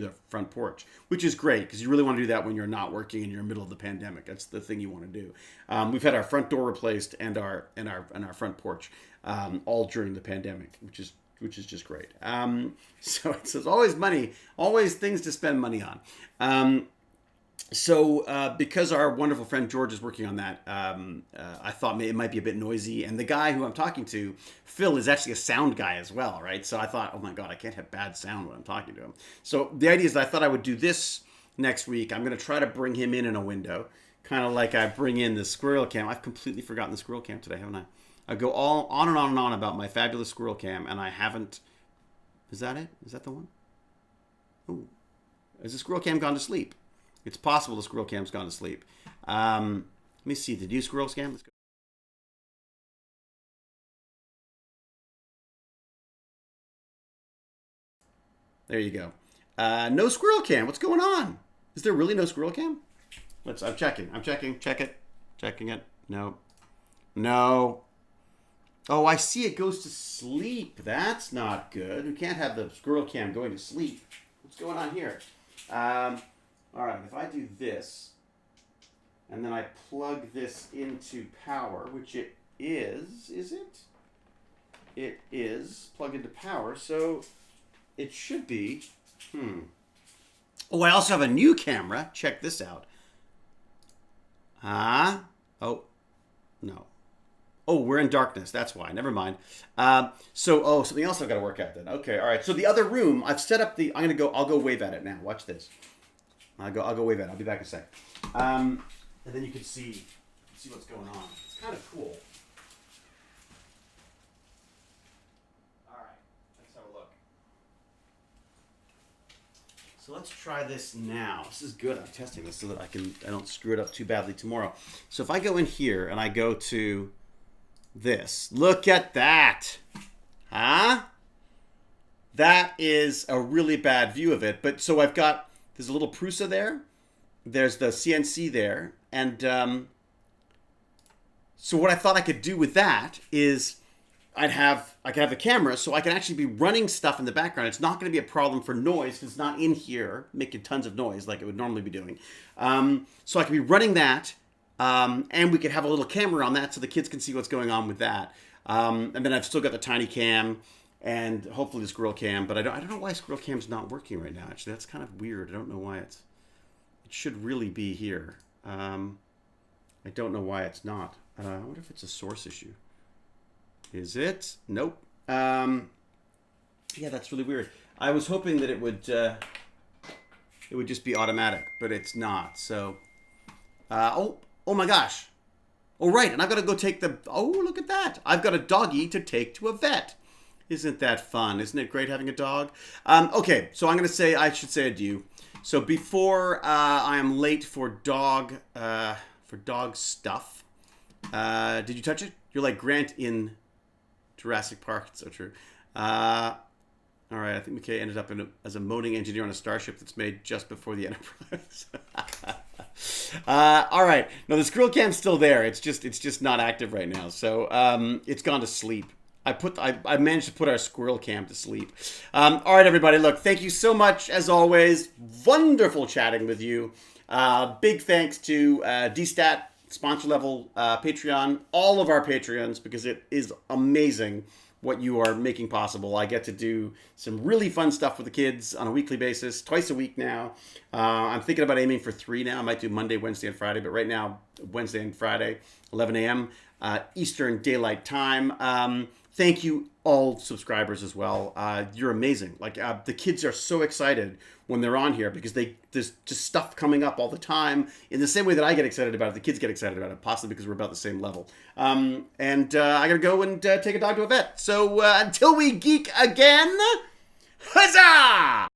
the front porch, which is great because you really want to do that when you're not working and you're in the middle of the pandemic. That's the thing you want to do. We've had our front door replaced and our front porch all during the pandemic, which is just great. So it's always money, always things to spend money on. So because our wonderful friend George is working on that, I thought it might be a bit noisy. And the guy who I'm talking to, Phil, is actually a sound guy as well, right? So I thought, oh my God, I can't have bad sound when I'm talking to him. So the idea is that I thought I would do this next week. I'm going to try to bring him in a window, kind of like I bring in the squirrel cam. I've completely forgotten the squirrel cam today, haven't I? I go all on and on and on about my fabulous squirrel cam, and I haven't. Is that it? Is that the one? Ooh. Has the squirrel cam gone to sleep? It's possible the squirrel cam's gone to sleep. Let me see. The new squirrel cam? Let's go. There you go. No squirrel cam. What's going on? Is there really no squirrel cam? I'm checking. Check it. Checking it. No. No. Oh, I see it goes to sleep. That's not good. We can't have the squirrel cam going to sleep. What's going on here? All right, if I do this, and then I plug this into power, which it is it? It is plugged into power, so it should be. Oh, I also have a new camera. Check this out. Oh, no. Oh, we're in darkness. That's why. Never mind. Something else I've got to work out then. Okay, all right. So the other room, I've set up the. I'll go wave at it now. Watch this. I'll go wave at it. I'll be back in a sec. And then you can see what's going on. It's kind of cool. All right, let's have a look. So let's try this now. This is good. I'm testing this so that I don't screw it up too badly tomorrow. So if I go in here and I go to this, look at that. Huh? That is a really bad view of it. But so there's a little Prusa there. There's the CNC there. And so what I thought I could do with that is I could have the camera so I can actually be running stuff in the background. It's not going to be a problem for noise because it's not in here making tons of noise like it would normally be doing. So I can be running that, and we could have a little camera on that so the kids can see what's going on with that. And then I've still got the tiny cam and hopefully the squirrel cam, but I don't know why squirrel cam's not working right now. Actually, that's kind of weird. I don't know why it should really be here. I don't know why it's not. I wonder if it's a source issue. Is it? Nope. Yeah, that's really weird. I was hoping that it would just be automatic, but it's not. So, oh my gosh. Oh, right. And I've got to go take look at that. I've got a doggy to take to a vet. Isn't that fun? Isn't it great having a dog? Okay, so I should say adieu. So before I am late for dog stuff, did you touch it? You're like Grant in Jurassic Park. It's so true. All right, I think McKay ended up as a moaning engineer on a starship that's made just before the Enterprise. All right, no, the squirrel cam's still there. It's just not active right now. So it's gone to sleep. I managed to put our squirrel cam to sleep. All right, everybody. Look, thank you so much as always. Wonderful chatting with you. Big thanks to DStat, sponsor level Patreon, all of our Patreons, because it is amazing what you are making possible. I get to do some really fun stuff with the kids on a weekly basis, twice a week now. I'm thinking about aiming for 3 now. I might do Monday, Wednesday, and Friday, but right now, Wednesday and Friday, 11 a.m. Eastern Daylight Time. Thank you, all subscribers as well. You're amazing. Like the kids are so excited when they're on here because there's just stuff coming up all the time. In the same way that I get excited about it, the kids get excited about it, possibly because we're about the same level. I gotta go and take a dog to a vet. So until we geek again, huzzah!